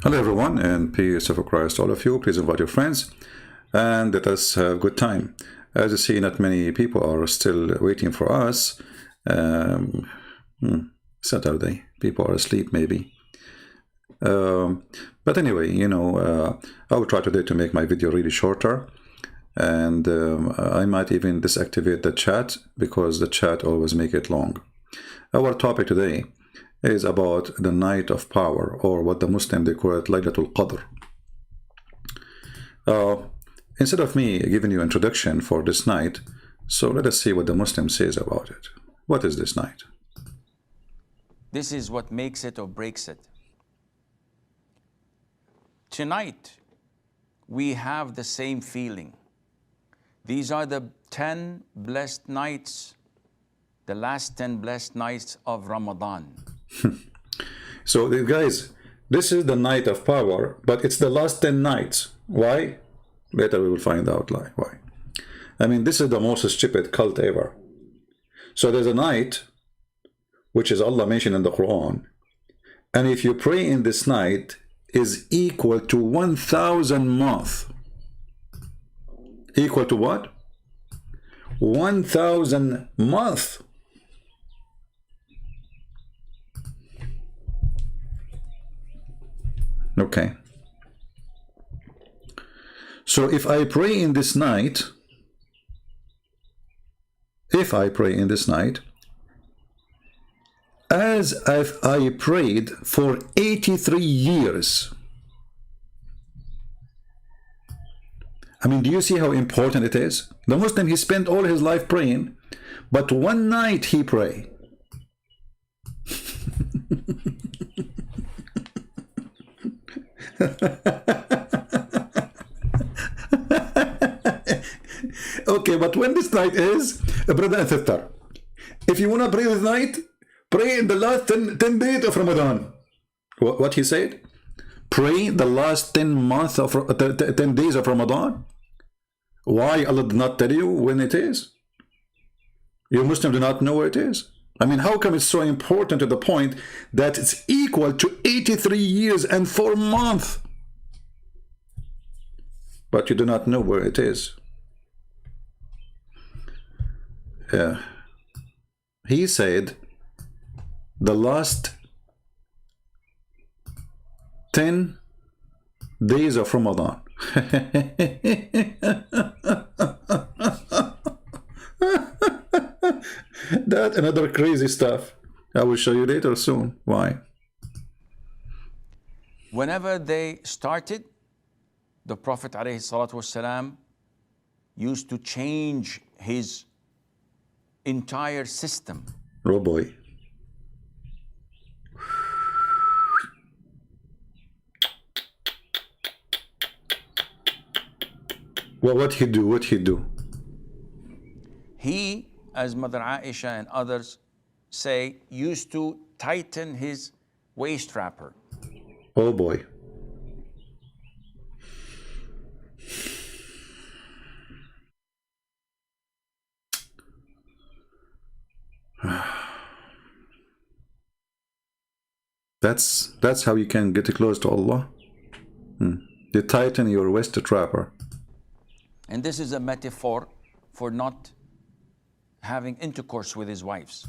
Hello everyone, and peace of Christ to all of you. Please invite your friends and let us have a good time. As you see, not many people are still waiting for us. Saturday, people are asleep maybe. But anyway, I will try today to make my video really shorter. And I might even deactivate the chat because the chat always make it long. Our topic today is about the night of power, or what the Muslim they call it Laylatul Qadr. Instead of me giving you introduction for this night, so let us see what the Muslim says about it. What is this night? This is what makes it or breaks it. Tonight, we have the same feeling. These are the 10 blessed nights, the last 10 blessed nights of Ramadan. So guys, this is the night of power, but it's the last 10 nights. Why? Later we will find out why. I mean, this is the most stupid cult ever. So there's a night, which is Allah mentioned in the Quran, and if you pray in this night, is equal to 1,000 months. Equal to what? 1,000 months. Okay. So if I pray in this night, as if I prayed for 83 years. I mean, do you see how important it is? The Muslim, he spent all his life praying, but one night he pray. Okay, but when this night is, brother and sister, if you want to pray this night, pray in the last 10 days of Ramadan. What he said? Pray the last 10 days of Ramadan. Why Allah did not tell you when it is? You Muslims do not know where it is. I mean, how come it's so important to the point that it's equal to 83 years and 4 months? But you do not know where it is. He said the last 10 days of Ramadan. That another crazy stuff. I will show you later soon. Why? Whenever they started, the Prophet ﷺ used to change his entire system. Oh boy. Well, what he do? He, as Mother Aisha and others say, used to tighten his waist wrapper. Oh boy. That's how you can get close to Allah. You tighten your waist wrapper. And this is a metaphor for not having intercourse with his wives.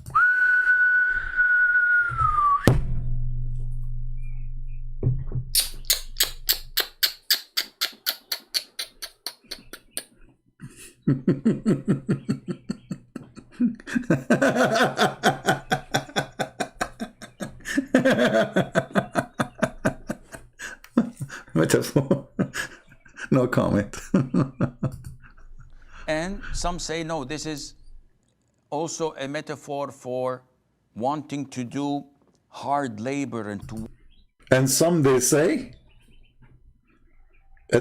Metaphor. No comment. And some say, no, this is also a metaphor for wanting to do hard labor and to... And some they say,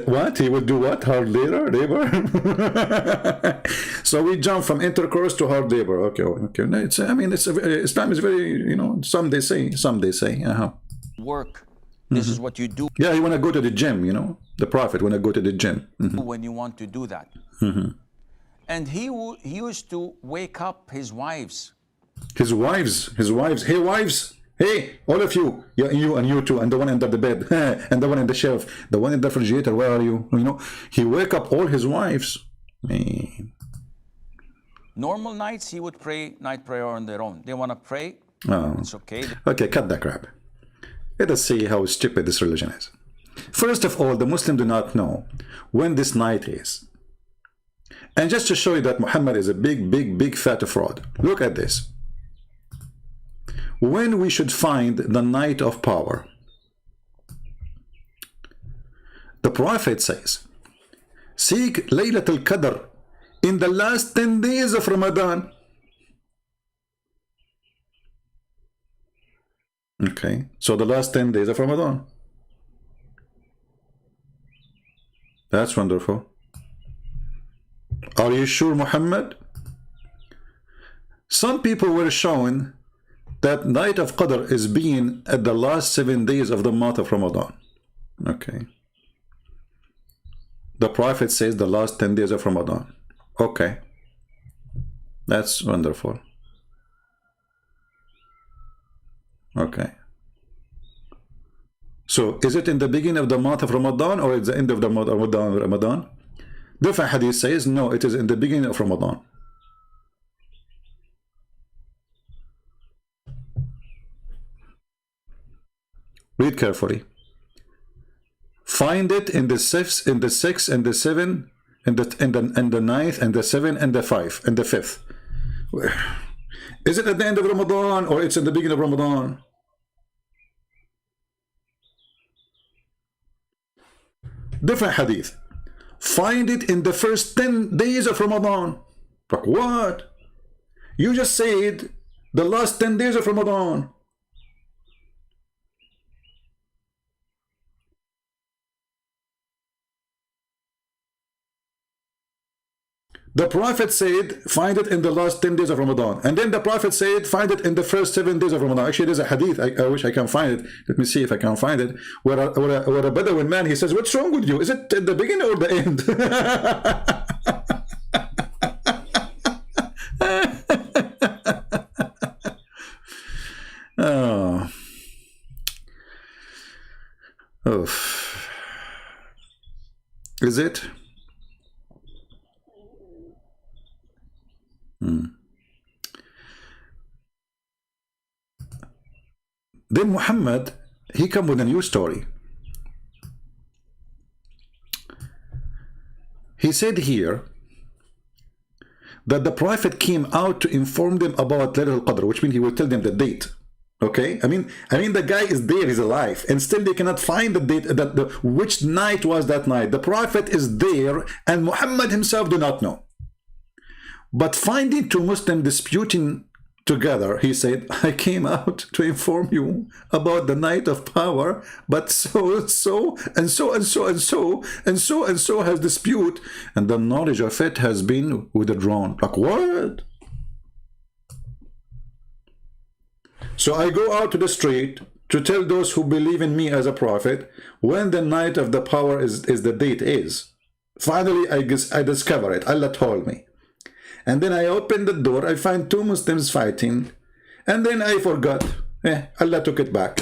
what? He would do what? Hard labor? So we jump from intercourse to hard labor. Okay. No, Islam is very, some they say. Work. This is what you do. Yeah, you want to go to the gym, The Prophet want to go to the gym. When you want to do that. And he used to wake up his wives. His wives. Hey, wives, Hey, all of you, you and you too, and the one under the bed, and the one in the shelf, the one in the refrigerator, where are you? You know, he wake up all his wives. Man. Normal nights, he would pray night prayer on their own. They want to pray, it's okay. Okay, cut that crap. Let us see how stupid this religion is. First of all, the Muslim do not know when this night is. And just to show you that Muhammad is a big fat fraud, look at this. When we should find the night of power, the Prophet says, seek Laylatul Qadr in the last 10 days of Ramadan. Okay, so the last 10 days of Ramadan. That's wonderful. Are you sure, Muhammad? Some people were shown that night of Qadr is being at the last 7 days of the month of Ramadan. Okay. The Prophet says the last 10 days of Ramadan. Okay. That's wonderful. Okay. So, is it in the beginning of the month of Ramadan or at the end of the month of Ramadan? Different hadith says, no, it is in the beginning of Ramadan. Read carefully. Find it in the 6, in the 6, and the 7, and the 9th, and the 7, and the 5, and the 5th. Is it at the end of Ramadan or it's in the beginning of Ramadan? Different hadith. Find it in the first 10 days of Ramadan. Like what? You just said the last 10 days of Ramadan. The Prophet said, find it in the last 10 days of Ramadan. And then the Prophet said, find it in the first 7 days of Ramadan. Actually, there's a hadith. I wish I can find it. Let me see if I can find it. Where a Bedouin man, he says, what's wrong with you? Is it at the beginning or the end? Oh. Oof. Is it? Then Muhammad, he come with a new story. He said here that the Prophet came out to inform them about Laylatul Qadr, which means he will tell them the date. Okay, I mean the guy is there, he's alive, and still they cannot find the date, which night was that night. The Prophet is there, and Muhammad himself do not know. But finding two Muslims disputing together, he said, I came out to inform you about the night of power, but so has dispute, and the knowledge of it has been withdrawn. Like what? So I go out to the street to tell those who believe in me as a prophet when the night of the power is the date is. Finally, I discover it. Allah told me. And then I open the door, I find two Muslims fighting, and then I forgot. Allah took it back.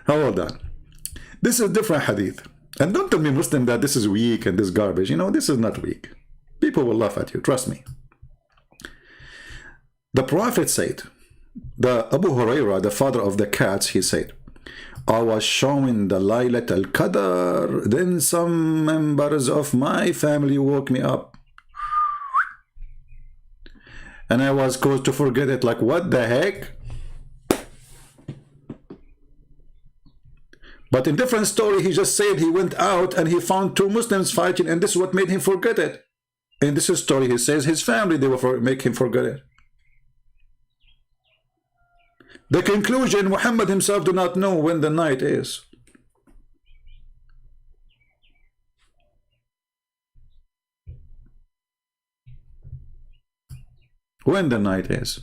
Hold on. This is different hadith. And don't tell me, Muslim, that this is weak and this garbage. You know, this is not weak. People will laugh at you, trust me. The Prophet said, the Abu Hurairah, the father of the cats, he said, I was showing the Laylatul Qadr, then some members of my family woke me up. And I was caused to forget it, like, what the heck? But in different story, he just said he went out and he found two Muslims fighting, and this is what made him forget it. In this story, he says his family, they will make him forget it. The conclusion, Muhammad himself do not know when the night is. When the night is.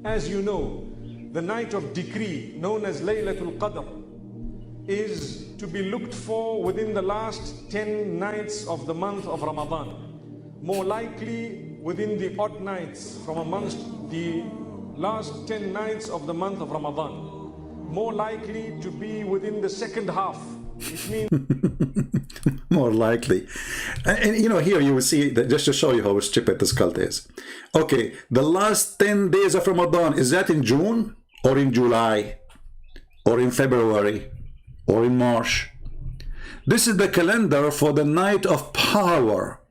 As you know, the night of decree known as Laylatul Qadr is to be looked for within the last 10 nights of the month of Ramadan. More likely within the odd nights from amongst the last 10 nights of the month of Ramadan. More likely to be within the second half, which means More likely. And you know, here you will see that just to show you how stupid this cult is. Okay, the last 10 days of Ramadan, is that in June or in July or in February or in March? This is the calendar for the night of power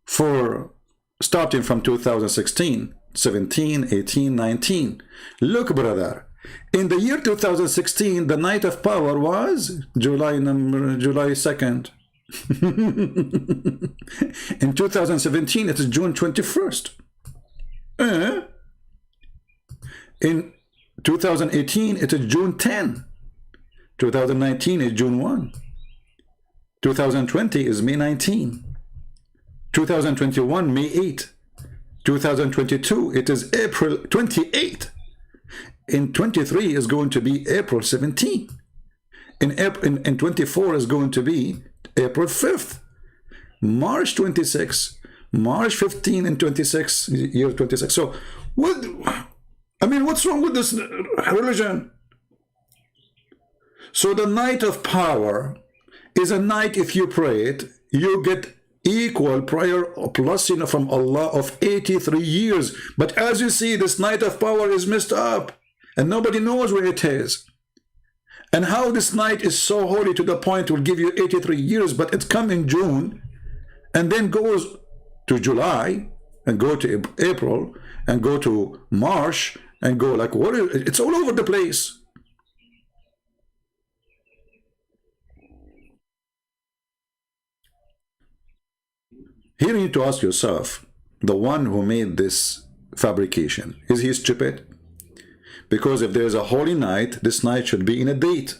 for starting from 2016, 17, 18, 19. Look, brother, in the year 2016, the night of power was July 2nd. In 2017, it is June 21st. In 2018, it is June 10. 2019 is June 1. 2020 is May 19. 2021, May 8. 2022, it is April 28. In 23 is going to be April 17. In 24 is going to be April 5th. March 26, March 15 and 26, year 26. So, what? I mean, what's wrong with this religion? So the night of power is a night, if you pray it, you get equal prayer plus, you know, from Allah of 83 years. But as you see, this night of power is messed up and nobody knows where it is. And how this night is so holy to the point it will give you 83 years, but it's come in June and then goes to July and go to April and go to March and go like, what is, it's all over the place. Here you need to ask yourself, the one who made this fabrication, is he stupid? Because if there's a holy night, this night should be in a date.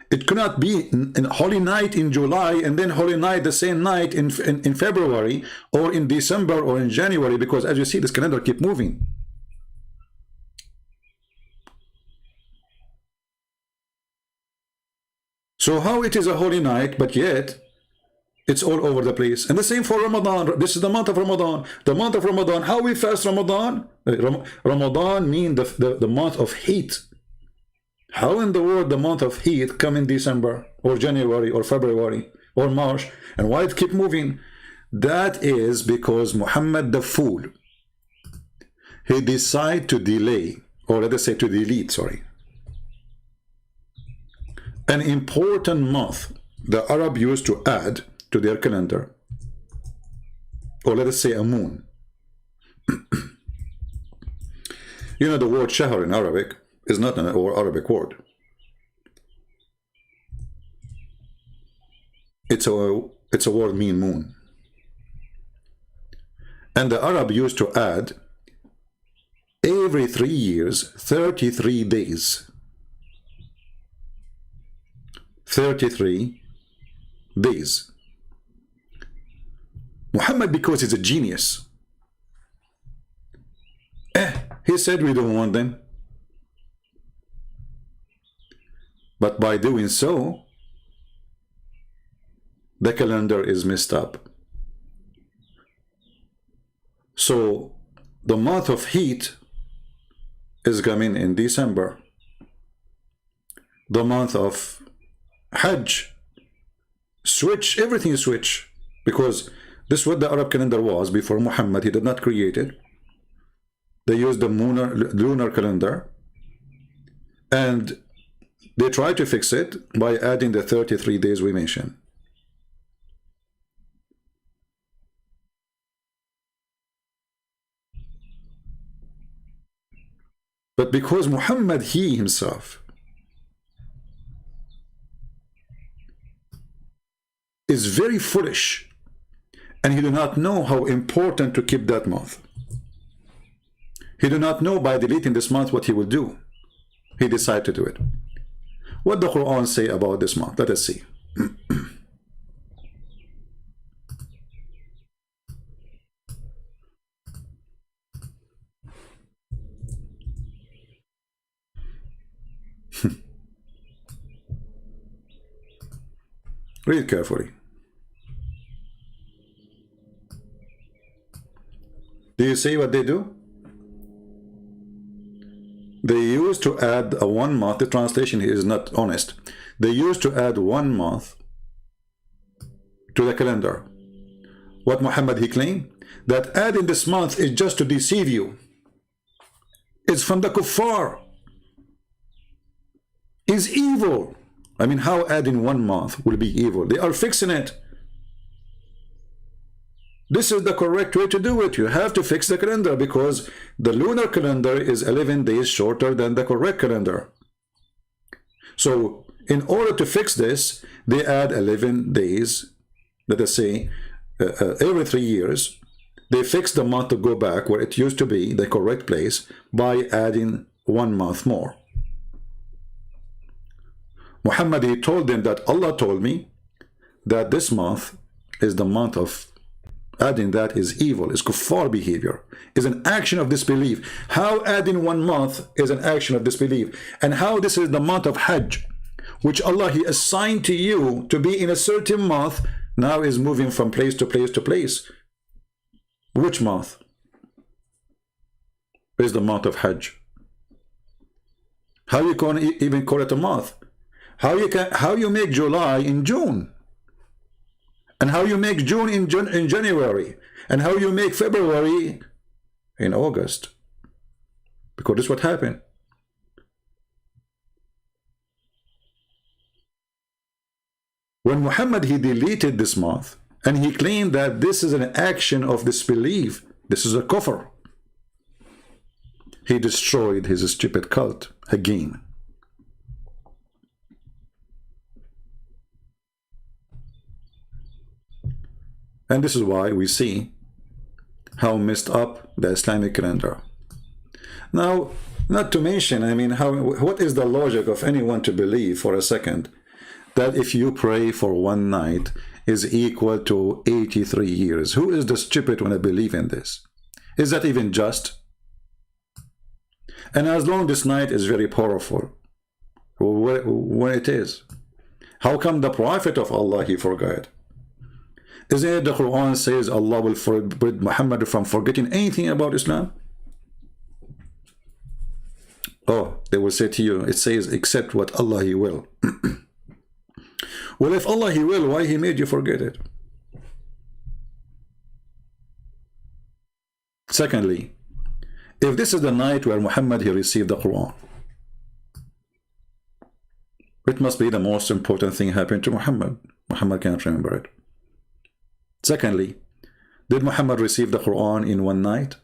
It cannot be a holy night in July and then holy night the same night in February or in December or in January, because as you see, this calendar keep moving. So how it is a holy night, but yet it's all over the place? And the same for Ramadan. This is the month of Ramadan. The month of Ramadan, how we fast Ramadan? Ramadan means the month of heat. How in the world the month of heat come in December or January or February or March? And why it keep moving? That is because Muhammad the fool, he decided to delay, or let us say to delete, sorry, an important month the Arab used to add to their calendar, or let us say a moon. You know, the word shahr in Arabic is not an Arabic word. It's a word mean moon. And the Arab used to add every 3 years 33 days. 33 days. Muhammad, because he's a genius, he said we don't want them. But by doing so, the calendar is messed up. So the month of heat is coming in December. The month of Hajj, switch, everything switch, because this is what the Arab calendar was before Muhammad. He did not create it. They used the lunar calendar, and they tried to fix it by adding the 33 days we mentioned. But because Muhammad, he himself, is very foolish, and he do not know how important to keep that month. He do not know by deleting this month what he will do. He decided to do it. What the Quran say about this month? Let us see. Read carefully. Do you see what they do? They used to add a 1 month. The translation here is not honest. They used to add 1 month to the calendar. What Muhammad he claimed? That adding this month is just to deceive you. It's from the kuffar. Is evil. I mean, how adding 1 month will be evil? They are fixing it. This is the correct way to do it. You have to fix the calendar because the lunar calendar is 11 days shorter than the correct calendar. So in order to fix this, they add 11 days, let us say, every 3 years. They fix the month to go back where it used to be, the correct place, by adding 1 month more. Muhammad, he told them that Allah told me that this month is the month of adding that is evil, is kuffar behavior, is an action of disbelief. How adding 1 month is an action of disbelief, and how this is the month of Hajj, which Allah he assigned to you to be in a certain month, now is moving from place to place to place. Which month is the month of Hajj? How you can even call it a month? How you make July in June? And how you make June in January? And how you make February in August? Because this is what happened. When Muhammad he deleted this month and he claimed that this is an action of disbelief, this is a kufr, he destroyed his stupid cult again. And this is why we see how messed up the Islamic calendar. Now, not to mention, I mean, what is the logic of anyone to believe for a second that if you pray for 1 night is equal to 83 years? Who is the stupid when I believe in this? Is that even just? And as long this night is very powerful, when it is, how come the Prophet of Allah he forgot? Isn't it the Quran says Allah will forbid Muhammad from forgetting anything about Islam? Oh, they will say to you, it says except what Allah he will. Well, if Allah he will, why he made you forget it? Secondly, if this is the night where Muhammad he received the Quran, it must be the most important thing happened to Muhammad. Muhammad can't remember it. Secondly, did Muhammad receive the Quran in 1 night?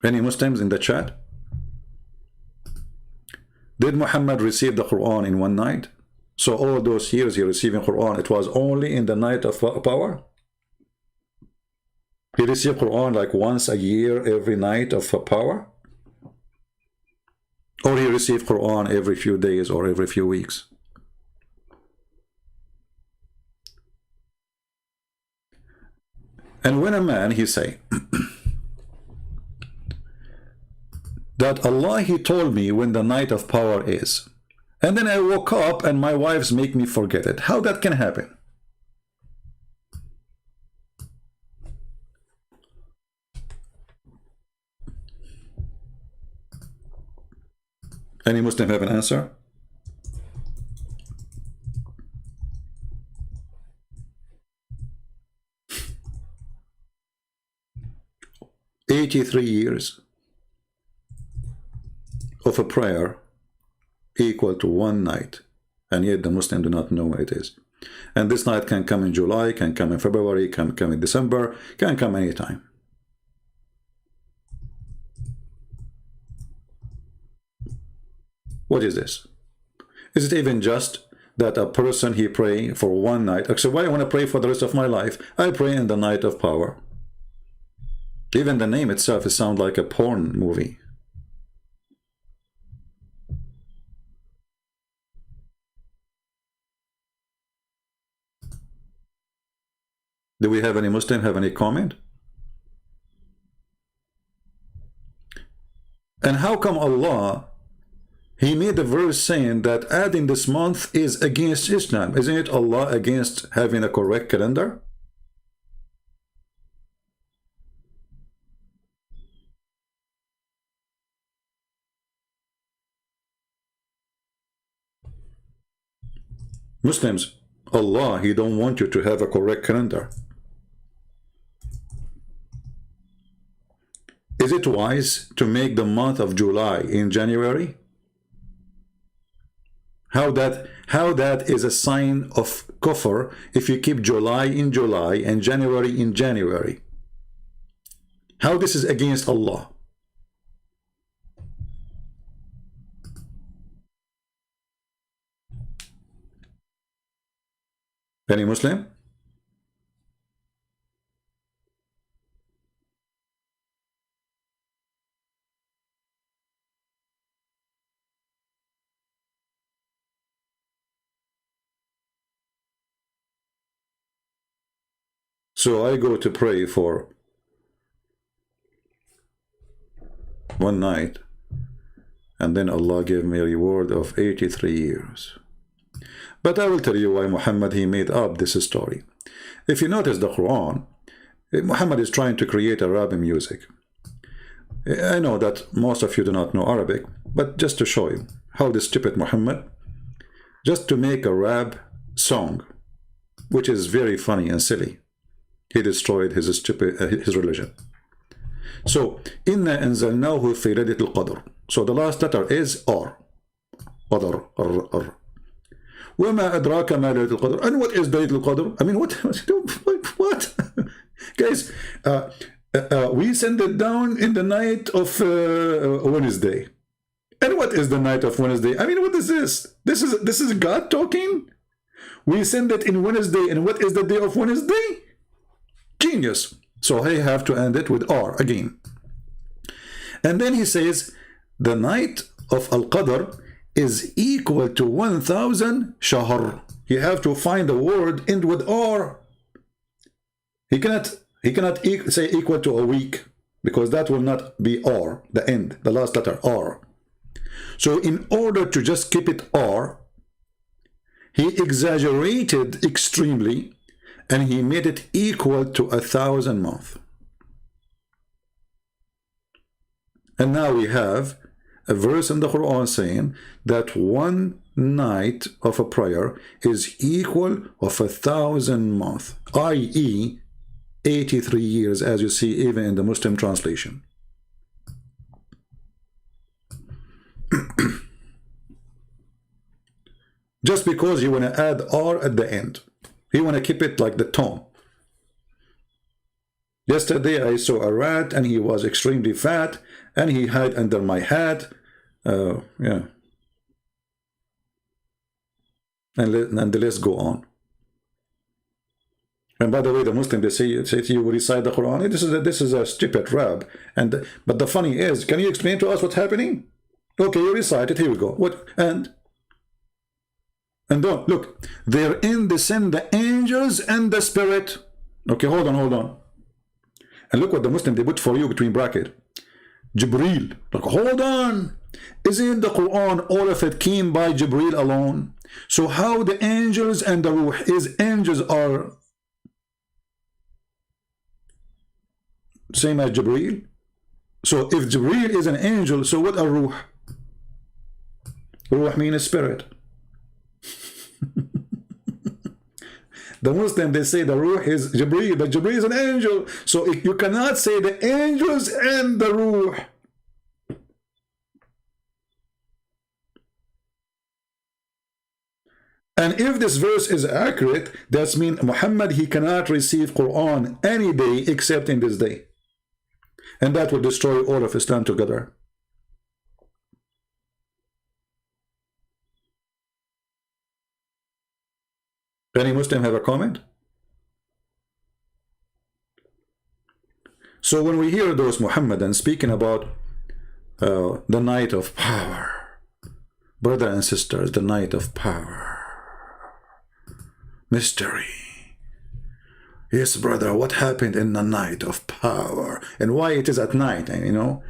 Any Muslims in the chat? Did Muhammad receive the Quran in 1 night? So all those years he receiving Quran, it was only in the night of power? He received Quran like once a year, every night of power? Or he received Quran every few days or every few weeks? And when a man, he say, that Allah, he told me when the night of power is, and then I woke up and my wives make me forget it. How that can happen? Any Muslim have an answer? "83 years of a prayer equal to 1 night," and yet the Muslim do not know what it is. And this night can come in July, can come in February, can come in December, can come anytime. What is this? Is it even just that a person he pray for 1 night? So why I want to pray for the rest of my life? I pray in the night of power. Even the name itself, it sounds like a porn movie. Do we have any Muslim have any comment? And how come Allah, he made a verse saying that adding this month is against Islam. Isn't it Allah against having a correct calendar? Muslims, Allah, He don't want you to have a correct calendar. Is it wise to make the month of July in January? How that is a sign of kufr if you keep July in July and January in January? How this is against Allah? Any Muslim? So I go to pray for one night, and then Allah gave me a reward of 83 years. But I will tell you why Muhammad, he made up this story. If you notice the Quran, Muhammad is trying to create a rap music. I know that most of you do not know Arabic, but just to show you how this stupid Muhammad, just to make a rap song, which is very funny and silly, he destroyed his religion. So, إِنَّا أَنزَلْنَاهُ فِي لَيْلَةِ الْقَدْرِ. So the last letter is R. Qadr, R. وَمَا أَدْرَاكَ مَا لَيْلَةُ الْقَدْرِ. And what is Laylatul Qadr? I mean, what? Guys, we send it down in the night of Wednesday. And what is the night of Wednesday? I mean, what is this? This is God talking? We send it in Wednesday, and what is the day of Wednesday? Genius. So I have to end it with R again. And then he says, the night of Al-Qadr is equal to 1,000 shahr. You have to find the word end with R. He cannot say equal to a week, because that will not be R, the end, the last letter R. So in order to just keep it R, he exaggerated extremely, and he made it equal to 1,000 months. And now we have a verse in the Quran saying that one night of a prayer is equal of 1,000 months, i.e. 83 years, as you see even in the Muslim translation. Just because you want to add R at the end. You want to keep it like the tone. Yesterday I saw a rat and he was extremely fat and he hid under my hat. Yeah. And the list go on. And by the way, the Muslim, they say to you, recite the Quran. This is a stupid rap. But the funny is, can you explain to us what's happening? Okay, you recite it. Here we go. What? And don't look. Therein descend the angels and the spirit. Okay, hold on. And look what the Muslim they put for you between bracket. Jibreel. Like, hold on. Isn't the Quran all of it came by Jibreel alone? So how the angels and the ruh is angels are same as Jibreel? So if Jibreel is an angel, so what are ruh? Ruh means spirit. The Muslim, they say the ruh is Jibreel, but Jibreel is an angel. So you cannot say the angels and the ruh. And if this verse is accurate, that means Muhammad, he cannot receive Quran any day except in this day. And that will destroy all of Islam together. Any Muslim have a comment? So when we hear those Muhammadans speaking about the night of power, brother and sisters, the night of power, mystery. Yes, brother, what happened in the night of power? And why it is at night, you know?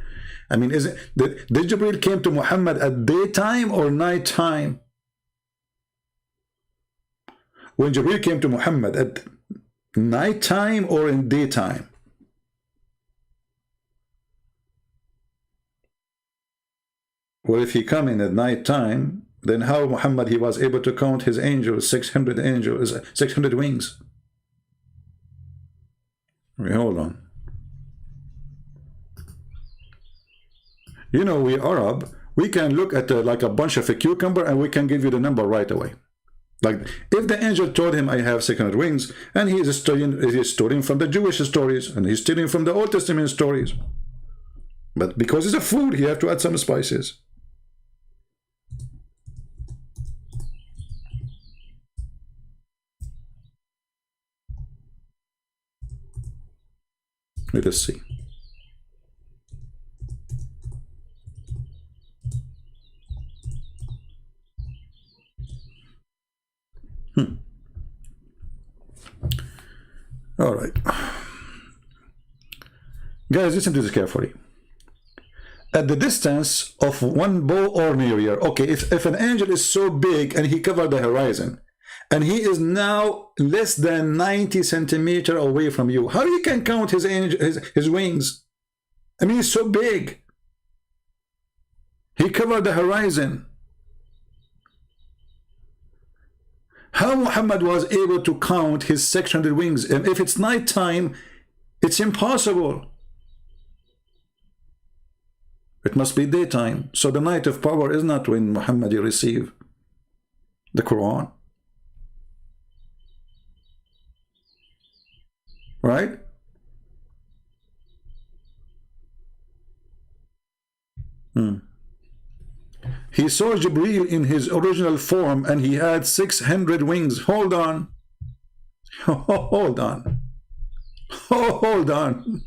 I mean, is it did Jibreel came to Muhammad at daytime or night time? When Jibreel came to Muhammad at night time or in daytime? Well, if he come in at night time, then how Muhammad he was able to count his angels, 600 angels, 600 wings? Okay, hold on. You know, we Arab, we can look at like a bunch of a cucumber and we can give you the number right away. Like if the angel told him I have 600 wings, and he is studying from the Jewish stories and he's studying from the Old Testament stories. But because it's a food, he have to add some spices. Let us see. All right. Guys, listen to this carefully. At the distance of one bow or nearer. Okay, if an angel is so big and he covered the horizon, and he is now less than 90 centimeters away from you, how you can count his wings? I mean, he's so big. He covered the horizon. How Muhammad was able to count his 600 wings? And if it's night time, it's impossible. It must be daytime. So the night of power is not when Muhammad received the Quran. Right? He saw Jibreel in his original form and he had 600 wings. Hold on. Hold on. Hold on.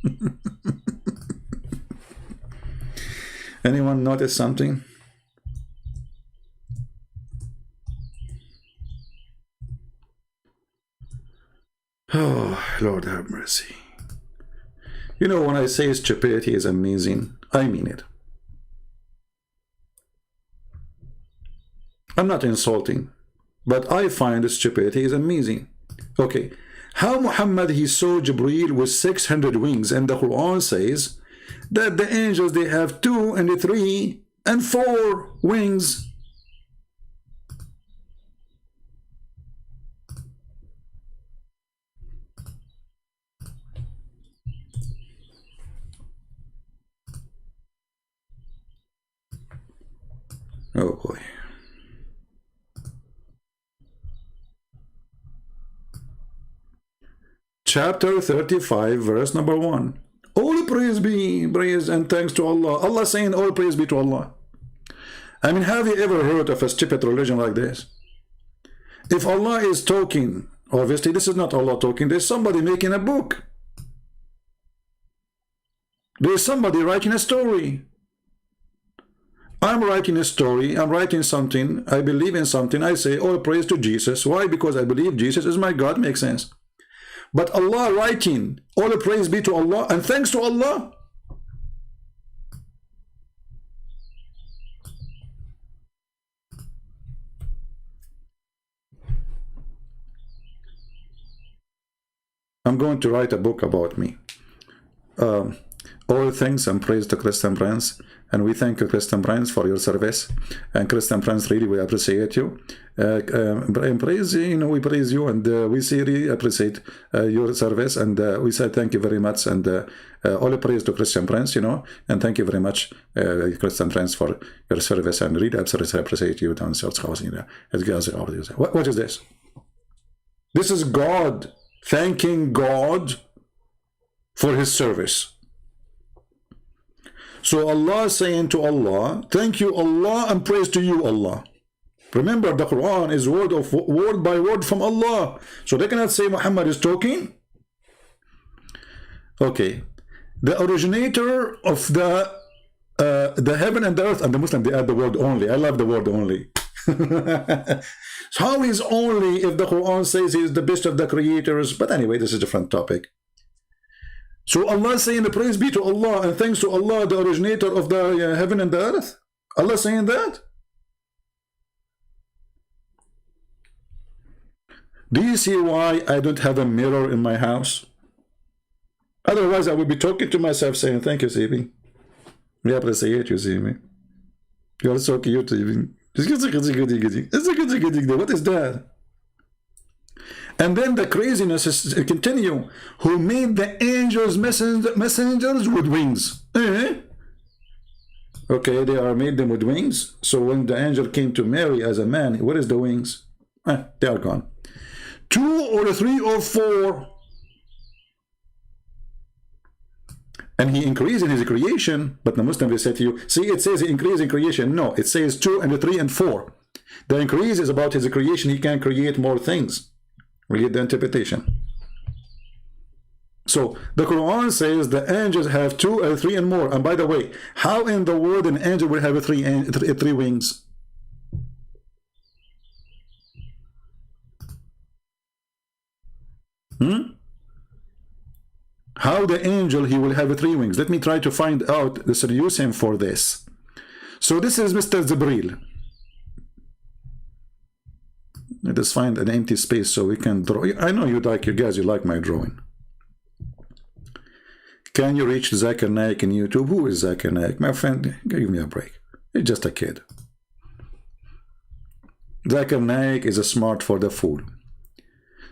Anyone notice something? Oh, Lord have mercy. You know, when I say stupidity is amazing, I mean it. I'm not insulting, but I find stupidity is amazing. Okay, how Muhammad he saw Jibreel with 600 wings, and the Quran says that the angels they have 2 and 3 and 4 wings. Oh boy. Chapter 35, verse number 1. All praise be, praise and thanks to Allah. Allah saying all praise be to Allah. I mean, have you ever heard of a stupid religion like this? If Allah is talking, obviously this is not Allah talking, there's somebody making a book. There's somebody writing a story. I'm writing a story, I'm writing something, I believe in something, I say all praise to Jesus. Why? Because I believe Jesus is my God, makes sense. But Allah writing, all praise be to Allah and thanks to Allah. I'm going to write a book about me. All thanks and praise to Christian Prince. And we thank you, Christian Prince, for your service. And Christian Prince, really, we appreciate you. And praise, you know, we praise you, and we really appreciate your service. And we say thank you very much. And all praise to Christian Prince, you know. And thank you very much, Christian Prince, for your service. And really appreciate you. What is this? This is God thanking God for his service. So Allah saying to Allah, thank you Allah and praise to you Allah. Remember, the Quran is word by word from Allah. So they cannot say Muhammad is talking. Okay. The originator of the heaven and the earth, and the Muslim, they add the word only. I love the word only. So how is only if the Quran says he is the best of the creators? But anyway, this is a different topic. So Allah saying, praise be to Allah and thanks to Allah, the originator of the heaven and the earth. Allah saying that? Do you see why I don't have a mirror in my house? Otherwise, I would be talking to myself saying, thank you, CB. We appreciate you, CB. You're so cute, CB. What is that? And then the craziness is continue. Who made the angels messengers with wings? Okay, they are made them with wings. So when the angel came to Mary as a man, where is the wings? They are gone. 2 or 3 or 4. And he increased in his creation, but the Muslim will say to you, see, it says he increased in creation. No, it says 2 and 3 and 4. The increase is about his creation. He can create more things. Read the interpretation. So the Quran says the angels have 2 and 3 and more. And by the way, how in the world an angel will have three wings? How the angel he will have 3 wings? Let me try to find out the solution for this. So this is Mr. Jibreel. Let us find an empty space so we can draw. I know you guys like my drawing. Can you reach Zakir Naik in YouTube? Who is Zakir Naik? My friend, give me a break. He's just a kid. Zakir Naik is a smart for the fool.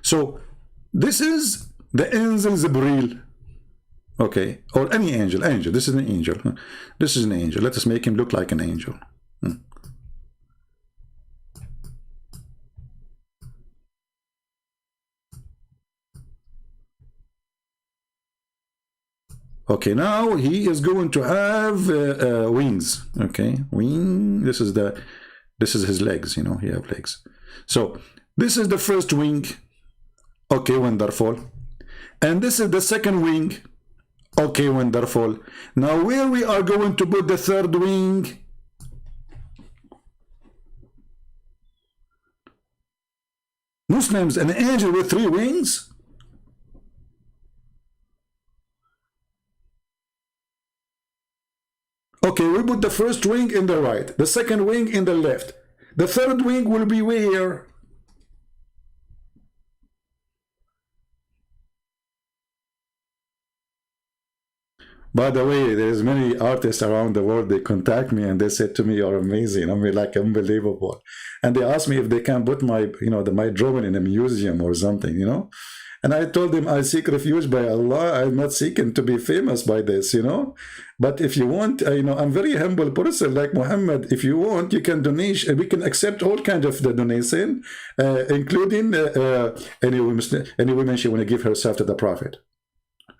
So this is the angel Jibreel. Okay, or any angel. This is an angel. This is an angel. Let us make him look like an angel. Okay, now he is going to have wings. Okay, wing. This is his legs. You know, he have legs. So this is the first wing. Okay, wonderful. And this is the second wing. Okay, wonderful. Now where we are going to put the third wing? Muslims, an angel with 3 wings? Okay, we put the first wing in the right, the second wing in the left. The third wing will be where? By the way, there's many artists around the world, they contact me and they said to me, you're amazing. I mean, like, unbelievable. And they asked me if they can put my, my drawing in a museum or something, And I told them, I seek refuge by Allah. I'm not seeking to be famous by this, But if you want, I'm very humble person like Muhammad. If you want, you can donate. We can accept all kinds of the donation, including any woman she want to give herself to the Prophet.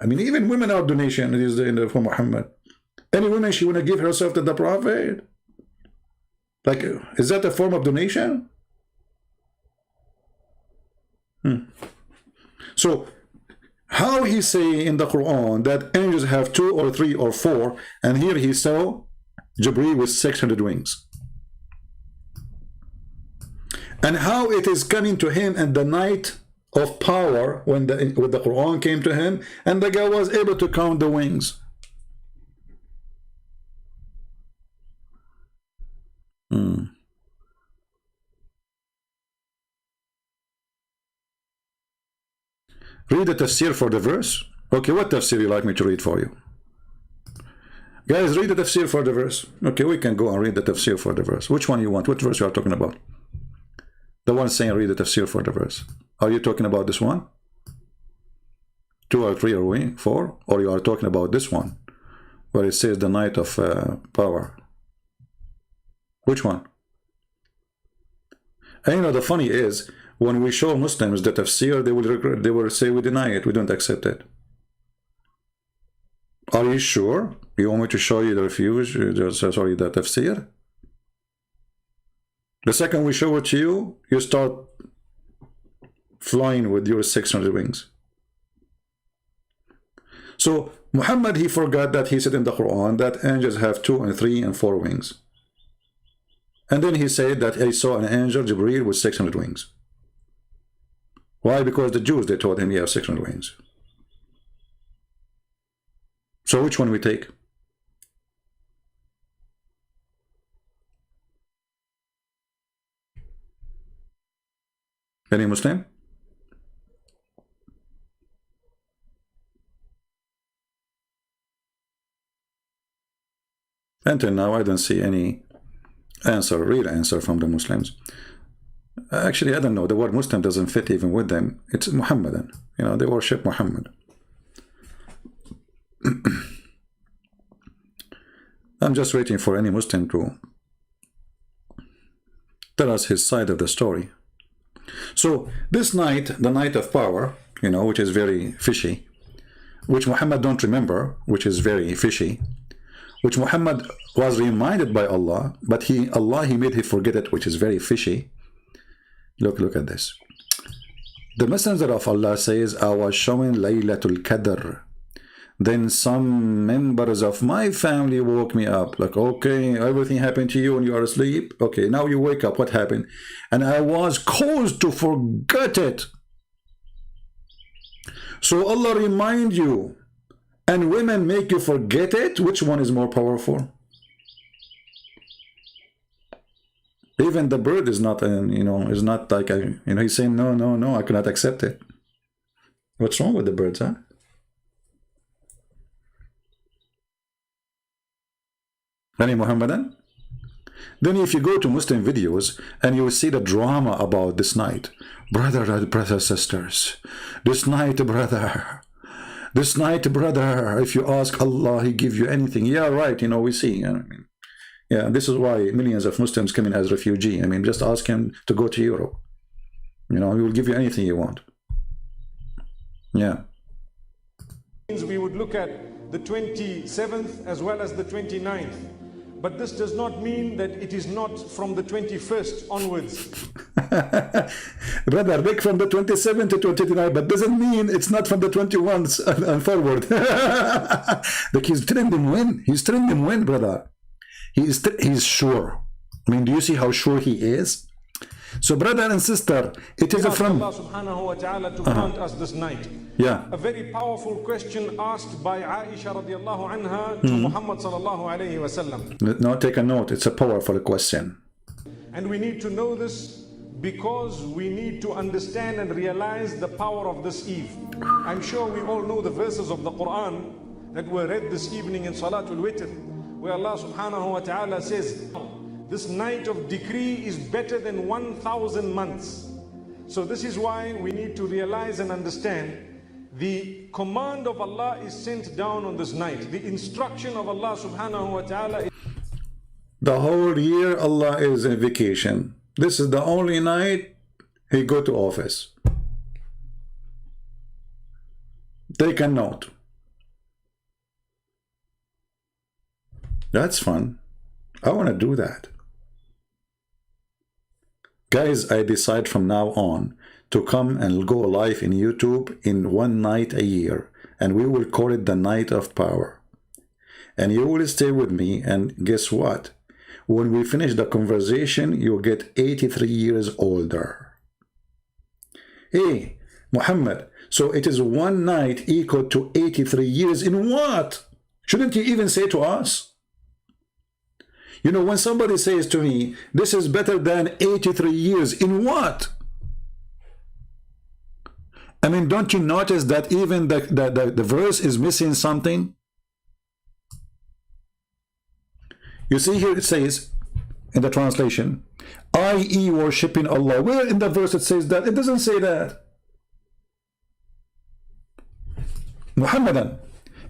I mean, even women are donation for Muhammad. Any woman she want to give herself to the Prophet. Like, is that a form of donation? So, how he say in the Quran that angels have 2 or 3 or 4, and here he saw Jibreel with 600 wings. And how it is coming to him in the night of power when the Quran came to him, and the guy was able to count the wings. Read the tafsir for the verse. Okay, what tafsir you like me to read for you? Guys, read the tafsir for the verse. Okay, we can go and read the tafsir for the verse. Which one you want? What verse you are talking about? The one saying read the tafsir for the verse. Are you talking about this one? 2 or 3 or 4? Or you are talking about this one, where it says the night of power? Which one? And the funny is, when we show Muslims the tafsir, they will say we deny it, we don't accept it. Are you sure? You want me to show you the refuge, the tafsir? The second we show it to you, you start flying with your 600 wings. So Muhammad, he forgot that he said in the Quran that angels have 2 and 3 and 4 wings. And then he said that he saw an angel, Jibreel, with 600 wings. Why? Because the Jews, they told him he has 600 wings. So which one we take? Any Muslim? Until now, I don't see any answer, real answer from the Muslims. Actually, I don't know. The word Muslim doesn't fit even with them. It's Muhammadan. You know, they worship Muhammad. I'm just waiting for any Muslim to tell us his side of the story. So this night, the night of power, you know, which is very fishy, which Muhammad don't remember, which is very fishy, which Muhammad was reminded by Allah, but he made him forget it, which is very fishy. Look at this. The Messenger of Allah says, I was showing Laylatul Qadr. Then some members of my family woke me up. Like, okay, everything happened to you and you are asleep. Okay, now you wake up. What happened? And I was caused to forget it. So Allah remind you, and women make you forget it. Which one is more powerful? Even the bird is not, you know, is not like a, you know, he's saying no, I cannot accept it. What's wrong with the birds, huh? Any Muhammadan? Then if you go to Muslim videos and you will see the drama about this night, brothers, sisters, this night, brother, if you ask Allah, He give you anything. Yeah, right. You know, we see. You know, I mean, yeah, this is why millions of Muslims come in as refugee. I mean, just ask him to go to Europe. You know, He will give you anything you want. Yeah. We would look at the 27th as well as the 29th. But this does not mean that it is not from the 21st onwards. Brother, Rick, from the 27th to 29, but doesn't mean it's not from the 21s and forward. Like he's telling them when. He's telling them when, brother. He's sure. I mean, do you see how sure he is? So, brother and sister, it is from Allah subhanahu wa ta'ala to grant us this night. Yeah. A very powerful question asked by Aisha radiallahu anha to Muhammad sallallahu alayhi wa sallam. Now take a note, it's a powerful question. And we need to know this because we need to understand and realize the power of this eve. I'm sure we all know the verses of the Quran that were read this evening in Salatul Witr, where Allah subhanahu wa ta'ala says, this night of decree is better than 1,000 months. So this is why we need to realize and understand the command of Allah is sent down on this night. The instruction of Allah subhanahu wa ta'ala. The whole year Allah is in vacation. This is the only night He go to office. Take a note. That's fun. I want to do that. Guys, I decide from now on to come and go live in YouTube in one night a year, and we will call it the Night of Power. And you will stay with me, and guess what? When we finish the conversation, you'll get 83 years older. Hey, Muhammad, so it is one night equal to 83 years in what? Shouldn't you even say to us? You know, when somebody says to me, this is better than 83 years, in what? I mean, don't you notice that even the verse is missing something? You see here it says, in the translation, i.e. worshipping Allah. Where in the verse it says that? It doesn't say that. Muhammadan,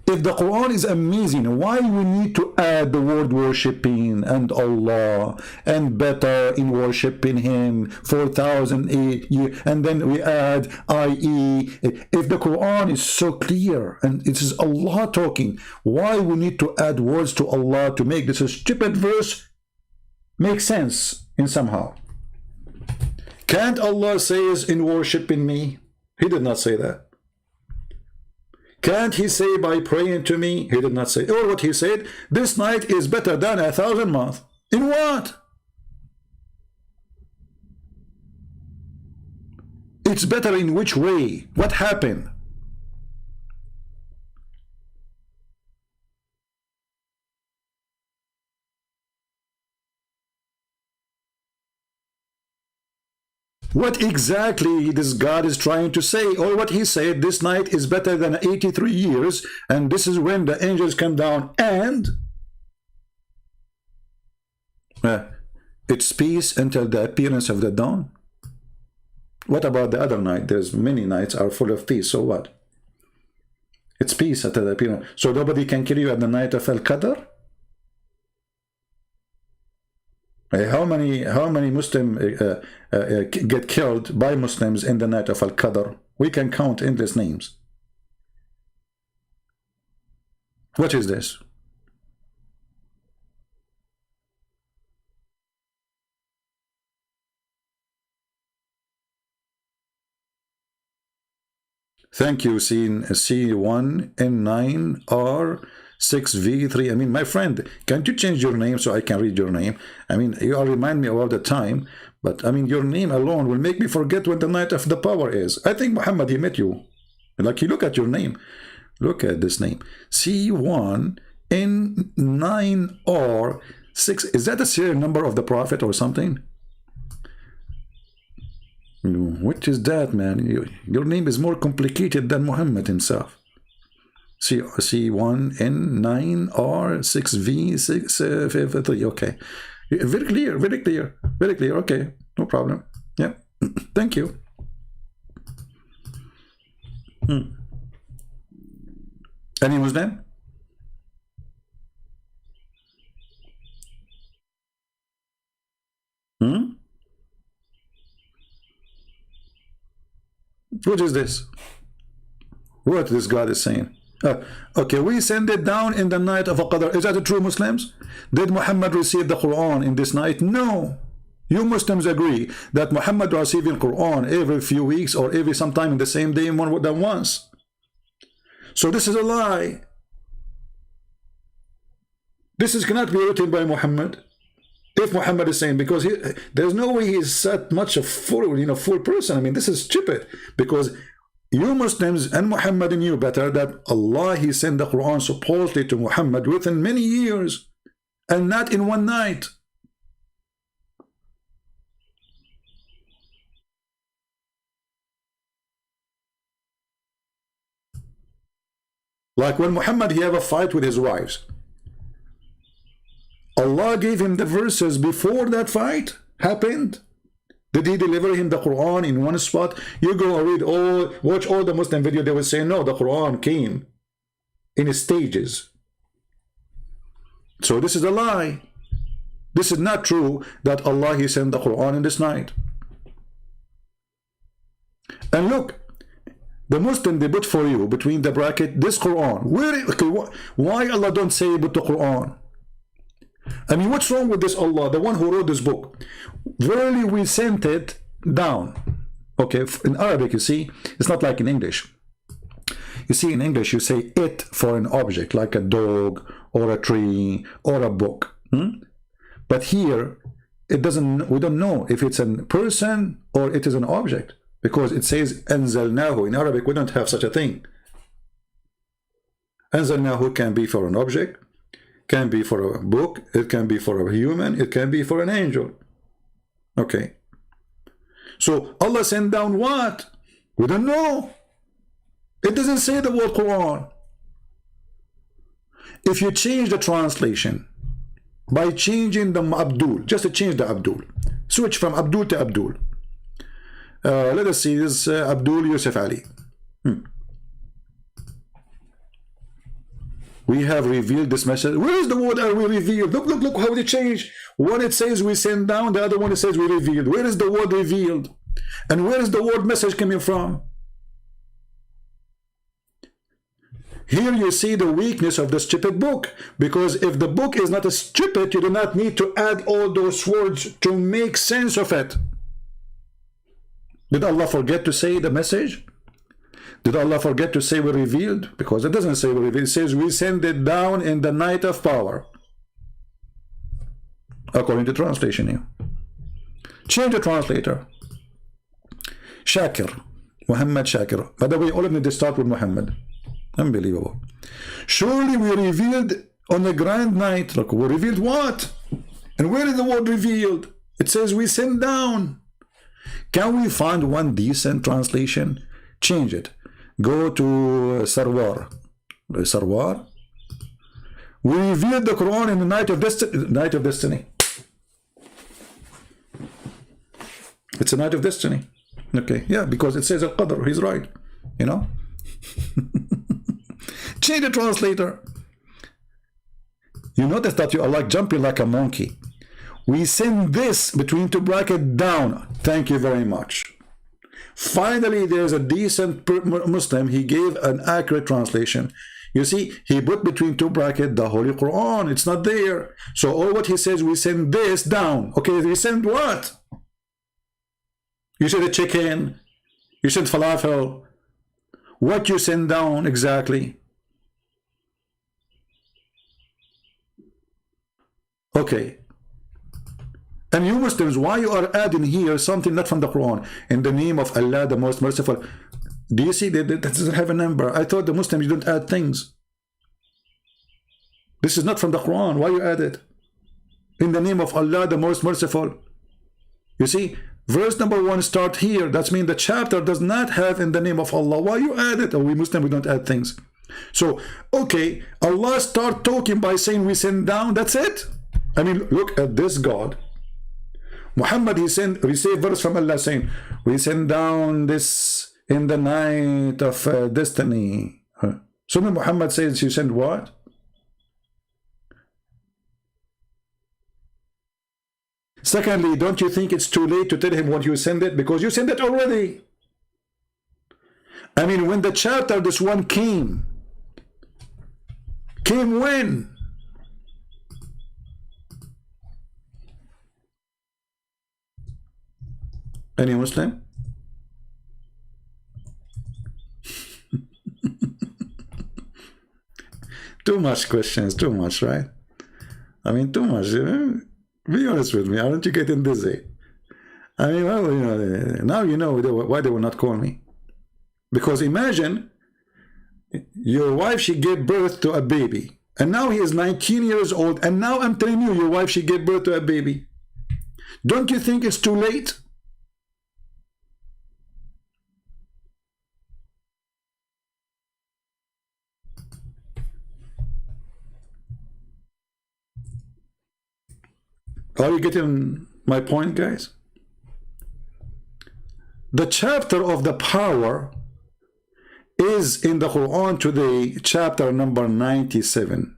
if the Quran is amazing, why we need to add the word worshipping and Allah and better in worshipping Him 4,000 years, and then we add i.e. If the Quran is so clear and it is Allah talking, why we need to add words to Allah to make this a stupid verse make sense in somehow? Can't Allah says in worshipping me? He did not say that. Can't He say by praying to me? He did not say. Or what He said, this night is better than 1,000 months. In what? It's better in which way? What happened? what exactly this God is trying to say, or what he said, this night is better than 83 years, and this is when the angels come down, and it's peace until the appearance of the dawn. What about the other night? There's many nights are full of peace, so what? It's peace until the appearance. So nobody can kill you at the night of Al-Qadr? How many Muslims get killed by Muslims in the night of Al-Qadr? We can count endless names. What is this? Thank you, C1N9R6V3. I mean, my friend, can't you change your name so I can read your name? I mean, you all remind me all the time, but I mean, your name alone will make me forget when the night of the power is. I think Muhammad, he met you. Like, you look at your name. Look at this name. C1N9R6. Is that the serial number of the Prophet or something? What is that, man? Your name is more complicated than Muhammad himself. C1N9R6V653. Okay, very clear, very clear, very clear. Okay, no problem. Yeah, thank you. Any Muslim? What is this? What this God is saying? Okay, we send it down in the night of Al-Qadr. Is that the true Muslims? Did Muhammad receive the Quran in this night? No. You Muslims agree that Muhammad receiving Quran every few weeks or every sometime in the same day more than once. So this is a lie. This cannot be written by Muhammad. If Muhammad is saying, because there's no way he's that much a full, full person. I mean, this is stupid, because you Muslims and Muhammad knew better that Allah, he sent the Quran supposedly to Muhammad within many years and not in one night. Like when Muhammad, he have a fight with his wives. Allah gave him the verses before that fight happened. Did he deliver him the Quran in one spot? You go and read watch all the Muslim video, they will say, no, the Quran came in stages. So this is a lie. This is not true that Allah, he sent the Quran in this night. And look, the Muslim, they put for you between the bracket this Quran. Why Allah don't say but the Quran? I mean, what's wrong with this Allah, the one who wrote this book? Verily we sent it down. Okay, in Arabic, you see, it's not like in English. You see, in English, you say it for an object, like a dog or a tree or a book. But here, we don't know if it's a person or it is an object, because it says anzalnahu. In Arabic, we don't have such a thing. Anzalnahu can be for an object, can be for a book, it can be for a human, it can be for an angel. Okay. So Allah sent down what? We don't know. It doesn't say the word Quran. If you change the translation by changing the Abdul, just to change the Abdul, switch from Abdul to Abdul. Let us see this Abdul Yusuf Ali. We have revealed this message. Where is the word are we revealed? Look how they change. One it says we send down, the other one it says we revealed. Where is the word revealed? And where is the word message coming from? Here you see the weakness of the stupid book, because if the book is not a stupid, you do not need to add all those words to make sense of it. Did Allah forget to say the message? Did Allah forget to say we revealed? Because it doesn't say we revealed. It says we send it down in the night of power. According to translation here. Change the translator. Shakir. Muhammad Shakir. By the way, all of them, they start with Muhammad. Unbelievable. Surely we revealed on the grand night. Look, we revealed what? And where is the word revealed? It says we send down. Can we find one decent translation? Change it. Go to Sarwar. Sarwar. We revealed the Quran in the night of destiny. Night of destiny. It's a night of destiny. Okay, yeah, because it says Al-Qadr. He's right. You know? Change the translator. You notice that you are like jumping like a monkey. We send this between two brackets down. Thank you very much. Finally, there's a decent Muslim. He gave an accurate translation. You see, he put between two brackets the Holy Quran. It's not there. So all what he says, we send this down. Okay, we send what? You said a chicken. You said falafel. What you send down exactly? Okay. And you Muslims, why you are adding here something not from the Quran? In the name of Allah, the most merciful. Do you see that doesn't have a number? I thought the Muslims don't add things. This is not from the Quran. Why you add it? In the name of Allah, the most merciful. You see, verse number 1 start here. That means the chapter does not have in the name of Allah. Why you add it? Oh, we Muslims, we don't add things. So, okay, Allah start talking by saying we send down. That's it. I mean, look at this God. Muhammad, he received verse from Allah saying, we send down this in the night of destiny. So when Muhammad says you send what? Secondly, don't you think it's too late to tell him what you send it? Because you send it already. I mean, when the chapter, this one came when? Any Muslim? Too much questions, too much, right? I mean, too much. Be honest with me. Aren't you getting dizzy? I mean, well, you know, now you know why they will not call me. Because imagine your wife, she gave birth to a baby. And now he is 19 years old. And now I'm telling you, your wife, she gave birth to a baby. Don't you think it's too late? Are you getting my point, guys? The chapter of the power is in the Quran today, chapter number 97.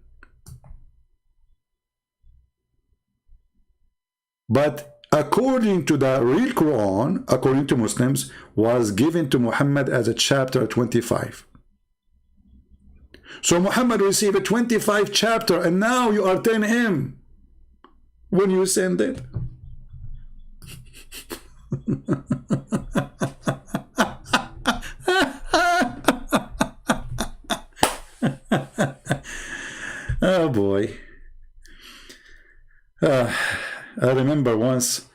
But according to the real Quran, according to Muslims, was given to Muhammad as a chapter 25. So Muhammad received a 25 chapter, and now you are telling him when you send it. Oh boy. I remember once,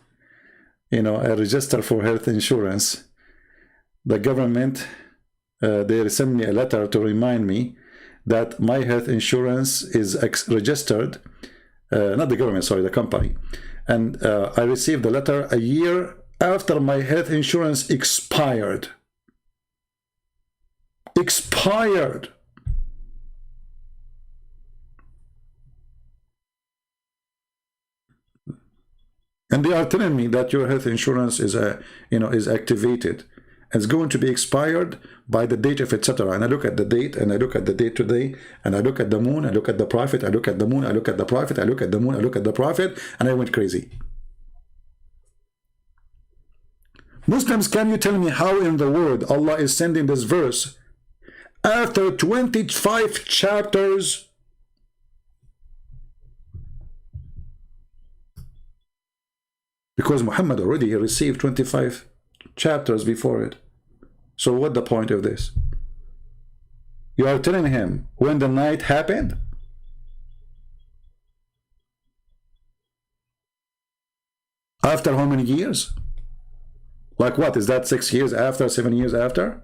you know, I registered for health insurance. The government, they sent me a letter to remind me that my health insurance is registered. Not the government, sorry, the company. And I received the letter a year after my health insurance expired. Expired. And they are telling me that your health insurance is is activated. It's going to be expired by the date of etc. And I look at the date, and I look at the date today, and I look at the moon, I look at the prophet, I look at the moon, I look at the prophet, I look at the moon, I look at the prophet, and I went crazy. Muslims, can you tell me how in the world Allah is sending this verse after 25 chapters? Because Muhammad already received 25 chapters before it. So what the point of this? You are telling him when the night happened? After how many years? Like what? Is that 6 years after, 7 years after?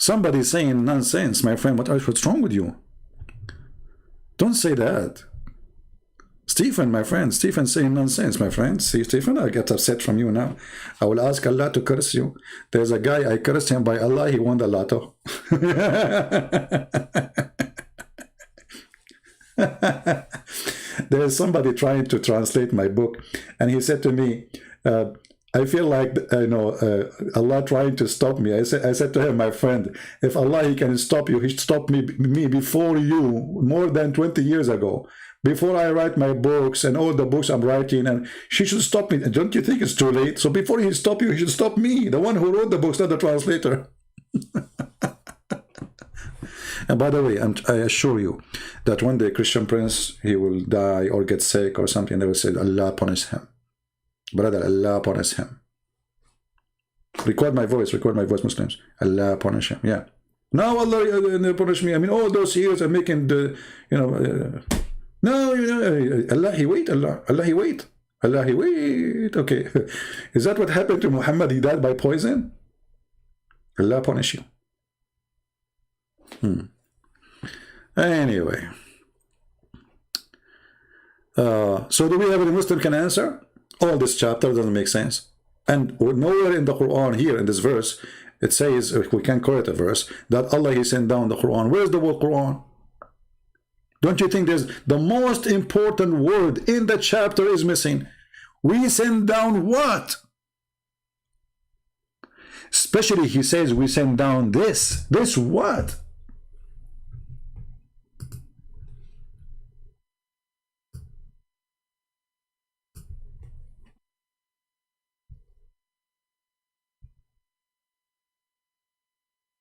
Somebody's saying nonsense, my friend. What's wrong with you? Don't say that. Stephen, my friend, Stephen saying nonsense, my friend. See, Stephen, I get upset from you now. I will ask Allah to curse you. There's a guy, I cursed him by Allah, he won the lotto. There's somebody trying to translate my book, and he said to me, I feel like, Allah trying to stop me. I said to him, my friend, if Allah, he can stop you, he stopped me before you, more than 20 years ago. Before I write my books and all the books I'm writing, and she should stop me. Don't you think it's too late? So before he stop you, he should stop me, the one who wrote the books, not the translator. And by the way, I assure you that one day Christian Prince, he will die or get sick or something, they will say, Allah punish him. Brother, Allah punish him. Record my voice, Muslims. Allah punish him, yeah. Now Allah punish me. I mean, all those years I'm making the, no, Allah, he wait, Allah, he wait. Allah, he wait. Okay. Is that what happened to Muhammad? He died by poison? Allah punish you. Anyway. So do we have any Muslim can answer? All this chapter doesn't make sense. And nowhere in the Quran here, in this verse, it says, if we can correct a verse, that Allah, he sent down the Quran. Where's the word Quran? Don't you think there's the most important word in the chapter is missing? We send down what? Especially he says we send down this. This what?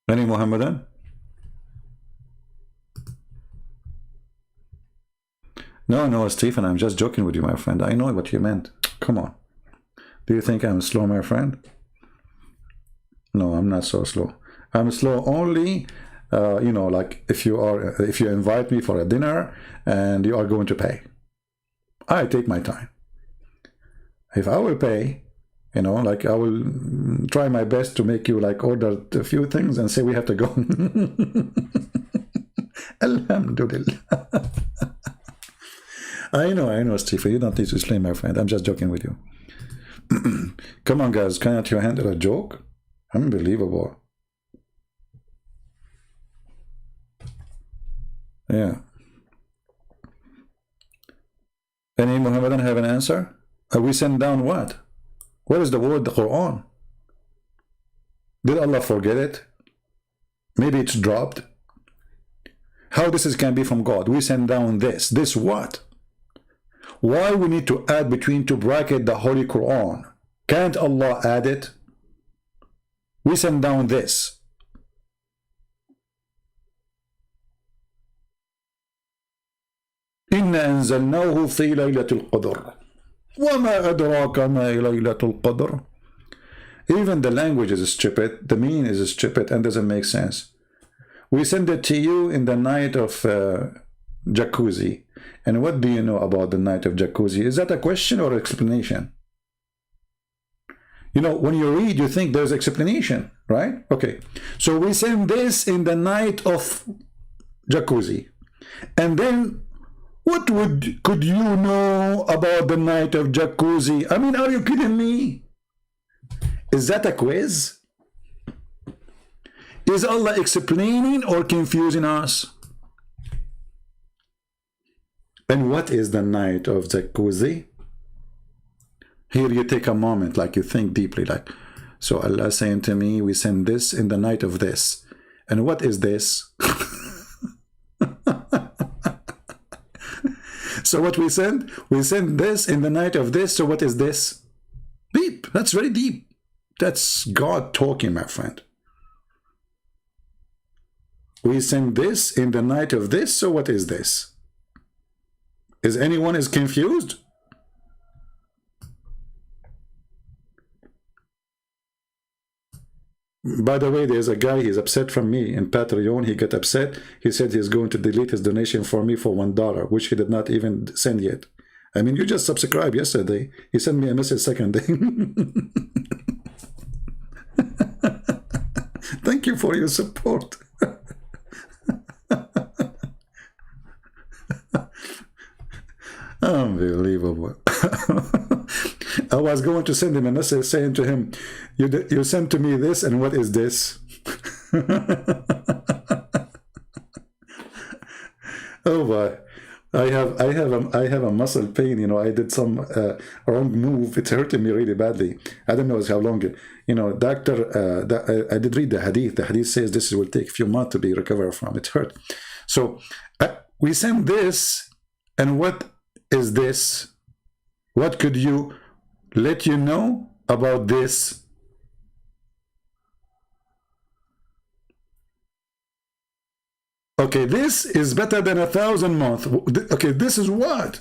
Any Muhammadan? No, Stephen, I'm just joking with you, my friend. I know what you meant. Come on. Do you think I'm slow, my friend? No, I'm not so slow. I'm slow only, like if you invite me for a dinner and you are going to pay. I take my time. If I will pay, like I will try my best to make you like order a few things and say we have to go. Alhamdulillah. I know, Stephen. You don't need to explain, my friend. I'm just joking with you. Come on, guys. Cannot you handle a joke? Unbelievable. Yeah. Any Muhammadan have an answer? We send down what? What is the word, the Quran? Did Allah forget it? Maybe it's dropped. How this can be from God? We send down this. This what? Why we need to add between two brackets the Holy Quran? Can't Allah add it? We send down this. إِنَّا أَنزَلْنَاهُ فِي لَيْلَةِ الْقَدْرِ وَمَا أَدْرَاكَ مَا لَيْلَةُ الْقَدْرِ. Even the language is stupid, the meaning is stupid and doesn't make sense. We send it to you in the night of Jacuzzi. And what do you know about the night of Jacuzzi? Is that a question or explanation? When you read, you think there's explanation, right? Okay. So we send this in the night of Jacuzzi. And then what could you know about the night of Jacuzzi? I mean, are you kidding me? Is that a quiz? Is Allah explaining or confusing us? And what is the night of Jacuzzi? Here you take a moment, like you think deeply, like, so Allah saying to me, we send this in the night of this. And what is this? So what we send this in the night of this. So what is this? Deep. That's very deep. That's God talking, my friend. We send this in the night of this. So what is this? Is anyone confused? By the way, there's a guy, he's upset from me in Patreon. He got upset. He said he's going to delete his donation for me for $1, which he did not even send yet. I mean, you just subscribed yesterday. He sent me a message second day. Thank you you for your support. Unbelievable. I was going to send him a message saying to him, you sent to me this, and what is this? Oh boy. I have a muscle pain. You know, I did some wrong move. It's hurting me really badly. I don't know how long. You know, doctor. I did read the hadith. The hadith says this will take a few months to be recovered from. It hurt. So we send this, and what is this? What could you let you know about this? Okay, this is better than 1,000 months. Okay, this is what?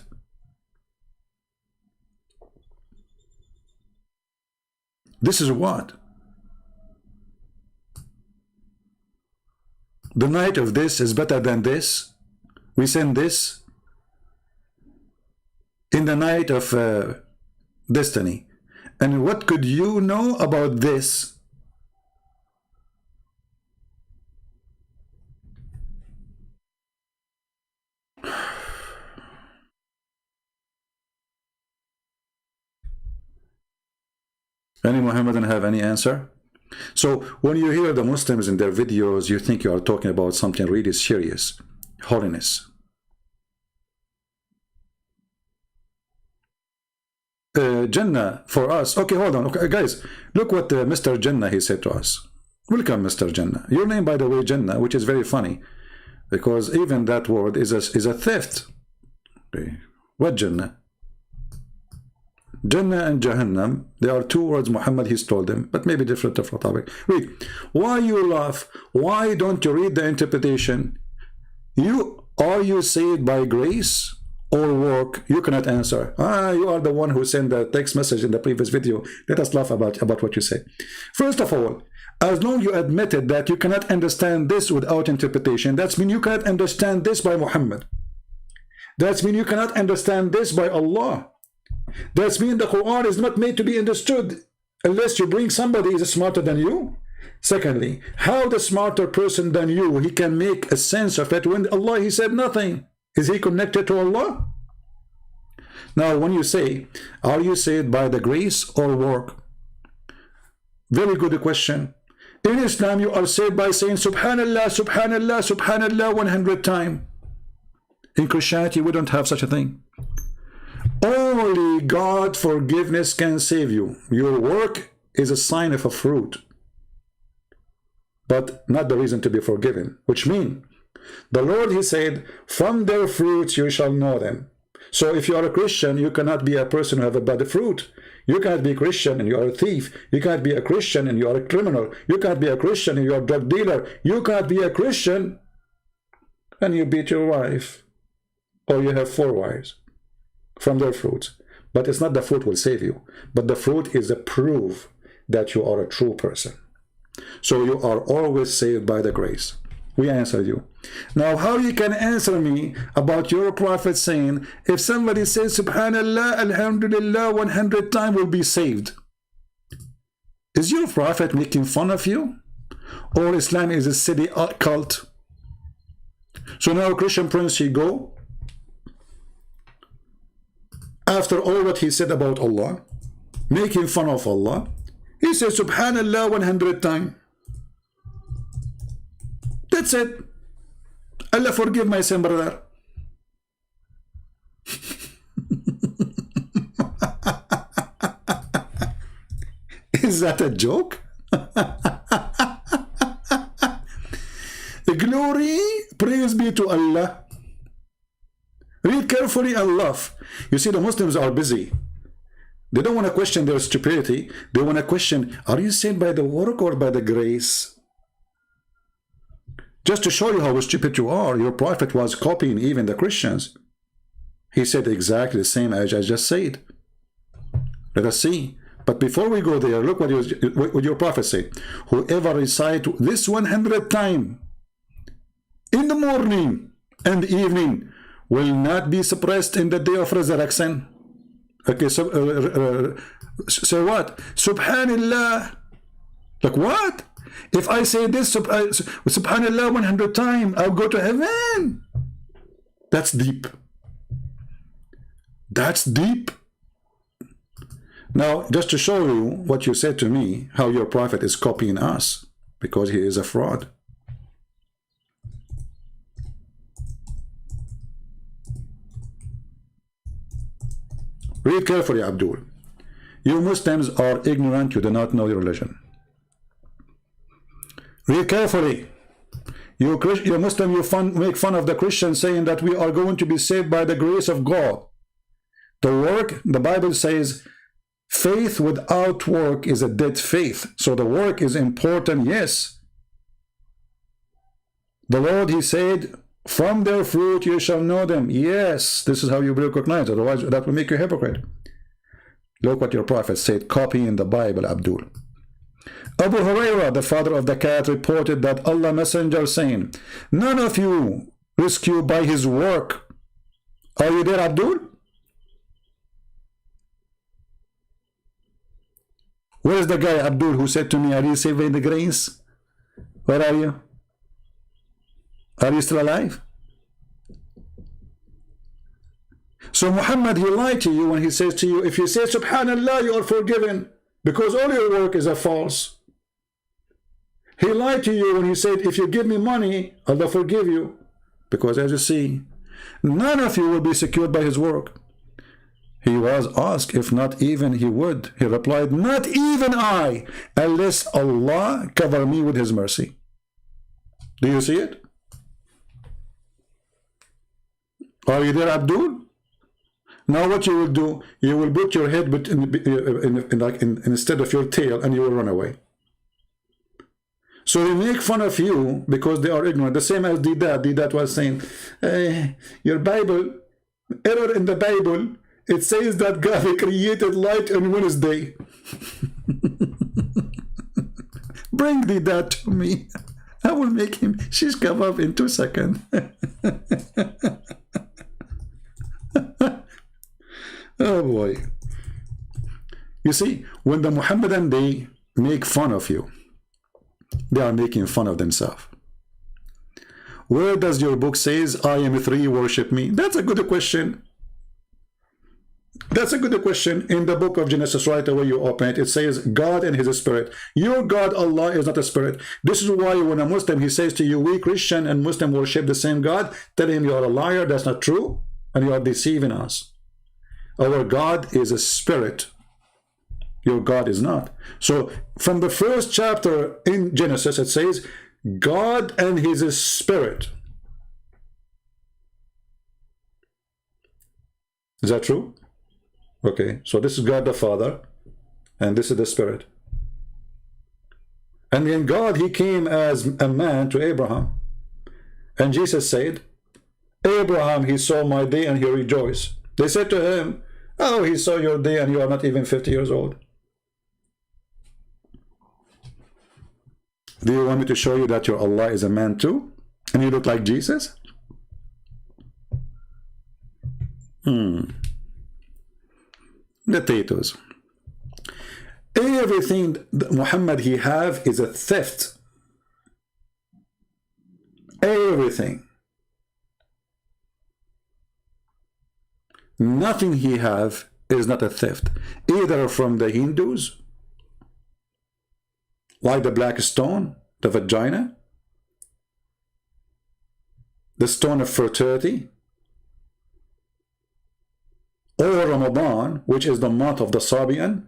This is what? The night of this is better than this. We send this in the night of destiny. And what could you know about this? Any Mohammedan have any answer? So when you hear the Muslims in their videos, you think you are talking about something really serious. Holiness. Jannah for us. Okay, hold on. Okay, guys, look what Mr. Jannah, he said to us. Welcome, Mr. Jannah. Your name, by the way, Jannah, which is very funny, because even that word is a theft. Okay. What Jannah? Jannah and Jahannam, they are two words Muhammad he's told them, but maybe different topic. Wait, why you laugh? Why don't you read the interpretation? Are you saved by grace or work? You cannot answer. You are the one who sent the text message in the previous video. Let us laugh about what you say. First of all, as long as you admitted that you cannot understand this without interpretation, that means you cannot understand this by Muhammad. That means you cannot understand this by Allah. That means the Quran is not made to be understood unless you bring somebody who is smarter than you. Secondly, how the smarter person than you, he can make a sense of it when Allah, he said nothing. Is he connected to Allah? Now, when you say, are you saved by the grace or work? Very good question. In Islam, you are saved by saying Subhanallah, Subhanallah, Subhanallah 100 times. In Christianity, we don't have such a thing. Only God forgiveness can save you. Your work is a sign of a fruit, but not the reason to be forgiven. Which means, the Lord, he said, from their fruits you shall know them. So if you are a Christian, you cannot be a person who have a bad fruit. You cannot be a Christian and you are a thief. You cannot be a Christian and you are a criminal. You cannot be a Christian and you are a drug dealer. You cannot be a Christian and you beat your wife, or you have 4 wives. From their fruits. But it's not the fruit will save you, but the fruit is a proof that you are a true person. So you are always saved by the grace. We answered you. Now how you can answer me about your prophet saying, if somebody says Subhanallah, Alhamdulillah 100 times will be saved? Is your prophet making fun of you? Or Islam is a silly cult? So now Christian Prince, he go, after all what he said about Allah, making fun of Allah, he says Subhanallah 100 times. That's it. Allah forgive my sin, brother. Is that a joke? Glory, praise be to Allah. Read carefully and laugh. You see, the Muslims are busy. They don't want to question their stupidity. They want to question, are you saved by the work or by the grace? Just to show you how stupid you are, your prophet was copying even the Christians. He said exactly the same as I just said. Let us see. But before we go there, look what your prophet said. Whoever recite this 100 times in the morning and evening will not be suppressed in the day of resurrection. Okay, so what? Subhanallah. Like what? If I say this, subhanallah 100 times, I'll go to heaven. That's deep. That's deep. Now, just to show you what you said to me, how your prophet is copying us, because he is a fraud. Read carefully, Abdul. You Muslims are ignorant, you do not know your religion. Read carefully. You Muslim, make fun of the Christians, saying that we are going to be saved by the grace of God. The work, the Bible says, faith without work is a dead faith. So the work is important, yes. The Lord, he said, from their fruit you shall know them. Yes, this is how you recognize. Otherwise, that will make you a hypocrite. Look what your prophet said, copying the Bible, Abdul. Abu Hurairah, the father of the cat, reported that Allah Messenger saying, none of you rescued by his work. Are you there, Abdul? Where is the guy, Abdul, who said to me, are you saving the grace? Where are you? Are you still alive? So Muhammad, he lied to you when he says to you, if you say subhanallah, you are forgiven, because all your work is a false. He lied to you when he said, if you give me money, Allah forgive you, because as you see, none of you will be secured by his work. He was asked if not even he would. He replied, not even I, unless Allah cover me with his mercy. Do you see it? Are you there, Abdul? Now what you will do, you will put your head instead of your tail, and you will run away. So they make fun of you because they are ignorant. The same as Didat. Didat was saying, your Bible, error in the Bible, it says that God created light on Wednesday. Bring Didat to me. I will make him shish kebab in 2 seconds. Oh boy. You see, when the Muhammadan, they make fun of you, they are making fun of themselves. Where does your book says, I am three, worship me? That's a good question. That's a good question. In the book of Genesis, right away you open it, it says God and his spirit. Your God, Allah, is not a spirit. This is why when a Muslim, he says to you, we Christian and Muslim worship the same God, tell him you are a liar, that's not true, and you are deceiving us. Our God is a spirit. Your God is not. So from the first chapter in Genesis, it says God and his spirit. Is that true? Okay, so this is God the Father, and this is the Spirit. And then God, he came as a man to Abraham. And Jesus said, Abraham, he saw my day and he rejoiced. They said to him, oh, he saw your day and you are not even 50 years old. Do you want me to show you that your Allah is a man too? And you look like Jesus? Potatoes. Everything that Muhammad he have is a theft. Everything. Nothing he have is not a theft. Either from the Hindus, like the black stone, the vagina, the stone of fertility, or Ramadan, which is the month of the Sabian,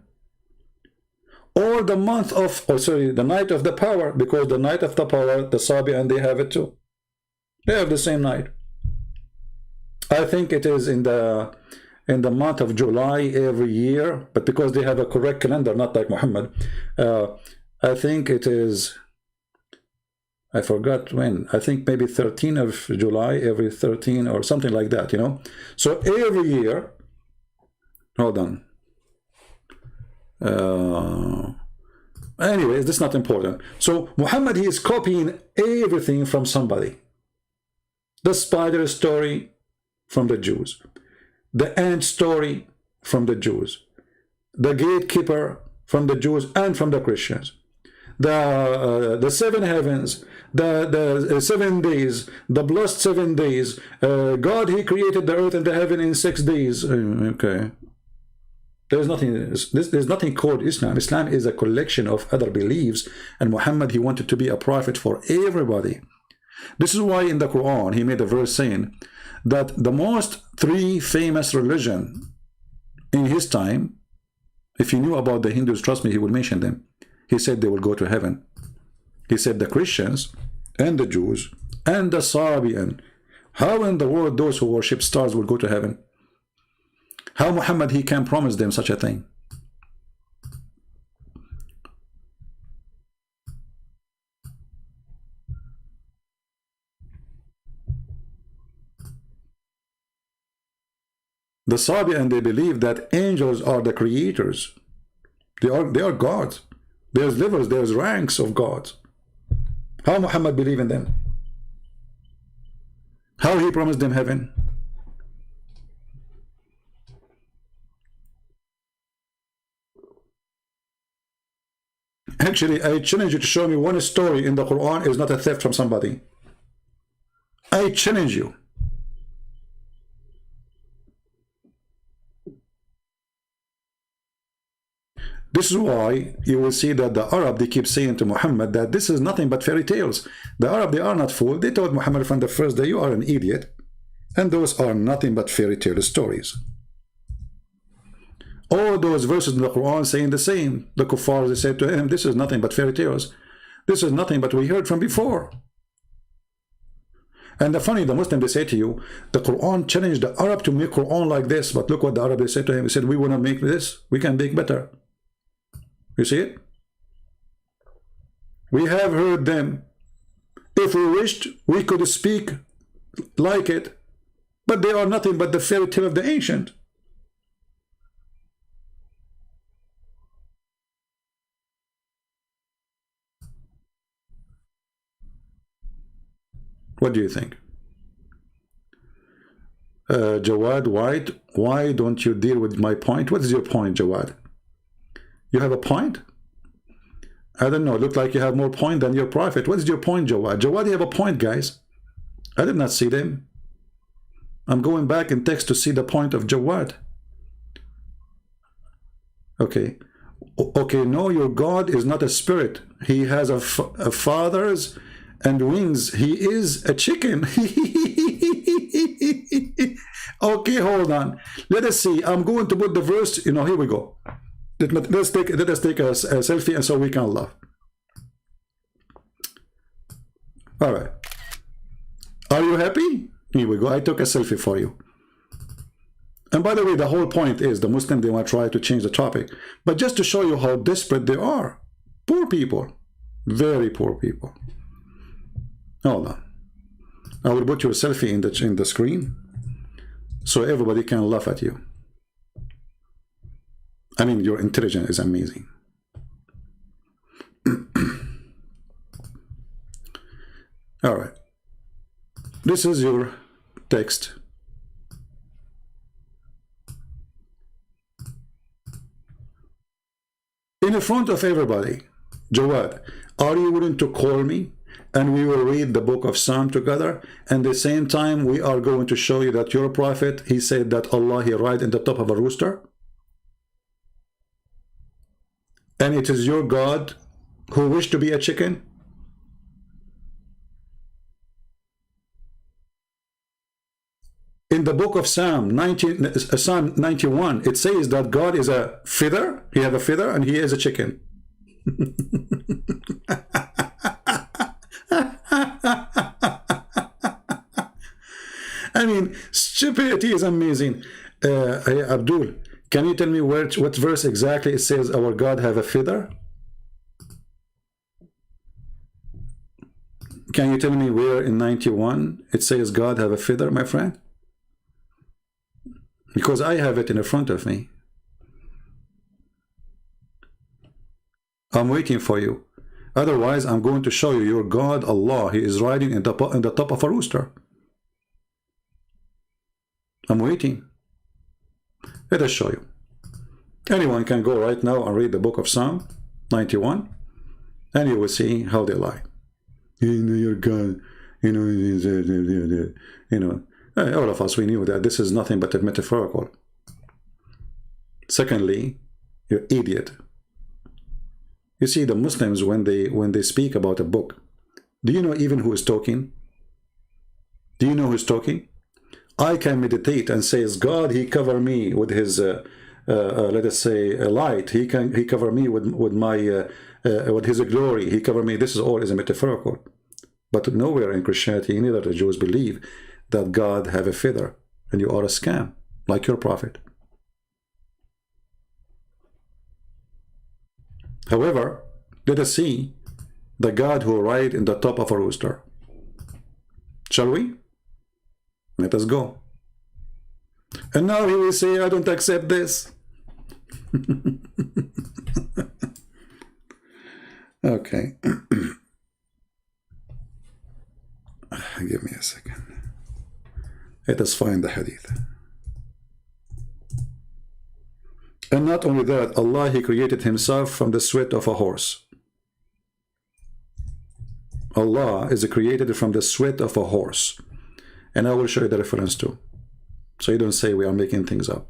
or the month of, the night of the power, because the night of the power, the Sabian, they have it too. They have the same night. I think it is in the month of July every year, but because they have a correct calendar, not like Muhammad, I think it is, I forgot when, I think maybe 13 of July, every 13 or something like that, you know. So every year, hold on. Anyways, this is not important. So Muhammad, he is copying everything from somebody. The spider story from the Jews. The ant story from the Jews. The gatekeeper from the Jews and from the Christians. the 7 heavens, the 7 days, the blessed 7 days. God, he created the earth and the heaven in 6 days. Okay. There's nothing called Islam. Islam is a collection of other beliefs, and Muhammad, he wanted to be a prophet for everybody. This is why in the Quran he made a verse saying that the most 3 famous religion in his time, if he knew about the Hindus, trust me, he would mention them. He said they will go to heaven. He said the Christians and the Jews and the Sabian. How in the world those who worship stars will go to heaven? How Muhammad, he can promise them such a thing? The Sabian, they believe that angels are the creators. They are gods. There's levels, there's ranks of gods. How Muhammad believe in them? How he promised them heaven? Actually, I challenge you to show me one story in the Quran is not a theft from somebody. I challenge you. This is why you will see that the Arab, they keep saying to Muhammad that this is nothing but fairy tales. The Arab, they are not fooled. They told Muhammad from the first day, you are an idiot. And those are nothing but fairy tale stories. All those verses in the Quran saying the same. The kuffar, they said to him, this is nothing but fairy tales. This is nothing but we heard from before. And the funny, the Muslim, they say to you, the Quran challenged the Arab to make Quran like this. But look what the Arab, they said to him. He said, we want to make this. We can make better. You see it? We have heard them. If we wished, we could speak like it. But they are nothing but the fairy tale of the ancient. What do you think? Jawad White, why don't you deal with my point? What is your point, Jawad? You have a point? I don't know. Look like you have more point than your prophet. What is your point, Jawad? Jawad, you have a point, guys. I did not see them. I'm going back in text to see the point of Jawad. Okay. Okay, no, your God is not a spirit. He has a fathers and wings. He is a chicken. Okay, hold on. Let us see. I'm going to put the verse. You know, here we go. Let us take a selfie, and so we can laugh. All right. Are you happy? Here we go. I took a selfie for you. And by the way, the whole point is the Muslim, they want to try to change the topic. But just to show you how desperate they are. Poor people. Very poor people. Hold on. I will put your selfie in the screen so everybody can laugh at you. I mean, your intelligence is amazing. All right. This is your text. In front of everybody, Jawad, are you willing to call me and we will read the book of Psalm together? And at the same time, we are going to show you that your prophet, he said that Allah, he ride in the top of a rooster. And it is your God who wished to be a chicken? In the book of Psalm 91, it says that God is a feather. He has a feather and he is a chicken. I mean, stupidity is amazing. Abdul, can you tell me what verse exactly it says our God have a feather? Can you tell me where in 91 it says God have a feather, my friend? Because I have it in front of me. I'm waiting for you. Otherwise, I'm going to show you your God, Allah. He is riding in the top of a rooster. I'm waiting. Let us show you. Anyone can go right now and read the book of Psalm 91. And you will see how they lie. You know, you're God. You know, all of us, we knew that this is nothing but a metaphorical. Secondly, you're idiot. You see, the Muslims, when they speak about a book, do you know even who is talking? Do you know who's talking? I can meditate and says, God, he cover me with his, let us say, light. He cover me with my, with his glory. He cover me. This is all is a metaphorical. But nowhere in Christianity, neither the Jews believe that God have a feather and you are a scam, like your prophet. However, let us see the God who ride in the top of a rooster. Shall we? Let us go. And now he will say, I don't accept this. Okay. Give me a second. Let us find the hadith. And not only that, Allah, he created himself from the sweat of a horse. Allah is created from the sweat of a horse. And I will show you the reference too. So you don't say we are making things up.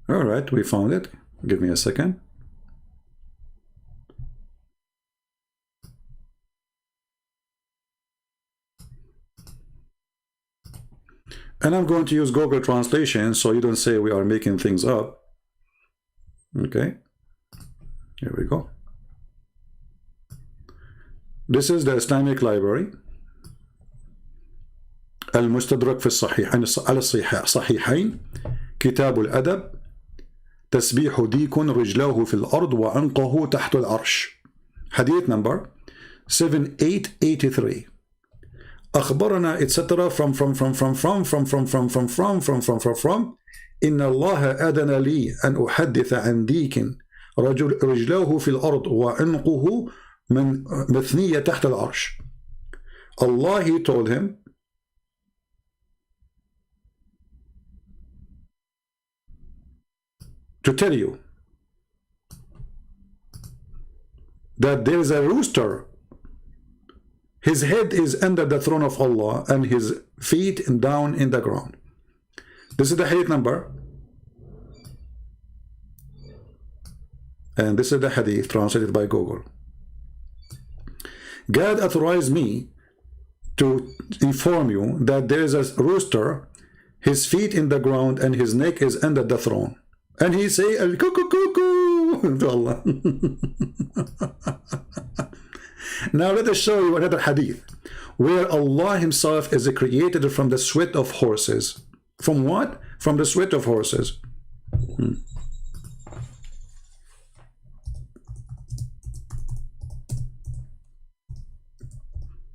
All right, we found it. Give me a second. And I'm going to use Google Translation so you don't say we are making things up. Okay, here we go. This is the Islamic Library. المستدرك في الصحيحين على الصحيحين كتاب الأدب تسبيح ديك رجلاه في الأرض وعنقه تحت العرش. Hadith number 7883. أخبرنا etc. from إن الله أذن لي أن أحدث عن ديك رجلاه في الأرض وعنقه مثنية تحت العرش. Allah, he told him to tell you that there is a rooster. His head is under the throne of Allah and his feet down in the ground. This is the hadith number. And this is the hadith translated by Google. God authorized me to inform you that there is a rooster, his feet in the ground and his neck is under the throne. And he say, al-cuckoo to Allah. Now let us show you another hadith where Allah himself is created from the sweat of horses. From what? From the sweat of horses.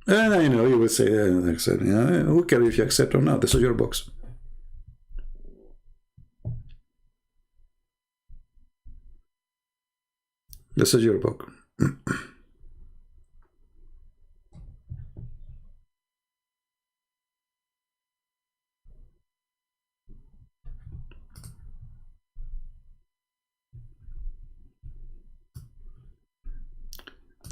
And I know you will say, who cares if you accept or not? This is your books. This is your book.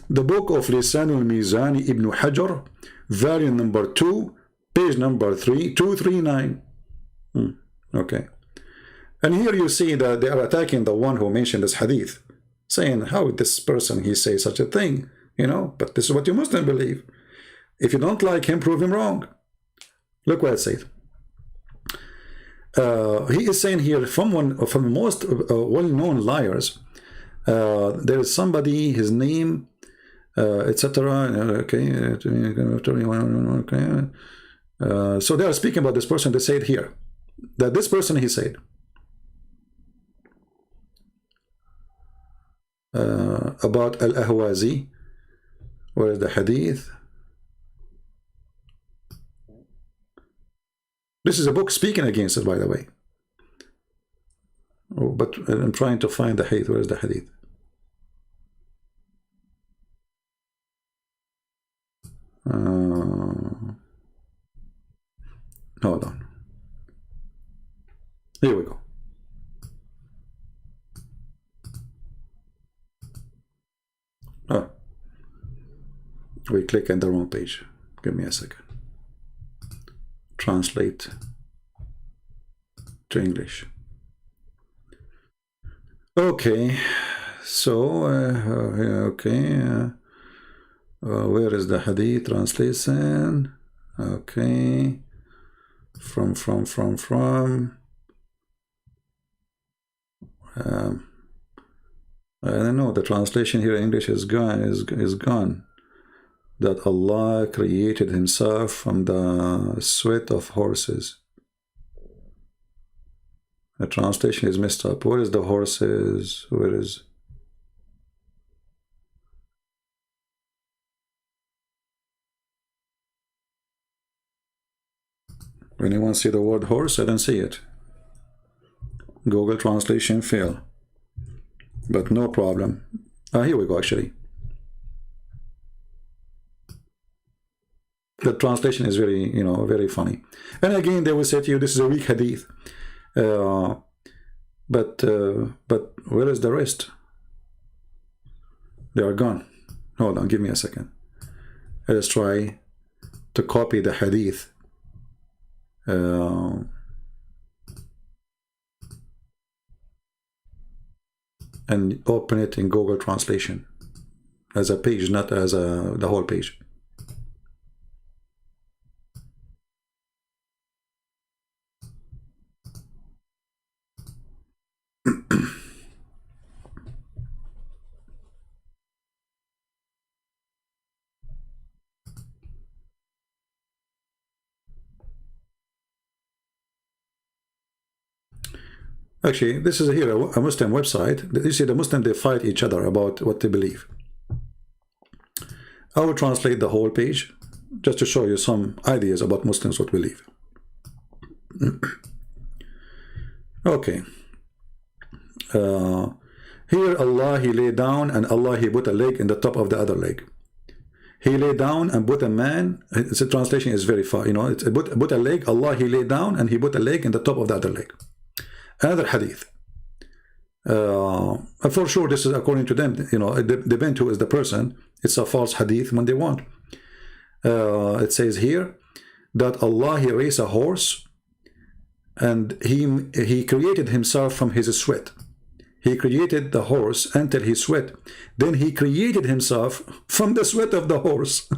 The book of Lisan al-Mizani Ibn Hajar, volume number 2, page number 239. Okay. And here you see that they are attacking the one who mentioned this hadith, saying, how this person, he say such a thing, but this is what you Muslim believe. If you don't like him, prove him wrong. Look what it says. He is saying here, from the most well-known liars, there is somebody, his name, etc. Okay, So they are speaking about this person. They say it here, that this person, he said, about Al-Ahwazi. Where is the hadith? This is a book speaking against it, by the way. Oh, but I'm trying to find the hadith. Where is the hadith? Hold on. Here we go. Oh. We click on the wrong page. Give me a second. Translate to English. Okay. So, okay. Where is the hadith translation? Okay. From. I don't know. The translation here in English is gone. Is gone. That Allah created Himself from the sweat of horses. The translation is messed up. Where is the horses? Where is? Anyone see the word horse? I don't see it. Google translation fail. But no problem. Here we go, actually. The translation is very, very funny. And again, they will say to you, this is a weak hadith. But where is the rest? They are gone. Hold on, give me a second. Let's try to copy the hadith. And open it in Google Translation as a page, not as the whole page. Actually, this is here a Muslim website. You see, the Muslims, they fight each other about what they believe. I will translate the whole page just to show you some ideas about Muslims what believe. Okay. Here Allah, He lay down, and Allah, He put a leg in the top of the other leg. He lay down and put a man. The translation is very far. It's put a leg. Allah, He lay down and He put a leg in the top of the other leg. Another hadith. For sure, this is according to them. It depends who is the person. It's a false hadith when they want. It says here that Allah, He raised a horse, and He created Himself from His sweat. He created the horse until He sweat. Then He created Himself from the sweat of the horse.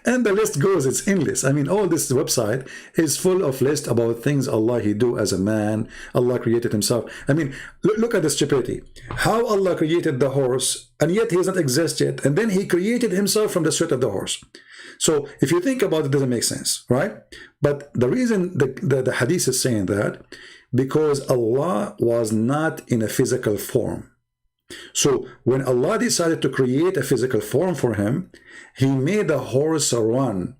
And the list goes, it's endless. I mean, all this website is full of lists about things Allah, He do as a man. Allah created Himself. I mean, look at the stupidity. How Allah created the horse, and yet He does not exist yet. And then He created Himself from the sweat of the horse. So if you think about it, it doesn't make sense, right? But the reason the hadith is saying that, because Allah was not in a physical form. So when Allah decided to create a physical form for Him, He made the horse run,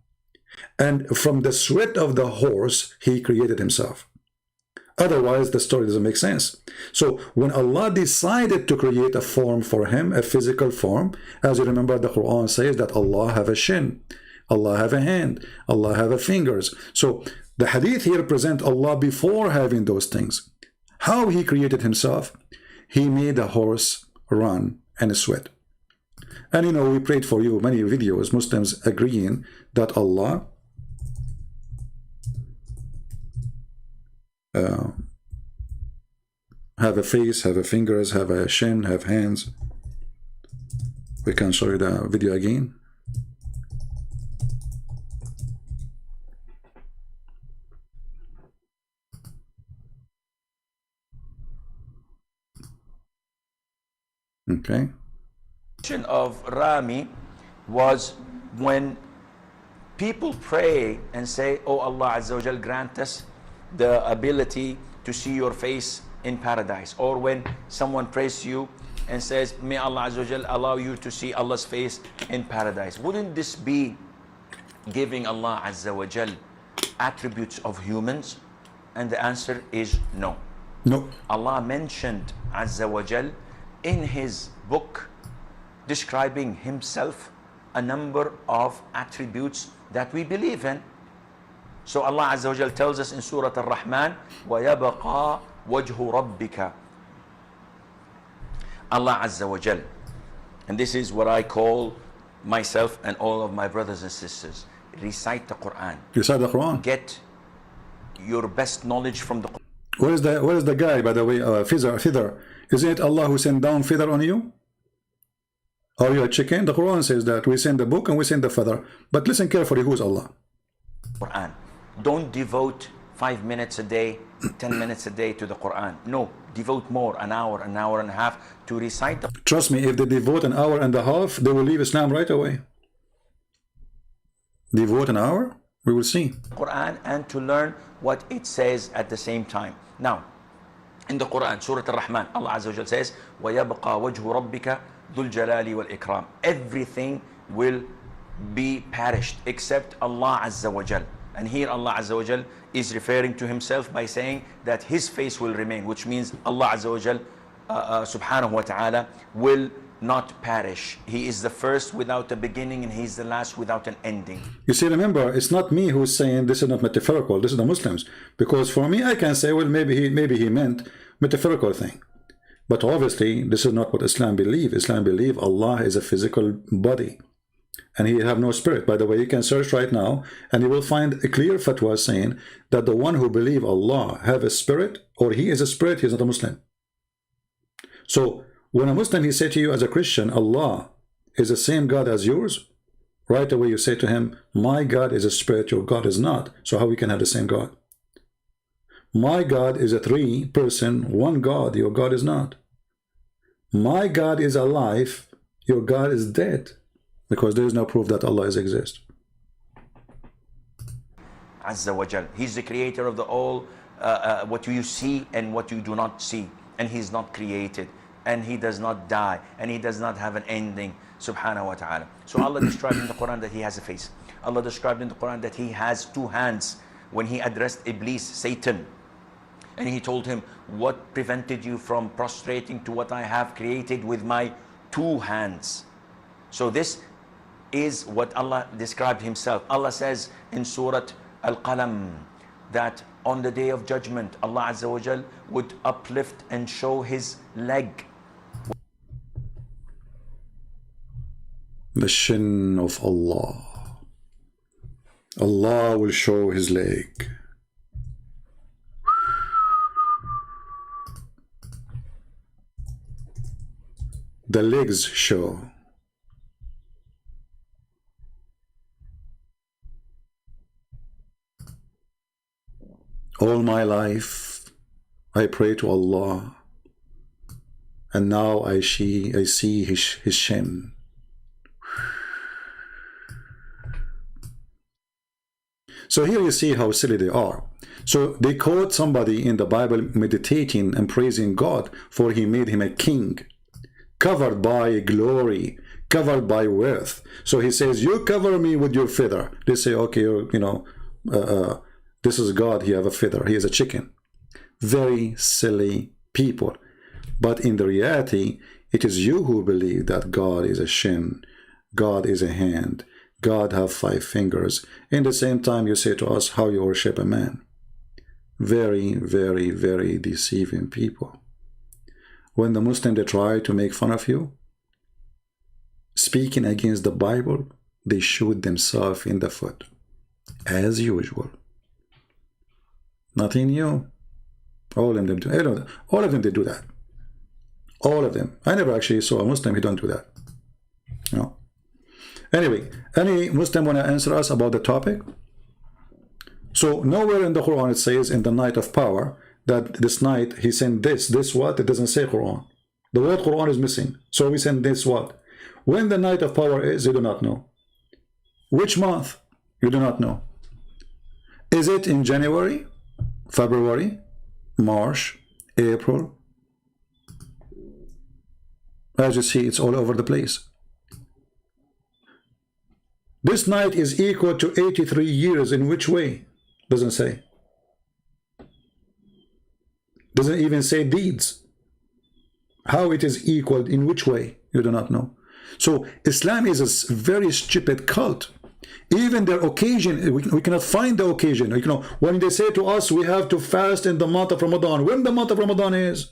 and from the sweat of the horse He created Himself. Otherwise the story doesn't make sense. So when Allah decided to create a form for Him, a physical form, as you remember, the Quran says that Allah have a shin, Allah have a hand, Allah have a fingers. So the hadith here present Allah before having those things. How He created Himself? He made a horse run and sweat. And we prayed for you many videos, Muslims agreeing that Allah have a face, have a fingers, have a shin, have hands. We can show you the video again. Okay. Of Rami was when people pray and say, oh Allah Azza wa Jal, grant us the ability to see your face in paradise. Or when someone prays to you and says, may Allah Azza wa Jal allow you to see Allah's face in paradise. Wouldn't this be giving Allah Azza wa Jal attributes of humans? And the answer is no. No. Allah mentioned Azza wa Jal in his book describing himself a number of attributes that we believe in. So Allah Azza wa Jal tells us in Surah Ar-Rahman, وَيَبَقَى وَجْهُ رَبِّكَ. Allah Azza wa Jal, and this is what I call myself and all of my brothers and sisters, recite the Quran. Recite the Quran. Get your best knowledge from the Quran. Where is the guy, by the way, feather? Isn't it Allah who sent down feather on you? Are you a chicken? The Quran says that we send the book and we send the feather. But listen carefully, who is Allah? Quran. Don't devote 5 minutes a day, 10 minutes a day to the Quran. No, devote more, an hour and a half to recite the Trust me, if they devote an hour and a half, they will leave Islam right away. Devote an hour? We will see. Quran and to learn what it says at the same time. Now, in the Quran, Surah Ar-Rahman, Allah Azza wa Jal says, وَيَبْقَى وَجْهُ رَبِّكَ ذُو الْجَلَالِ وَالْإِكْرَامِ. Everything will be perished except Allah Azza wa Jal. And here Allah Azza wa Jal is referring to himself by saying that his face will remain, which means Allah Azza wa Jal subhanahu wa ta'ala will not perish. He is the first without a beginning and he is the last without an ending. You see, remember, it's not me who's saying this is not metaphorical. This is the Muslims. Because for me, I can say, well, maybe he meant metaphorical thing. But obviously, this is not what Islam believe. Islam believe Allah is a physical body. And he have no spirit. By the way, you can search right now and you will find a clear fatwa saying that the one who believe Allah have a spirit or he is a spirit, he is not a Muslim. So when a Muslim, he say to you as a Christian, Allah is the same God as yours, right away you say to him, my God is a spirit, your God is not. So how we can have the same God? My God is a 3-person, one God, your God is not. My God is alive, your God is dead. Because there is no proof that Allah exists. Azza wa Jal. He's the creator of the all, what you see and what you do not see. And he's not created. And he does not die. And he does not have an ending. Subhanahu wa ta'ala. So Allah described in the Quran that he has a face. Allah described in the Quran that he has 2 hands. When he addressed Iblis, Satan. And he told him, what prevented you from prostrating to what I have created with my 2 hands? So this is what Allah described himself. Allah says in Surah Al-Qalam that on the day of judgment, Allah Azza wa Jal would uplift and show his leg. The shin of Allah. Allah will show his leg. The legs show. All my life, I pray to Allah, and now I see his shin. So here you see how silly they are. So they quote somebody in the Bible meditating and praising God for he made him a king, covered by glory, covered by worth. So he says, you cover me with your feather. They say, okay, this is God, he have a feather, he is a chicken. Very silly people. But in the reality, it is you who believe that God is a shin, God is a hand, God have 5 fingers. In the same time, you say to us how you worship a man. Very, very, very deceiving people. When the Muslim, they try to make fun of you, speaking against the Bible, they shoot themselves in the foot. As usual. Nothing new. All of them do. All of them, they do that. All of them. I never actually saw a Muslim who don't do that. No. Anyway, any Muslim want to answer us about the topic? So nowhere in the Quran it says in the night of power that this night he sent this what? It doesn't say Quran. The word Quran is missing. So we send this what? When the night of power is, you do not know. Which month? You do not know. Is it in January, February, March, April? As you see, it's all over the place. This night is equal to 83 years. In which way? Doesn't say. Doesn't even say deeds. How it is equal, in which way? You do not know. So Islam is a very stupid cult. Even their occasion, we cannot find the occasion. You know, when they say to us, we have to fast in the month of Ramadan. When the month of Ramadan is?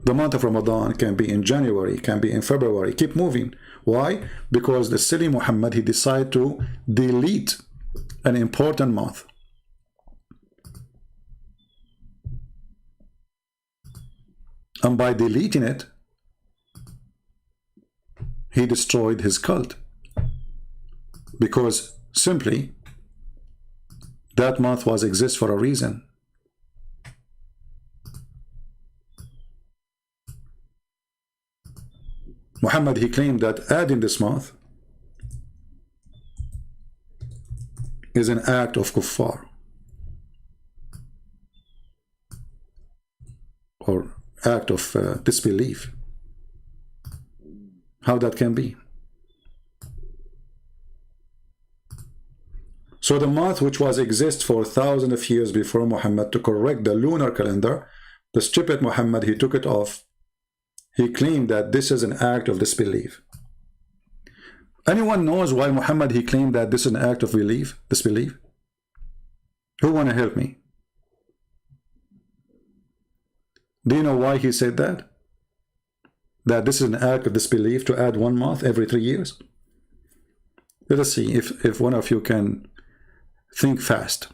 The month of Ramadan can be in January, can be in February. Keep moving. Why? Because the silly Muhammad, he decided to delete an important month. And by deleting it, he destroyed his cult. Because simply, that month was exist for a reason. Muhammad, he claimed that adding this month is an act of kuffar, or act of disbelief. How that can be? So the month which was exist for thousands of years before Muhammad to correct the lunar calendar, the stupid Muhammad, he took it off. He claimed that this is an act of disbelief. Anyone knows why Muhammad, he claimed that this is an act of disbelief? Who want to help me? Do you know why he said that? That this is an act of disbelief to add one month every 3 years? Let us see if one of you can think fast.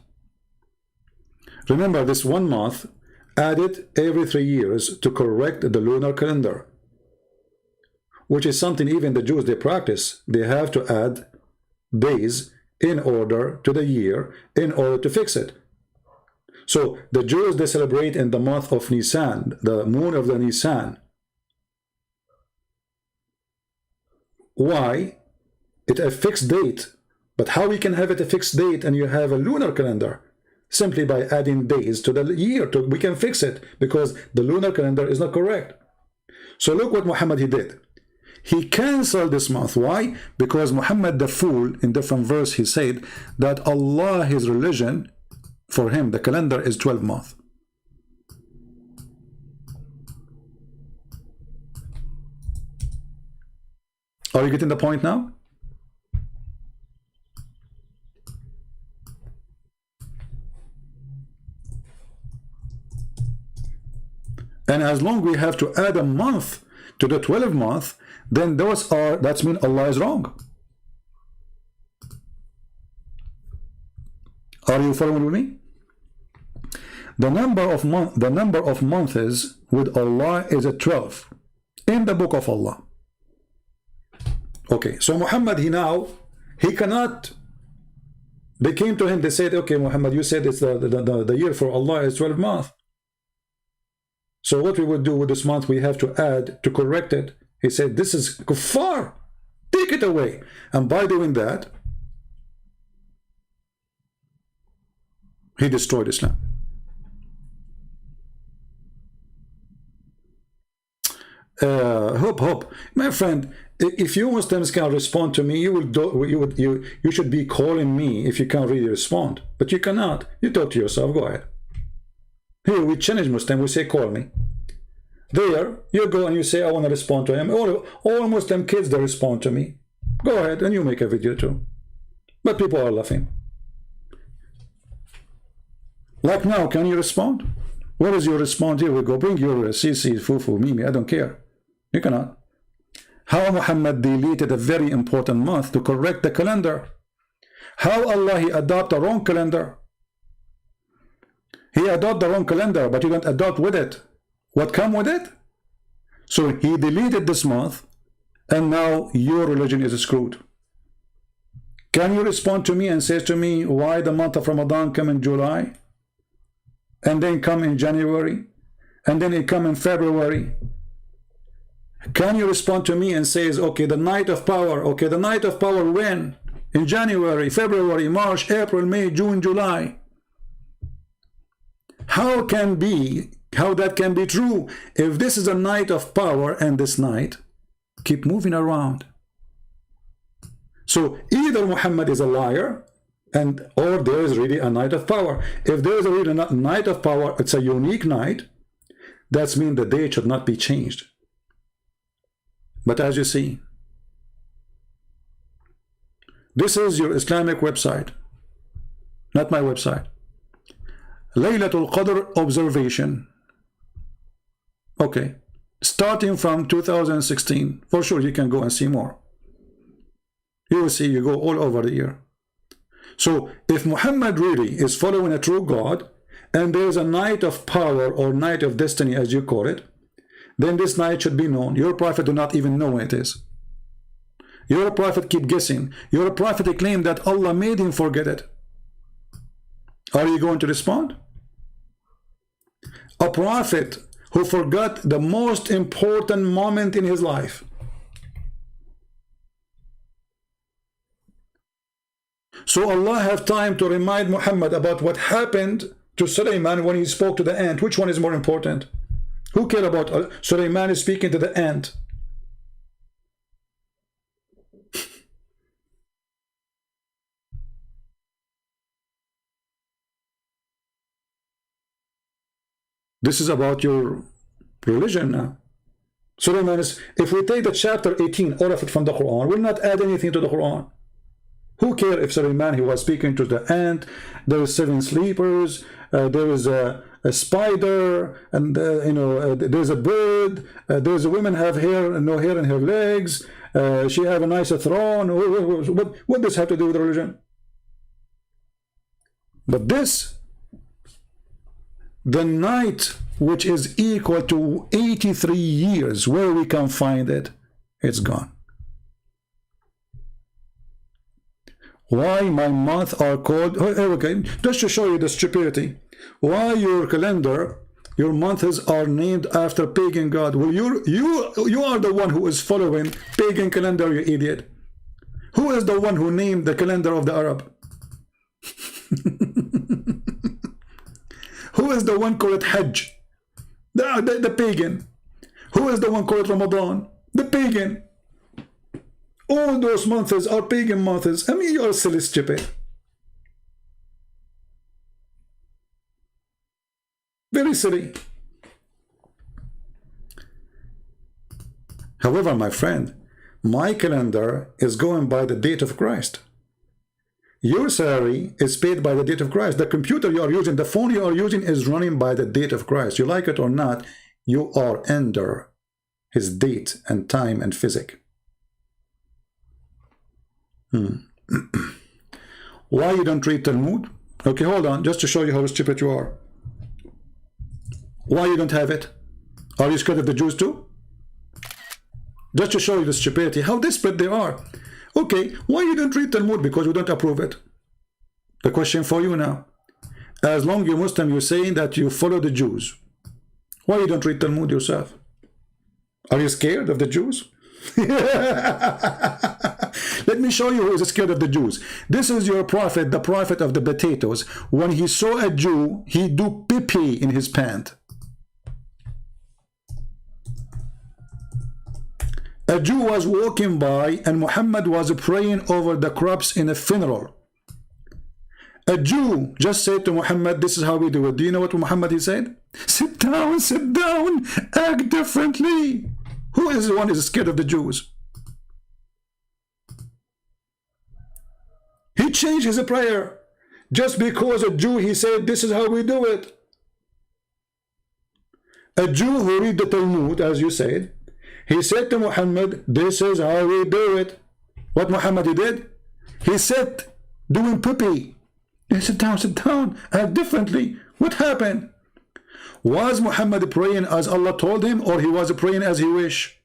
Remember, this 1 month added every 3 years to correct the lunar calendar, which is something even the Jews, they practice. They have to add days in order to the year in order to fix it. So the Jews, they celebrate in the month of Nisan, the moon of the Nisan. Why? It's a fixed date. But how we can have it a fixed date and you have a lunar calendar? Simply by adding days to the year. We can fix it because the lunar calendar is not correct. So look what Muhammad he did. He canceled this month. Why? Because Muhammad the fool, in different verse, he said that Allah, his religion, for him, the calendar is 12 months. Are you getting the point now? And as long we have to add a month to the 12 month, then that's mean Allah is wrong. Are you following with me? The number of months with Allah is a 12 in the book of Allah. Okay, so Muhammad, he cannot. They came to him, they said, okay, Muhammad, you said it's the year for Allah is 12 months. So what we would do with this month, we have to add to correct it. He said, this is kuffar. Take it away. And by doing that, he destroyed Islam. Hope, my friend. If you Muslims can respond to me, you should be calling me if you can't really respond. But you cannot. You talk to yourself. Go ahead. Here we challenge Muslim. We say, call me. There you go and you say, I want to respond to him. All Muslim kids, they respond to me. Go ahead and you make a video too. But people are laughing. Like now, can you respond? What is your response? Here we go. Bring your CC, Fufu, Mimi. I don't care. You cannot. How Muhammad deleted a very important month to correct the calendar. How Allah, he adopted the wrong calendar. He adopted the wrong calendar, but you don't adopt with it. What come with it? So he deleted this month, and now your religion is screwed. Can you respond to me and say to me why the month of Ramadan come in July, and then come in January, and then it come in February, Can you respond to me and says, okay, the night of power, okay, the night of power when? In January, February, March, April, May, June, July. How that can be true if this is a night of power and this night keep moving around? So either Muhammad is a liar or there is really a night of power. If there is a really night of power, it's a unique night. That means the date should not be changed. But as you see, this is your Islamic website, not my website. Laylatul Qadr observation. Okay, starting from 2016. For sure you can go and see more. You will see, you go all over the year. So if Muhammad really is following a true God, and there is a night of power or night of destiny as you call it, then this night should be known. Your prophet do not even know when it is. Your prophet keep guessing. Your prophet claim that Allah made him forget it. Are you going to respond? A prophet who forgot the most important moment in his life. So Allah have time to remind Muhammad about what happened to Sulaiman when he spoke to the ant. Which one is more important? Who cares about Sulaiman is speaking to the ant? This is about your religion now. Sulaiman is, if we take the chapter 18, all of it from the Quran, we'll not add anything to the Quran. Who cares if Sulaiman, he was speaking to the ant, there is 7 sleepers, there is a spider, and there's a bird, there's a woman have hair and no hair in her legs, she have a nice throne. What does have to do with religion? But this, the night which is equal to 83 years, where we can find it, it's gone. Why my months are called, okay, just to show you the stupidity, why your calendar, your months are named after pagan god. Well, you are the one who is following pagan calendar, you idiot. Who is the one who named the calendar of the Arab? Who is the one called Hajj? The pagan. Who is the one called Ramadan? The pagan. All those months are pagan months. I mean, you are silly stupid. Very silly. However, my friend, my calendar is going by the date of Christ. Your salary is paid by the date of Christ. The computer you are using, the phone you are using is running by the date of Christ. You like it or not, you are under his date and time and physics. Why you don't read Talmud? Okay, hold on, just to show you how stupid you are. Why you don't have it? Are you scared of the Jews too? Just to show you the stupidity, how desperate they are. Okay, why you don't read Talmud? Because you don't approve it. The question for you now, as long as you're Muslim, you're saying that you follow the Jews. Why you don't read Talmud yourself? Are you scared of the Jews? Let me show you who is scared of the Jews. This is your prophet, the prophet of the potatoes. When he saw a Jew, he do pee-pee in his pant. A Jew was walking by and Muhammad was praying over the crops in a funeral. A Jew just said to Muhammad, this is how we do it. Do you know what Muhammad he said? Sit down, act differently. Who is the one who is scared of the Jews? He changed his prayer just because a Jew, he said, this is how we do it. A Jew who read the Talmud, as you said, he said to Muhammad, this is how we do it. What Muhammad he did? He said, doing pee-pee. He said, sit down, act differently. What happened? Was Muhammad praying as Allah told him, or he was praying as he wished?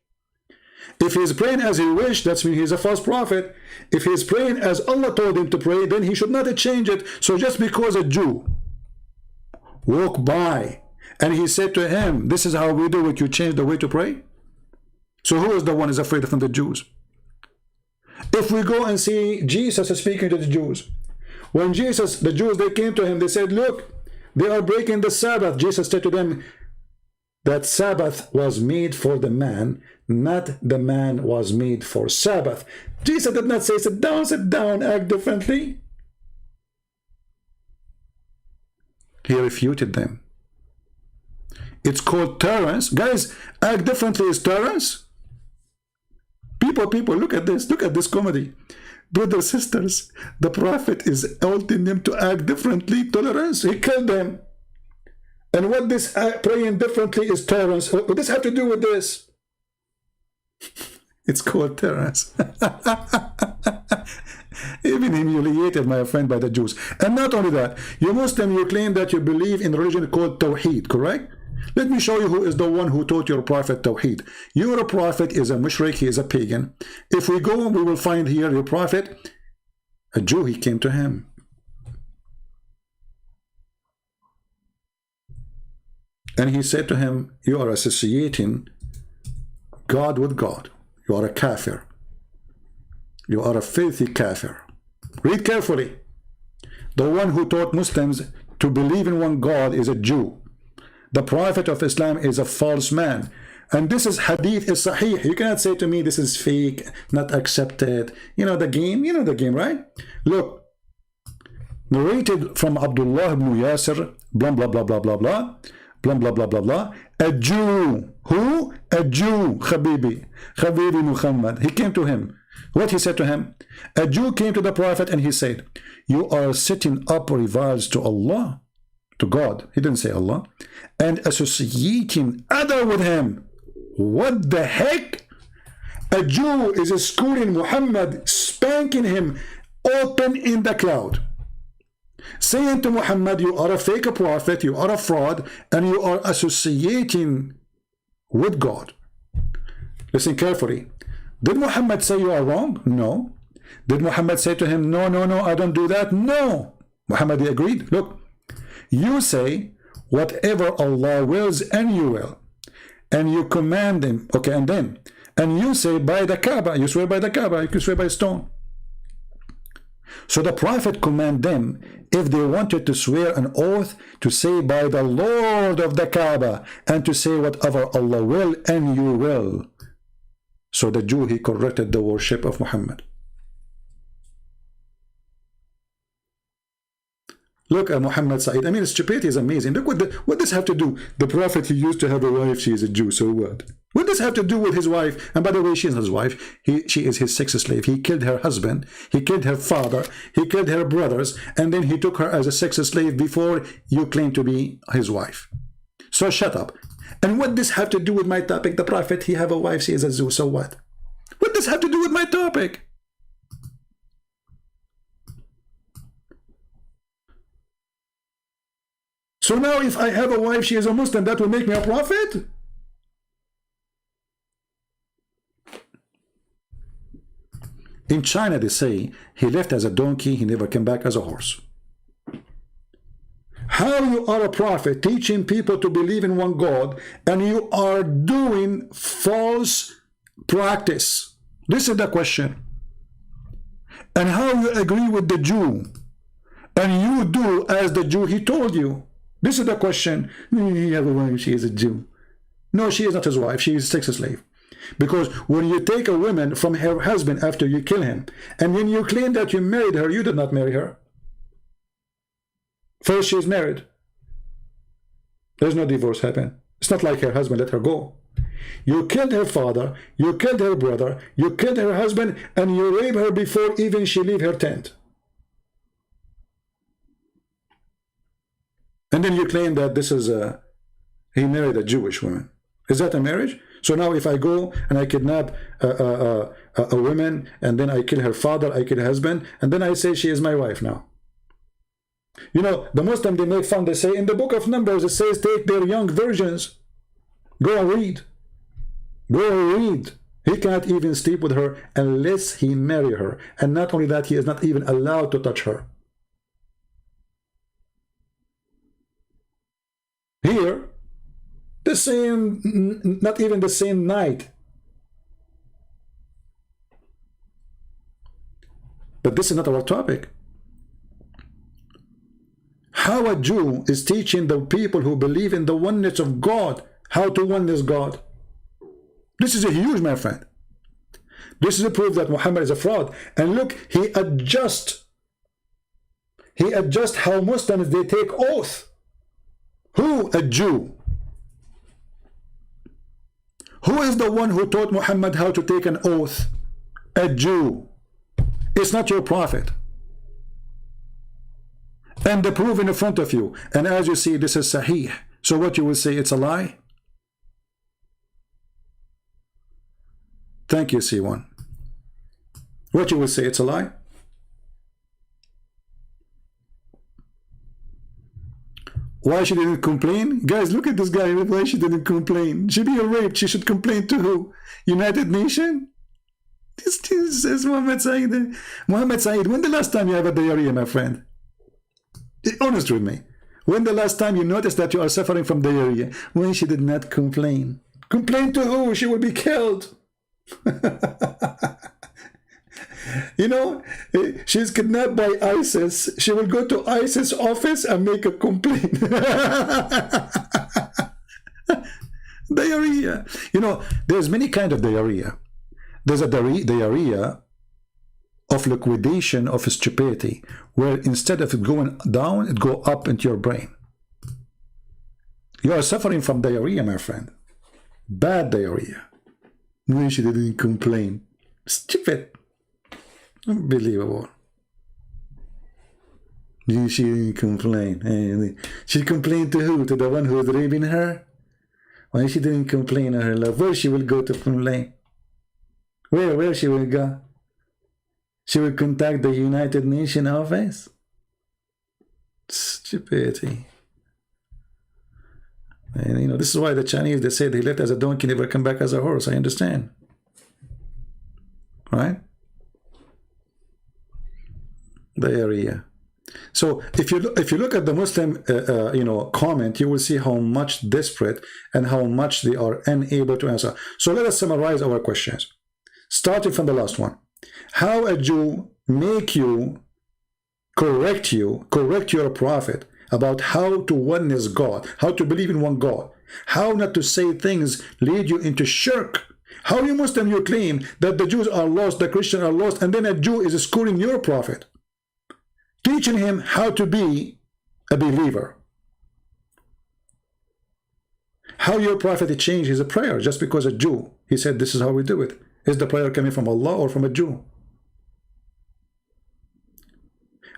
If he is praying as he wished, that means he is a false prophet. If he is praying as Allah told him to pray, then he should not change it. So just because a Jew walked by and he said to him, this is how we do it, you change the way to pray? So who is the one who is afraid from the Jews? If we go and see Jesus speaking to the Jews, when Jesus, the Jews, they came to him, they said, look, they are breaking the Sabbath. Jesus said to them that Sabbath was made for the man, not the man was made for Sabbath. Jesus did not say, sit down, act differently. He refuted them. It's called tolerance. Guys, act differently is tolerance. People, look at this comedy. Brothers, sisters, the prophet is urging them to act differently, tolerance. He killed them. And what this praying differently is tolerance. What does this have to do with this? It's called tolerance. Even humiliated, my friend, by the Jews. And not only that, you Muslim, you claim that you believe in a religion called Tawheed, correct? Let me show you who is the one who taught your prophet Tawheed. Your prophet is a mushrik, he is a pagan. If we go, we will find here your prophet, a Jew, he came to him. And he said to him, you are associating God with God. You are a kafir. You are a filthy kafir. Read carefully. The one who taught Muslims to believe in one God is a Jew. The Prophet of Islam is a false man. And this is hadith is sahih. You cannot say to me this is fake, not accepted. You know the game, right? Look, narrated from Abdullah ibn Yasir, blah, blah, blah, blah, blah, blah, blah, blah, blah, blah, blah. A Jew. Who? A Jew, Habibi Muhammad. He came to him. What he said to him? A Jew came to the Prophet and he said, you are setting up rivals to Allah, to God. He didn't say Allah. And associating other with him. What the heck? A Jew is schooling Muhammad, spanking him open in the cloud, saying to Muhammad, you are a fake prophet, you are a fraud, and you are associating with God. Listen carefully. Did Muhammad say you are wrong? No. Did Muhammad say to him, no, I don't do that? No. Muhammad agreed. Look, you say whatever Allah wills, and you will, and you command him, okay, and you say by the Kaaba, you swear by the Kaaba, you swear by stone. So the Prophet commanded them, if they wanted to swear an oath, to say by the Lord of the Kaaba, and to say whatever Allah will, and you will. So the Jew, he corrected the worship of Muhammad. Look at Muhammad Sa'id. I mean, his stupidity is amazing. Look what does have to do? The Prophet, he used to have a wife, she is a Jew, so what? What does have to do with his wife? And by the way, she is not his wife. She is his sex slave. He killed her husband. He killed her father. He killed her brothers. And then he took her as a sex slave before you claim to be his wife. So shut up. And what does have to do with my topic? The Prophet, he have a wife, she is a Jew, so what? What does have to do with my topic? So now if I have a wife, she is a Muslim, that will make me a prophet? In China, they say, he left as a donkey, he never came back as a horse. How you are a prophet teaching people to believe in one God, and you are doing false practice? This is the question. And how you agree with the Jew, and you do as the Jew he told you? This is the question. You have a wife, she is a Jew. No, she is not his wife, she is a sex slave. Because when you take a woman from her husband after you kill him, and when you claim that you married her, you did not marry her. First, she is married. There's no divorce happen. It's not like her husband let her go. You killed her father, you killed her brother, you killed her husband, and you rape her before even she leave her tent. And then you claim that this is he married a Jewish woman. Is that a marriage? So now if I go and I kidnap a woman, and then I kill her father, I kill her husband, and then I say she is my wife now. You know, the Muslim, they make fun, they say, in the book of Numbers, it says, take their young virgins. Go and read. Go and read. He cannot even sleep with her unless he marry her. And not only that, he is not even allowed to touch her. Here, the same, not even the same night, But this is not our topic. How a Jew is teaching the people who believe in the oneness of God how to oneness God. This is a huge, my friend. This is a proof that Muhammad is a fraud. And look, he adjusts how Muslims, they take oath. Who? A Jew. Who is the one who taught Muhammad how to take an oath? A Jew. It's not your prophet. And the proof in front of you. And as you see, this is Sahih. So what you will say, it's a lie? Thank you, C1. What you will say, it's a lie? Why she didn't complain? Guys, look at this guy. Why she didn't complain? She be raped. She should complain to who? United Nations? This is Muhammad Saeed. Muhammad Saeed, when the last time you have a diarrhea, my friend? Be honest with me. When the last time you noticed that you are suffering from diarrhea? When she did not complain. Complain to who? She will be killed. You know, she's kidnapped by ISIS. She will go to ISIS office and make a complaint. Diarrhea. You know, there's many kinds of diarrhea. There's a diarrhea of liquidation of stupidity, where instead of it going down, it go up into your brain. You are suffering from diarrhea, my friend. Bad diarrhea. When she didn't complain. Stupid. Unbelievable. She didn't complain. She complained to who? To the one who was raping her? Why she didn't complain to her love? Where she will go to complain? Where she will go? She will contact the United Nations office? Stupidity. And you know, this is why the Chinese, they say they left as a donkey, never come back as a horse. I understand. Right? Diarrhea. So if you look at the Muslim you know, comment, you will see how much desperate and how much they are unable to answer. So let us summarize our questions, starting from the last one. How a Jew make you correct your prophet about how to oneness God, how to believe in one God, how not to say things lead you into shirk. How you Muslim, you claim that the Jews are lost, the Christians are lost, and then a Jew is schooling your prophet, teaching him how to be a believer. How your prophet changed his prayer just because a Jew, he said this is how we do it. Is the prayer coming from Allah or from a Jew?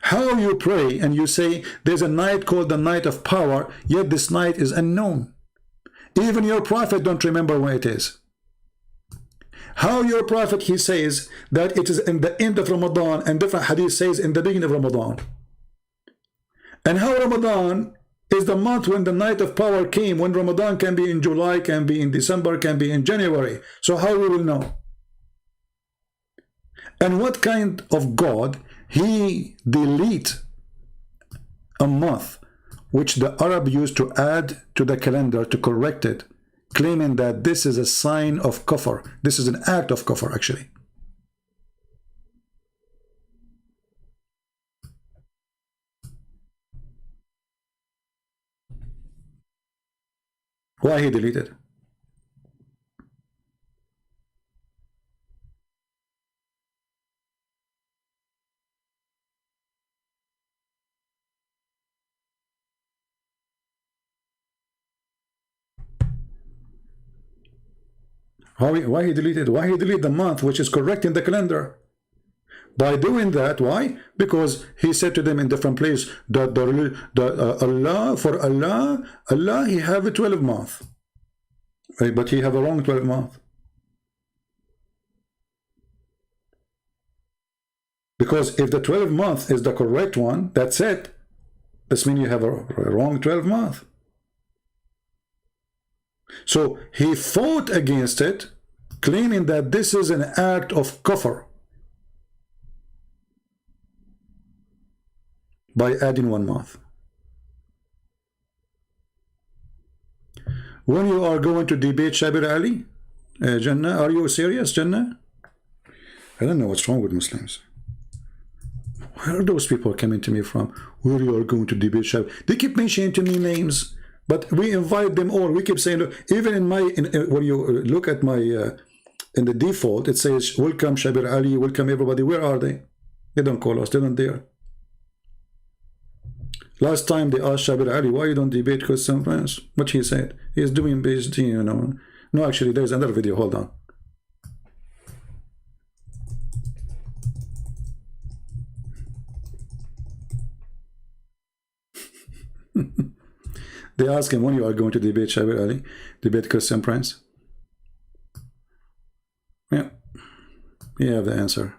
How you pray and you say there's a night called the night of power, yet this night is unknown. Even your prophet don't remember when it is. How your prophet, he says that it is in the end of Ramadan, and different hadith says in the beginning of Ramadan. And how Ramadan is the month when the night of power came, when Ramadan can be in July, can be in December, can be in January. So how we will know? And what kind of God he delete a month which the Arab used to add to the calendar to correct it, claiming that this is a sign of kufr. This is an act of kufr, actually. Why he deleted? Why he deleted? Why he deleted the month which is correct in the calendar? By doing that, why? Because he said to them in different places that Allah, he have a 12 month, right? But he have a wrong 12 month. Because if the 12 month is the correct one, that's it. This means you have a wrong 12 month. So he fought against it, claiming that this is an act of kufr by adding 1 month. When you are going to debate Shabir Ali, Jannah, are you serious, Jannah? I don't know what's wrong with Muslims. Where are those people coming to me from? Where you are going to debate Shabir? They keep mentioning to me names, but we invite them all. We keep saying, look, even in my, when you look at my, in the default, it says, welcome Shabir Ali, welcome everybody. Where are they? They don't call us, they're not there. Last time they asked Shabir Ali, why you don't debate Christian Prince? What he said, he's doing PhD, you know. No, actually, there's another video, hold on. They ask him when you are going to debate Shabir Ali, debate Christian Prince. Yeah, you have the answer.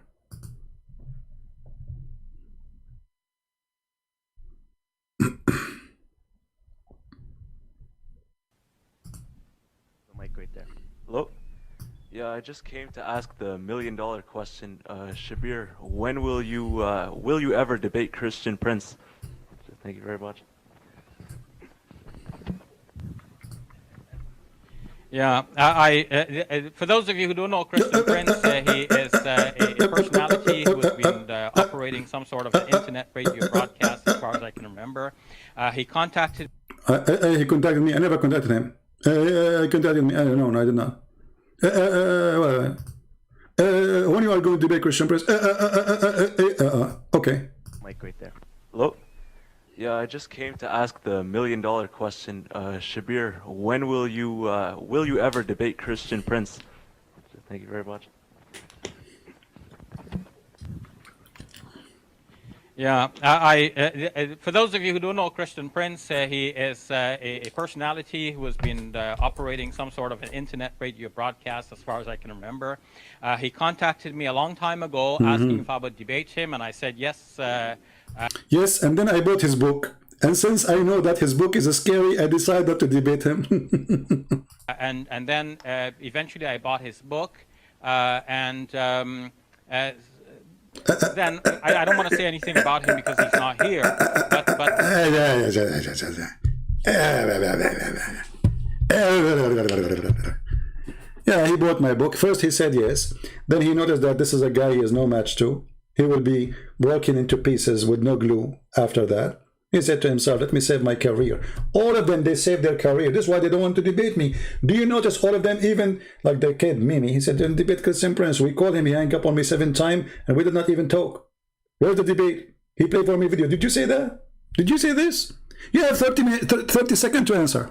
Mic right there. Hello? Yeah, I just came to ask the million-dollar question. Shabir, when will you ever debate Christian Prince? Thank you very much. Yeah, for those of you who don't know Christian Prince, he is a personality who has been operating some sort of an internet radio broadcast as far as I can remember. He contacted... he contacted me. I never contacted him. He contacted me. No, I did not. When you are going to debate Christian Prince? Okay. Mic right there. Hello? Yeah, I just came to ask the million-dollar question. Shabir, when will you ever debate Christian Prince? Thank you very much. Yeah, for those of you who don't know Christian Prince, he is a personality who has been operating some sort of an internet radio broadcast as far as I can remember. He contacted me a long time ago asking if I would debate him, and I said yes. Yes, and then I bought his book. And since I know that his book is scary, I decided to debate him. and then eventually I bought his book, then I don't want to say anything about him because he's not here. But yeah, he bought my book. First he said yes. Then he noticed that this is a guy he is no match to. He will be broken into pieces with no glue after that. He said to himself, let me save my career. All of them, they saved their career. This is why they don't want to debate me. Do you notice all of them, even like the kid, Mimi, he said, don't debate Christian Prince. We called him, he hung up on me 7 times, and we did not even talk. Where's the debate? He played for me video. Did you say that? Did you say this? You have 30 seconds to answer.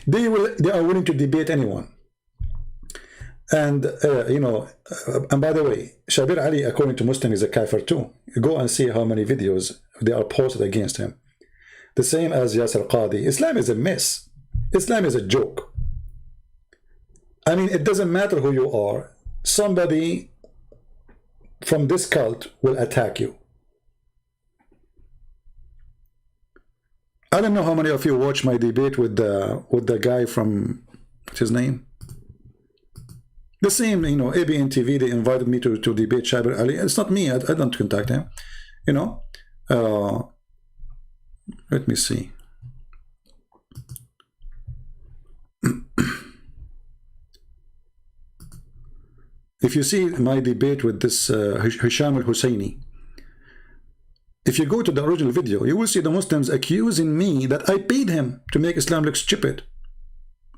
They are willing to debate anyone. And and by the way, Shabir Ali, according to Muslim, is a kafir too. Go and see how many videos they are posted against him. The same as Yasser Qadi. Islam is a mess. Islam is a joke. I mean, it doesn't matter who you are. Somebody from this cult will attack you. I don't know how many of you watched my debate with the guy from, what's his name? The same, ABN TV, they invited me to debate Shabir Ali. It's not me, I don't contact him. Let me see. If you see my debate with this Hisham al-Husseini, if you go to the original video, you will see the Muslims accusing me that I paid him to make Islam look stupid.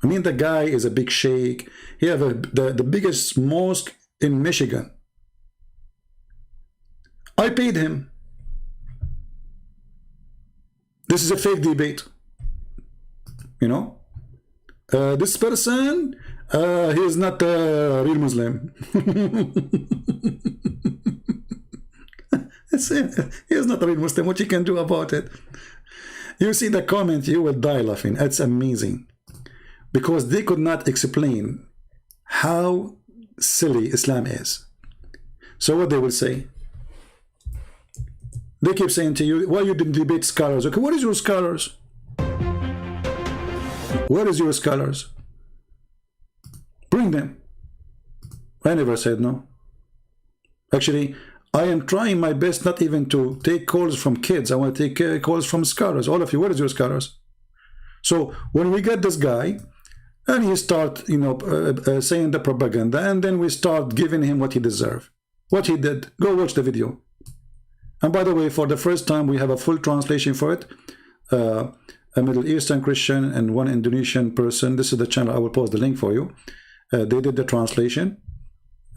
I mean, the guy is a big sheikh. He has the biggest mosque in Michigan. I paid him. This is a fake debate. This person, he is not a real Muslim. He is not a real Muslim. What you can do about it? You see the comment, you will die laughing. It's amazing. Because they could not explain how silly Islam is. So what they will say? They keep saying to you, why you didn't debate scholars? Okay, what is your scholars? Where is your scholars? Bring them. I never said no. Actually, I am trying my best not even to take calls from kids. I want to take calls from scholars. All of you, where is your scholars? So when we get this guy, and he start, you know, saying the propaganda, and then we start giving him what he deserves. What he did, go watch the video. And by the way, for the first time, we have a full translation for it. A Middle Eastern Christian and one Indonesian person. This is the channel. I will post the link for you. They did the translation,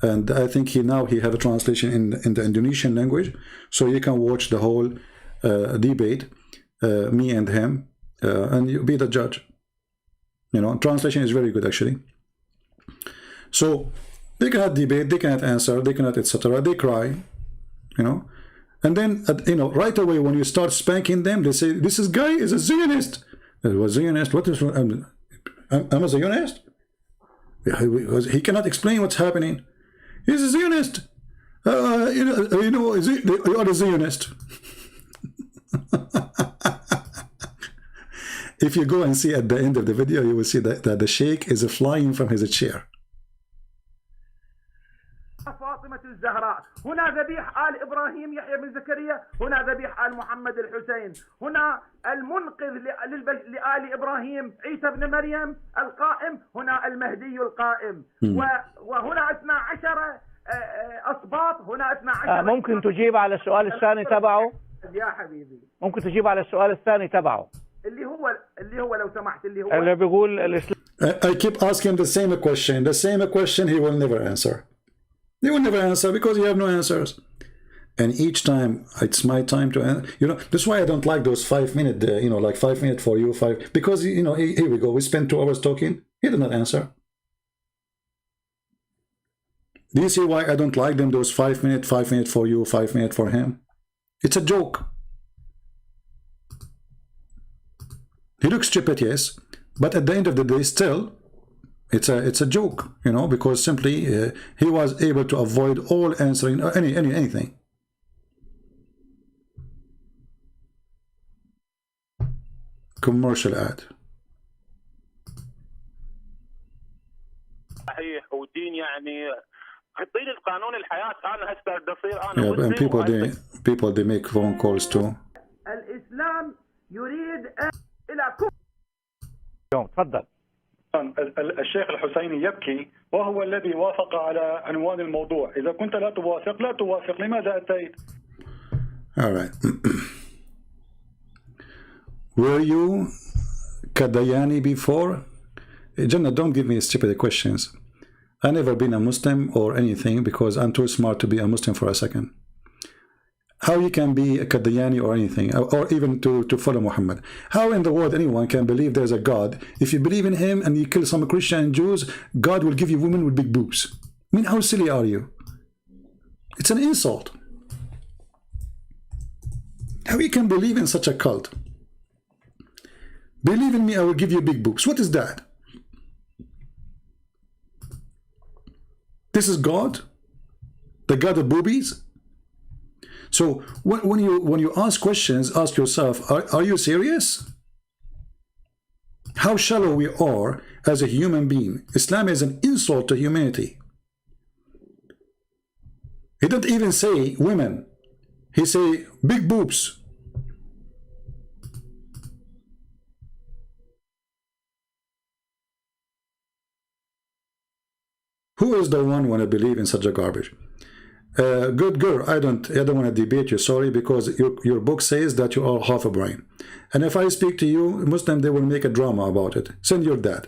and I think now he have a translation in the Indonesian language, so you can watch the whole debate, me and him, and you be the judge. You know, translation is very good actually. So they cannot debate, they cannot answer, they cannot etc. They cry, you know, and then you know, right away when you start spanking them, they say this guy is a Zionist. It was Zionist. What is? I'm a Zionist. He cannot explain what's happening. He's a Zionist. You know, you are a Zionist. If you go and see at the end of the video, you will see that the sheikh is flying from his chair. فاطمة الزهراء، هنا ذبيح آل إبراهيم يحيى بن زكريا، هنا ذبيح آل محمد الحسين، هنا المنقذ لآل إبراهيم عيسى بن مريم القائم، هنا المهدي القائم، وهنا 12 أسباط، هنا 12. ممكن تجيب على السؤال الثاني تبعه؟ يا حبيبي ممكن تجيب على السؤال الثاني تبعه اللي هو لو سمحت اللي بيقول الإسلام. I keep asking the same question he will never answer. He will never answer because you have no answers. And each time it's my time to answer. You know, that's why I don't like those 5 minute, you know, like 5 minutes for you, 5, because, you know, here we go. We spend 2 hours talking. He did not answer. Do you see why I don't like them, those 5 minutes for you, 5 minutes for him? It's a joke. He looks stupid, yes, but at the end of the day, still, it's a joke, you know, because simply he was able to avoid all answering anything. Commercial ad. صحيح ودين يعني حطيني القانون الحياة أنا هسه بدي أصير أنا Yeah, and people they make phone calls too. الإسلام يريد إلى كفر. تفضل. الشيخ الحسيني يبكي وهو الذي وافق على عنوان الموضوع. إذا كنت لا توافق لماذا أتيت؟ All right. Were you Kadayani before? Jannah, don't give me stupid questions. I've never been a Muslim or anything because I'm too smart to be a Muslim for a second. How you can be a Kadayani or anything, or even to follow Muhammad? How in the world anyone can believe there's a God? If you believe in him and you kill some Christian and Jews, God will give you women with big boobs. I mean, how silly are you? It's an insult. How you can believe in such a cult? Believe in me, I will give you big boobs. What is that? This is God? The God of boobies? So when you ask questions, ask yourself, are you serious? How shallow we are as a human being. Islam is an insult to humanity. He didn't even say women. He say big boobs. Who is the one want to believe in such a garbage? Good girl, I don't want to debate you, sorry, because your book says that you are half a brain. And if I speak to you, Muslim, they will make a drama about it. Send your dad.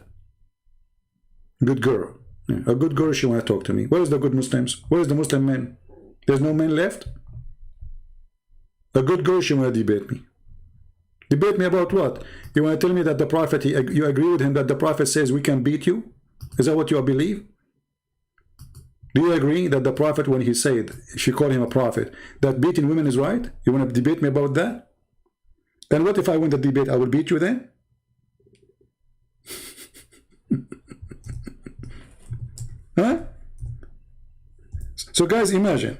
Good girl. Yeah, a good girl, she want to talk to me. Where's the good Muslims? Where's the Muslim men? There's no men left? A good girl, she want to debate me. Debate me about what? You want to tell me that the Prophet, you agree with him that the Prophet says we can beat you? Is that what you believe? Do you agree that the Prophet, when he said, if you call him a prophet, that beating women is right? You want to debate me about that? And what if I win the debate? I will beat you then? Huh? So guys, imagine,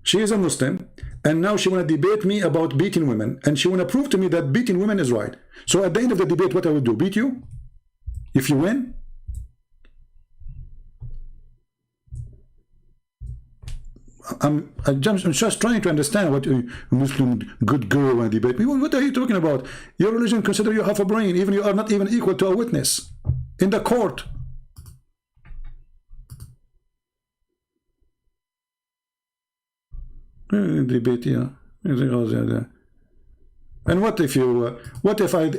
she is a Muslim, and now she want to debate me about beating women, and she want to prove to me that beating women is right. So at the end of the debate, what I will do? Beat you? If you win? I'm just trying to understand what a Muslim good girl and debate me. What are you talking about? Your religion consider you half a brain, even you are not even equal to a witness in the court. Debate, yeah. And what if you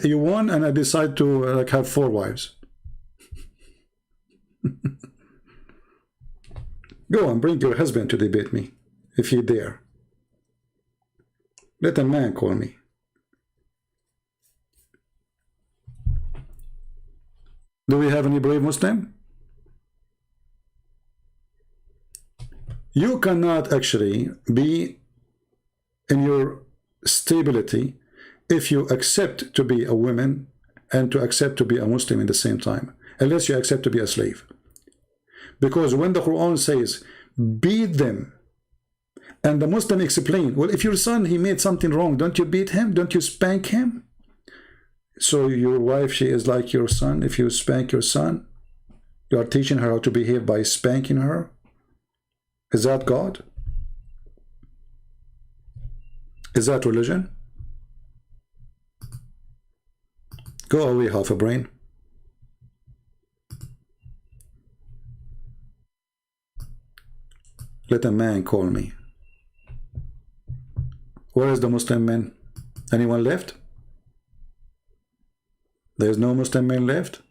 you won and I decide to like have 4 wives? Go on, bring your husband to debate me if you dare. Let a man call me. Do we have any brave Muslim? You cannot actually be in your stability if you accept to be a woman and to accept to be a Muslim in the same time, unless you accept to be a slave. Because when the Quran says, beat them, and the Muslim explain, well, if your son, he made something wrong, don't you beat him? Don't you spank him? So your wife, she is like your son. If you spank your son, you are teaching her how to behave by spanking her. Is that God? Is that religion? Go away, half a brain. Let a man call me. Where is the Muslim man? Anyone left? There is no Muslim man left?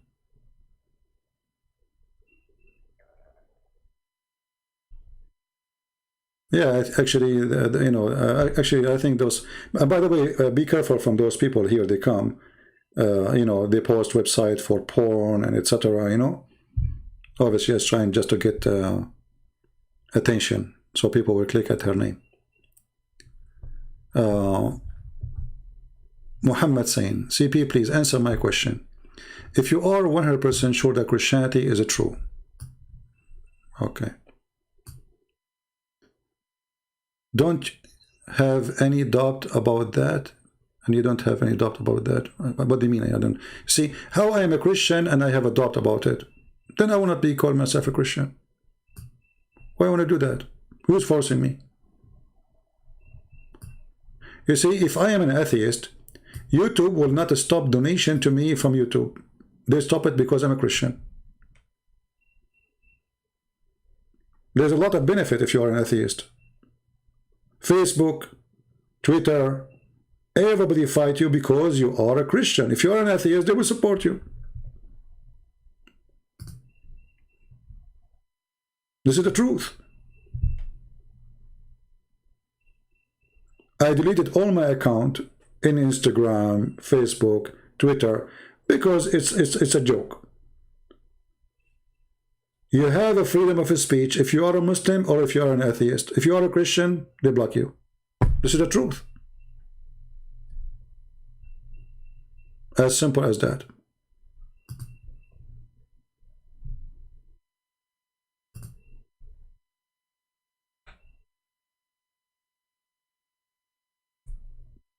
Yeah, actually, you know, actually, I think those. By the way, be careful from those people here. They come, you know, they post website for porn and etc. You know, obviously, just trying just to get attention, so people will click at her name. Muhammad saying, CP, please answer my question. If you are 100% sure that Christianity is true, okay. Don't have any doubt about that, and you don't have any doubt about that. What do you mean? I don't see how I am a Christian and I have a doubt about it. Then I will not be called myself a Christian. Why want to do that? Who's forcing me? You see, if I am an atheist, YouTube will not stop donation to me from YouTube. They stop it because I'm a Christian. There's a lot of benefit if you are an atheist. Facebook, Twitter, everybody fight you because you are a Christian. If you are an atheist, they will support you. This is the truth. I deleted all my account in Instagram, Facebook, Twitter, because it's a joke. You have a freedom of speech if you are a Muslim or if you are an atheist. If you are a Christian, they block you. This is the truth. As simple as that.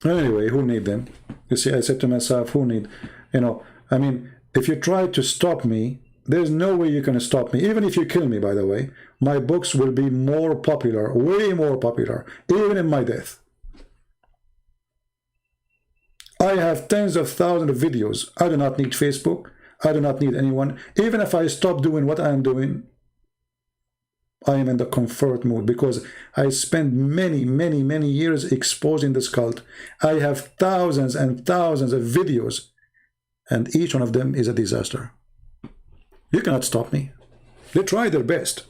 Anyway, who need them? You see, I said to myself, who need, you know, I mean, if you try to stop me, there's no way you can stop me. Even if you kill me, by the way, my books will be more popular, way more popular, even in my death. I have tens of thousands of videos. I do not need Facebook. I do not need anyone. Even if I stop doing what I am doing, I am in the comfort mood because I spent many years exposing this cult. I have thousands and thousands of videos, and each one of them is a disaster. You cannot stop me. They try their best.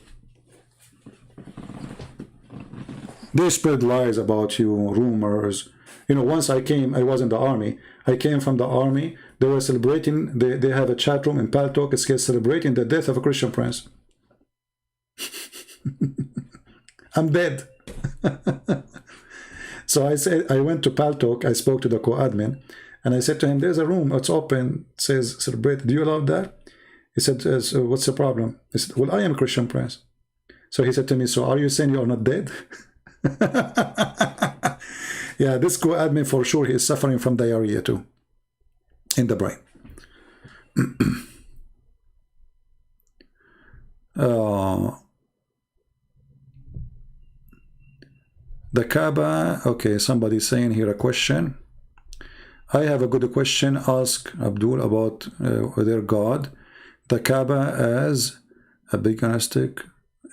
They spread lies about you, rumors. You know, once I was in the army. I came from the army. They were celebrating, they have a chat room in Paltalk. It's celebrating the death of a Christian prince. I'm dead. So I said, I went to Paltalk, I spoke to the co-admin, and I said to him, there's a room, it's open, it says celebrate, do you allow that? He said, so what's the problem? I said, well, I am a Christian prince. So he said to me, so are you saying you are not dead? Yeah, this co-admin for sure, he is suffering from diarrhea too, in the brain. The Kaaba, okay, somebody's saying here a question. I have a good question. Ask Abdul about their God. The Kaaba as a paganistic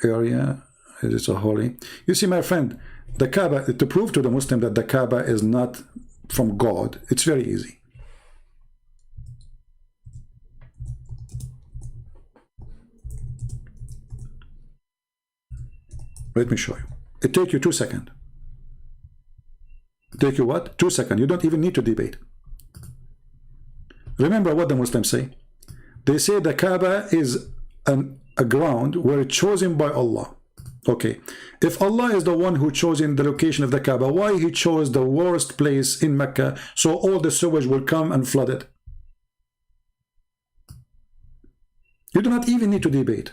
area. It is a holy. You see, my friend, the Kaaba, to prove to the Muslim that the Kaaba is not from God, it's very easy. Let me show you. It takes you 2 seconds. Take you what? 2 seconds. You don't even need to debate. Remember what the Muslims say. They say the Kaaba is a ground where it's chosen by Allah. Okay. If Allah is the one who chose in the location of the Kaaba, why he chose the worst place in Mecca so all the sewage will come and flood it? You do not even need to debate.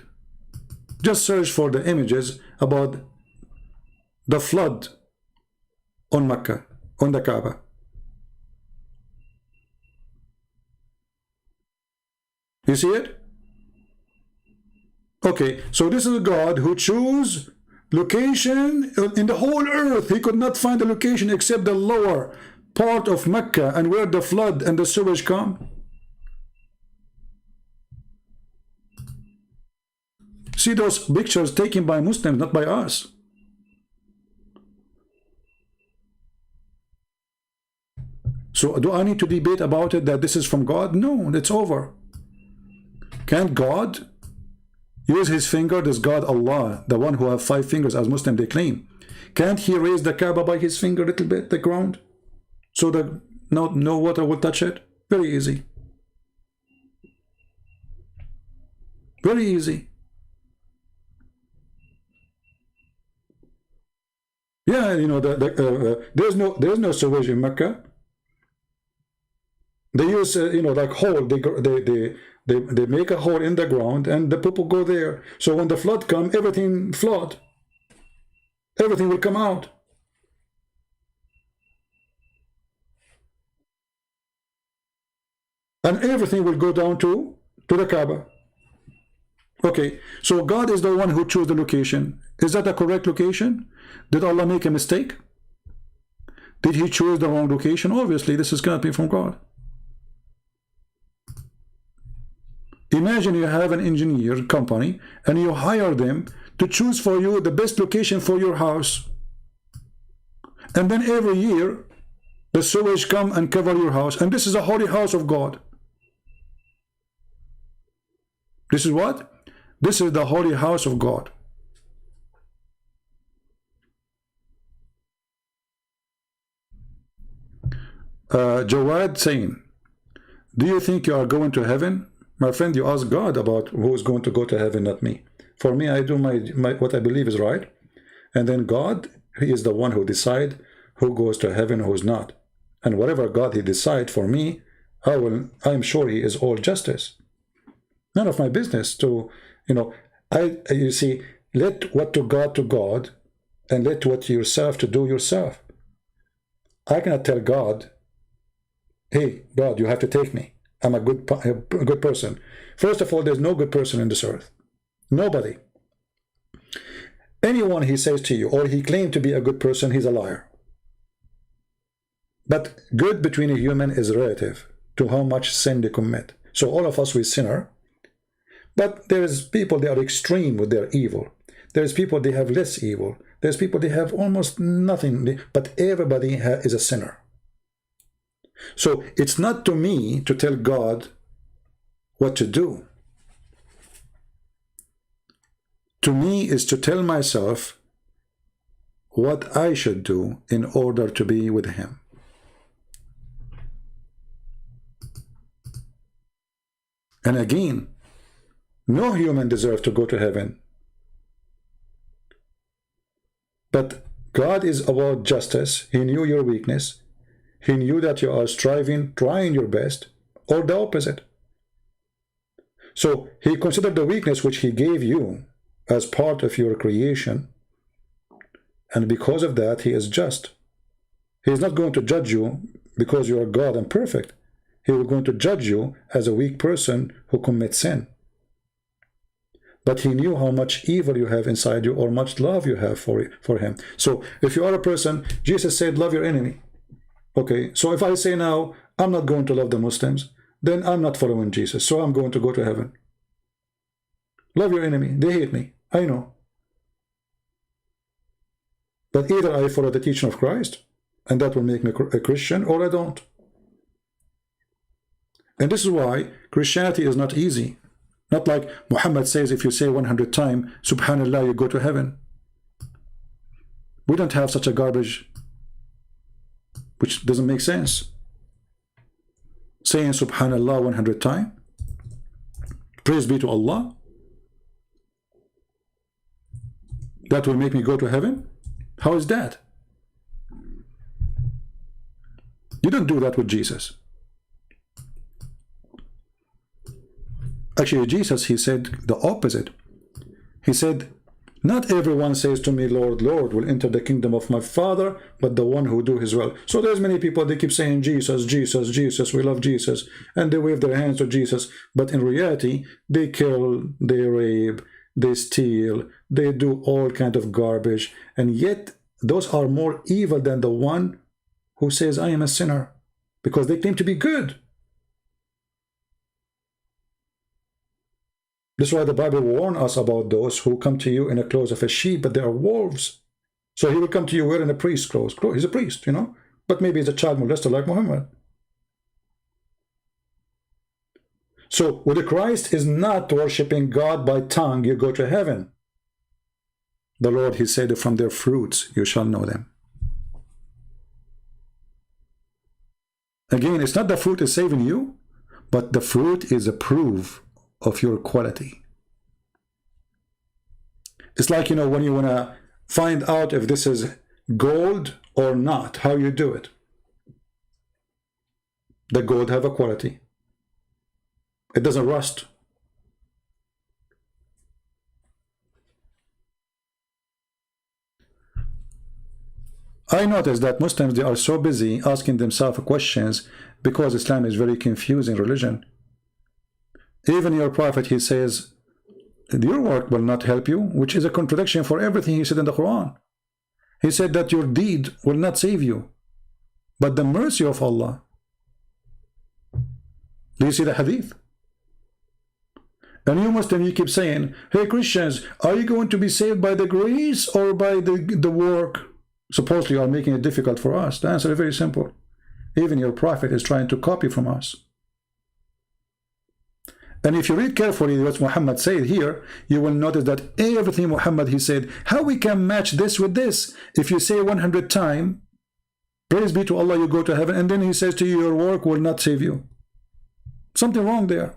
Just search for the images about the flood on Mecca, on the Kaaba. You see it? Okay, so this is a God who chose location in the whole earth. He could not find a location except the lower part of Mecca and where the flood and the sewage come. See those pictures taken by Muslims, not by us. So do I need to debate about it that this is from God? No, it's over. Can't God use his finger? This God Allah, the one who have 5 fingers as Muslim they claim, can't he raise the Kaaba by his finger a little bit, the ground, so that no water will touch it? Very easy. Very easy. Yeah, you know, there's no sewage in Mecca. They use you know, like hole. They make a hole in the ground and the people go there. So when the flood comes, everything flood. Everything will come out. And everything will go down to the Kaaba. Okay, so God is the one who chose the location. Is that a correct location? Did Allah make a mistake? Did he choose the wrong location? Obviously, this is going to be from God. Imagine you have an engineer company and you hire them to choose for you the best location for your house. And then every year, the sewage come and cover your house. And this is a holy house of God. This is what? This is the holy house of God. Jawad saying, do you think you are going to heaven? My friend, you ask God about who is going to go to heaven, not me. For me, I do my what I believe is right. And then God, he is the one who decides who goes to heaven, who's not. And whatever God he decides for me, I'm sure he is all justice. None of my business to, you know, you see, let what to God, and let what yourself to do yourself. I cannot tell God, hey, God, you have to take me. I'm a good person. First of all, there's no good person in this earth. Nobody. Anyone he says to you, or he claims to be a good person, he's a liar. But good between a human is relative to how much sin they commit. So all of us, we sinner. But there's people, they are extreme with their evil. There's people, they have less evil. There's people, they have almost nothing. But everybody is a sinner. So it's not to me to tell God what to do. To me is to tell myself what I should do in order to be with him. And again, no human deserves to go to heaven. But God is about justice. He knew your weakness. He knew that you are striving, trying your best, or the opposite. So he considered the weakness which he gave you as part of your creation. And because of that, he is just. He is not going to judge you because you are God and perfect. He is going to judge you as a weak person who commits sin. but he knew how much evil you have inside you or much love you have for him. So if you are a person, Jesus said, love your enemy. Okay, so if I say now, I'm not going to love the Muslims, then I'm not following Jesus, so I'm going to go to heaven. Love your enemy. They hate me. I know. But either I follow the teaching of Christ, and that will make me a Christian, or I don't. And this is why Christianity is not easy. Not like Muhammad says, if you say 100 times, Subhanallah, you go to heaven. We don't have such a garbage, which doesn't make sense. Saying Subhanallah 100 times, praise be to Allah, that will make me go to heaven? How is that? You don't do that with Jesus. Actually, Jesus, he said the opposite. He said, not everyone says to me, Lord, Lord, will enter the kingdom of my Father, but the one who do his will. So there's many people, they keep saying, Jesus, Jesus, Jesus, we love Jesus, and they wave their hands to Jesus, but in reality, they kill, they rape, they steal, they do all kind of garbage, and yet those are more evil than the one who says, I am a sinner, because they claim to be good. This is why the Bible warns us about those who come to you in the clothes of a sheep, but they are wolves. So he will come to you wearing a priest's clothes. He's a priest, you know, but maybe he's a child molester like Muhammad. So with Christ is not worshiping God by tongue, you go to heaven. The Lord, he said, from their fruits you shall know them. Again, it's not the fruit is saving you, but the fruit is a proof of your quality. It's like, you know, when you want to find out if this is gold or not, how you do it. The gold have a quality. It doesn't rust. I noticed that Muslims, they are so busy asking themselves questions because Islam is very confusing religion. Even your prophet, he says, your work will not help you, which is a contradiction for everything he said in the Quran. He said that your deed will not save you, but the mercy of Allah. Do you see the hadith? And you Muslim, you keep saying, hey Christians, are you going to be saved by the grace or by the work? Supposedly you are making it difficult for us. The answer is very simple. Even your prophet is trying to copy from us. And if you read carefully what Muhammad said here, you will notice that everything Muhammad, he said, how we can match this with this? If you say 100 times, praise be to Allah, you go to heaven, and then he says to you, your work will not save you. Something wrong there.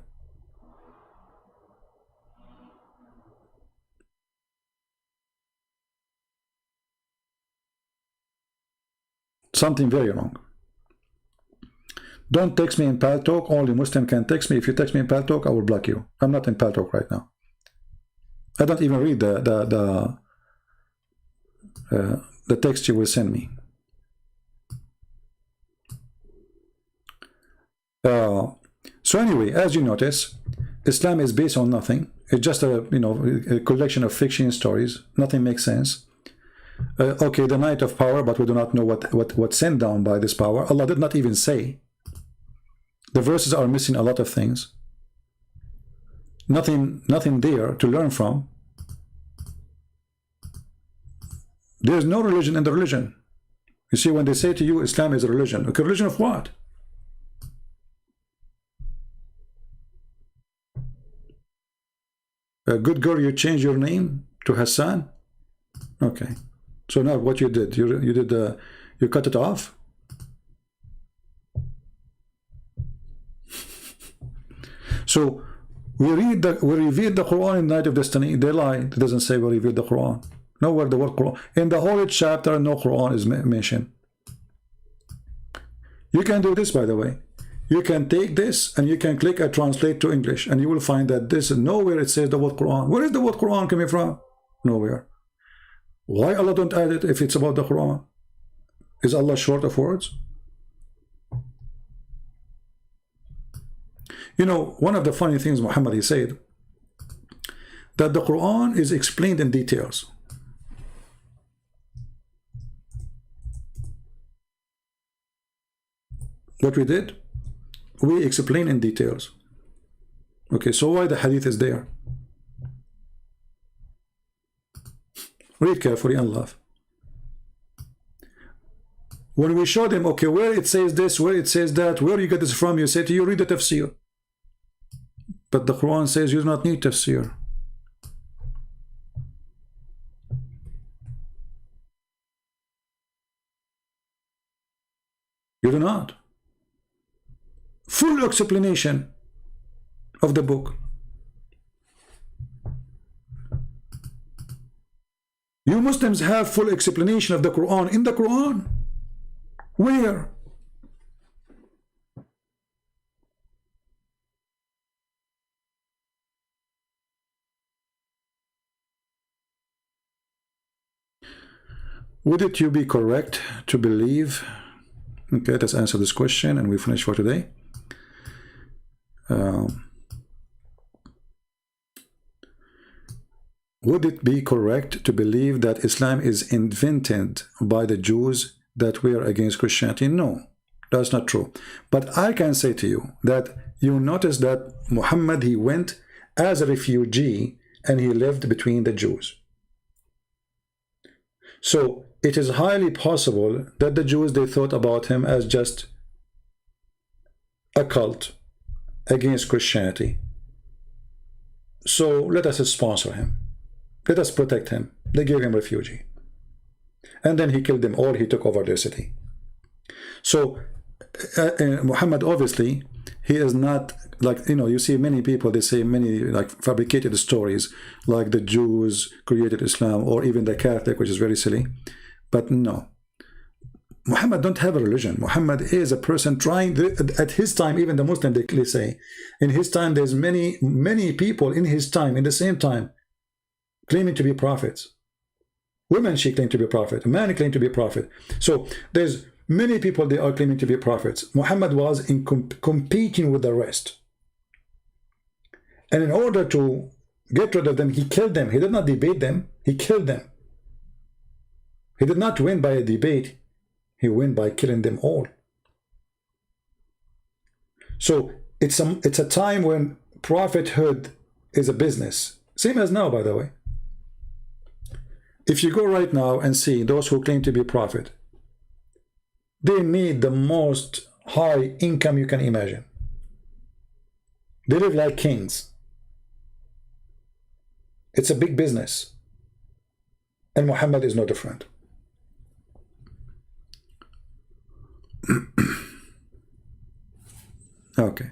Something very wrong. Don't text me in Paltalk. Only Muslim can text me. If you text me in Paltalk, I will block you. I'm not in Paltalk right now. I don't even read the text you will send me. So anyway, as you notice, Islam is based on nothing. It's just a collection of fiction stories. Nothing makes sense. Okay, the night of power, but we do not know what sent down by this power. Allah did not even say. The verses are missing a lot of things. Nothing there to learn from. There's no religion in the religion. You see, when they say to you, Islam is a religion. Okay, religion of what? A good girl, you change your name to Hassan? Okay. So now what you did? You cut it off? So we revealed the Quran in Night of Destiny. They lie. It doesn't say we revealed the Quran. Nowhere the word Quran. In the whole chapter, no Quran is mentioned. You can do this, by the way. You can take this and you can click and translate to English, and you will find that this nowhere it says the word Quran. Where is the word Quran coming from? Nowhere. Why Allah don't add it if it's about the Quran? Is Allah short of words? You know, one of the funny things Muhammad, he said, that the Quran is explained in details. What we did, we explain in details. Okay, so why the hadith is there? Read carefully and laugh. When we show them, okay, where it says this, where it says that, where you get this from, you say to you, read the tafsir. But the Quran says you do not need tafsir. You do not. Full explanation of the book. You Muslims have full explanation of the Quran in the Quran. Where? Would it you be correct to believe? Okay, let's answer this question and we finish for today. Would it be correct to believe that Islam is invented by the Jews that were against Christianity? No, that's not true. But I can say to you that you notice that Muhammad, he went as a refugee and he lived between the Jews. So it is highly possible that the Jews, they thought about him as just a cult against Christianity. So let us sponsor him. Let us protect him. They gave him refugee. And then he killed them all. He took over their city. So Muhammad, obviously, he is not like, you know, you see many people, they say many like fabricated stories, like the Jews created Islam, or even the Catholic, which is very silly. But no. Muhammad don't have a religion. Muhammad is a person trying at his time, even the Muslim, they say, in his time, there's many people in his time, in the same time, claiming to be prophets. Women, she claimed to be a prophet. A man claimed to be a prophet. So there's many people, they are claiming to be prophets. Muhammad was in competing with the rest. And in order to get rid of them, he killed them. He did not debate them. He killed them. He did not win by a debate. He won by killing them all. So it's a time when prophethood is a business. Same as now, by the way. If you go right now and see those who claim to be prophet, they need the most high income you can imagine. They live like kings. It's a big business. And Muhammad is no different. Okay.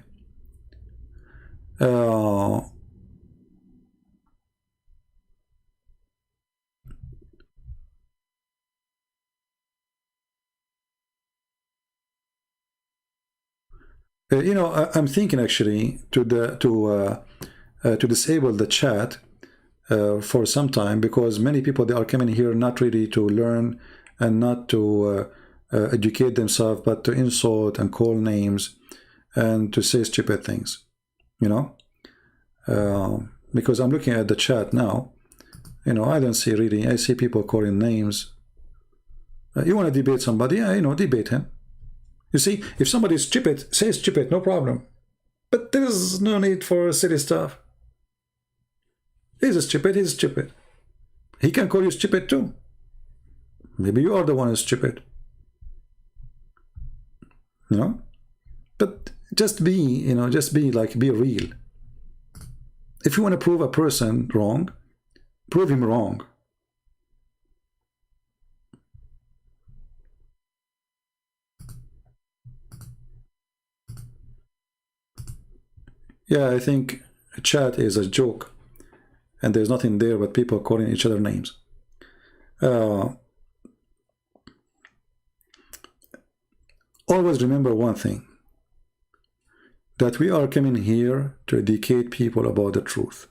You know, I'm thinking actually to disable the chat for some time, because many people, they are coming here not ready to learn and not to educate themselves, but to insult and call names and to say stupid things, you know. Because I'm looking at the chat now, you know, I don't see really, I see people calling names. You want to debate somebody? Yeah, you know, debate him. You see, if somebody is stupid, say stupid, no problem. But there's no need for silly stuff. He's stupid, he's stupid. He can call you stupid too. Maybe you are the one who's stupid. You know? But just be, you know, just be like, be real. If you want to prove a person wrong, prove him wrong. Yeah, I think chat is a joke, and there's nothing there but people calling each other names. Always remember one thing, that we are coming here to educate people about the truth.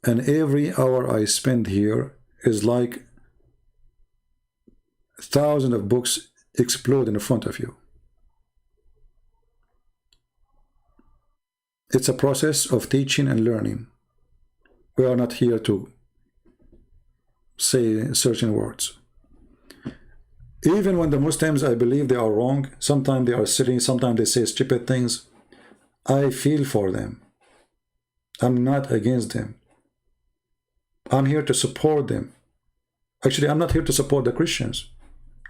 And every hour I spend here is like thousands of books explode in front of you. It's a process of teaching and learning. We are not here to say certain words. Even when the Muslims, I believe they are wrong, sometimes they are silly, sometimes they say stupid things, I feel for them. I'm not against them. I'm here to support them. Actually, I'm not here to support the Christians.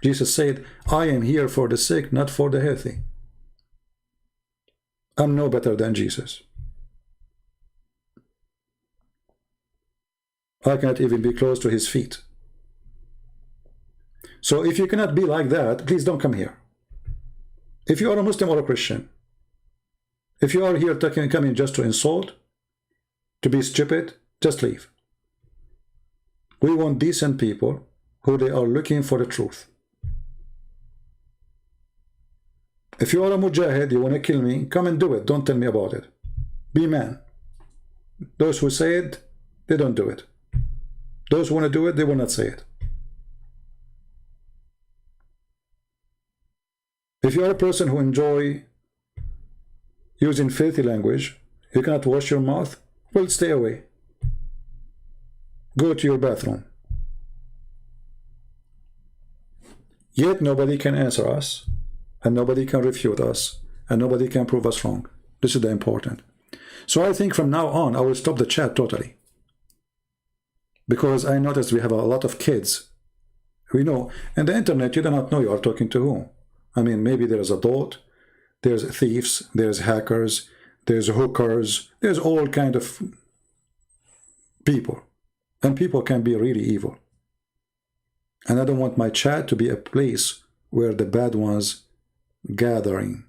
Jesus said, I am here for the sick, not for the healthy. I'm no better than Jesus. I cannot even be close to his feet. So if you cannot be like that, please don't come here. If you are a Muslim or a Christian, if you are here coming just to insult, to be stupid, just leave. We want decent people who they are looking for the truth. If you are a mujahid, you want to kill me, come and do it. Don't tell me about it. Be man. Those who say it, they don't do it. Those who want to do it, they will not say it. If you are a person who enjoy using filthy language, you cannot wash your mouth, well, stay away. Go to your bathroom. Yet nobody can answer us, and nobody can refute us, and nobody can prove us wrong. This is the important. So I think from now on, I will stop the chat totally. Because I noticed we have a lot of kids. We know, and the internet, you do not know you are talking to whom. I mean, maybe there's adult, there's thieves, there's hackers, there's hookers, there's all kind of people. And people can be really evil. And I don't want my chat to be a place where the bad ones gathering.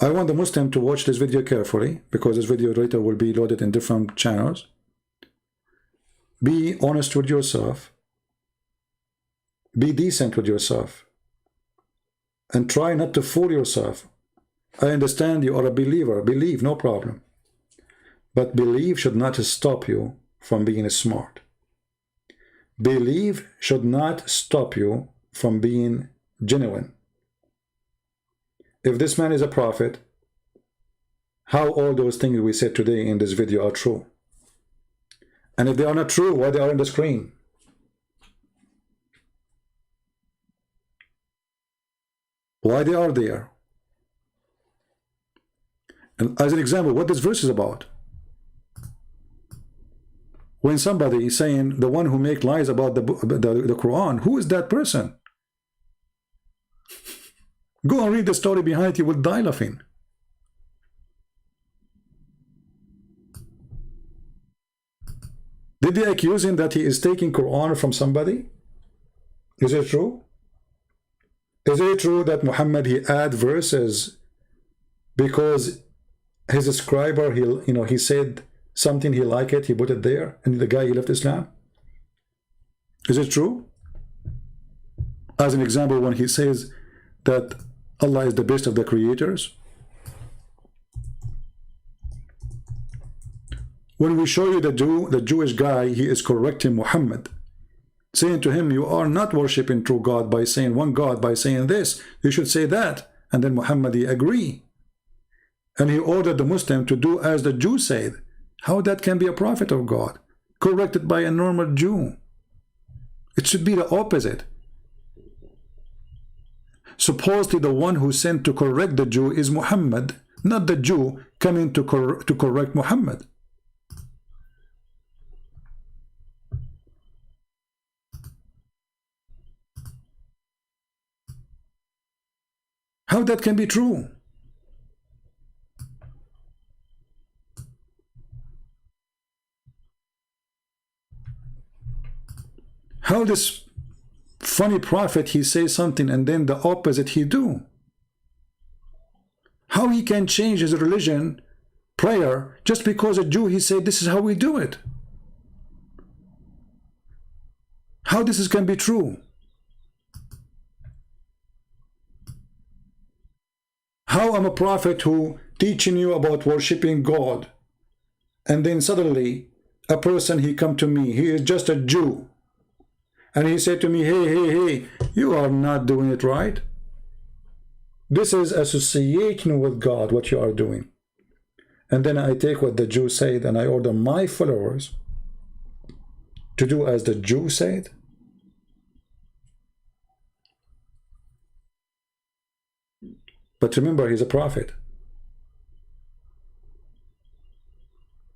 I want the Muslim to watch this video carefully, because this video later will be loaded in different channels. Be honest with yourself. Be decent with yourself. And try not to fool yourself. I understand you are a believer. Believe, no problem. But belief should not stop you from being smart. Belief should not stop you from being genuine. If this man is a prophet, how all those things we said today in this video are true? And if they are not true, why they are on the screen? Why they are there? And as an example, what this verse is about. When somebody is saying the one who makes lies about the Quran, who is that person? Go and read the story behind it, you will die laughing. Did they accuse him that he is taking Quran from somebody? Is it true? Is it true that Muhammad, he add verses because his scriber, he said something, he liked it, he put it there, and the guy, he left Islam? Is it true? As an example, when he says that Allah is the best of the creators. When we show you the Jewish guy, he is correcting Muhammad, saying to him, you are not worshipping true God by saying one God, by saying this, you should say that. And then Muhammad, he agree. And he ordered the Muslim to do as the Jew said. How that can be a prophet of God? Corrected by a normal Jew. It should be the opposite. Supposedly the one who sent to correct the Jew is Muhammad, not the Jew coming to correct Muhammad. How that can be true? How this funny prophet, he says something and then the opposite he do? How he can change his religion, prayer, just because a Jew, he said this is how we do it? How this can be true? How I'm a prophet who teaching you about worshiping God, and then suddenly a person, he come to me, he is just a Jew, and he said to me, hey, you are not doing it right. This is associating with God, what you are doing. And then I take what the Jew said and I order my followers to do as the Jew said. But remember, he's a prophet.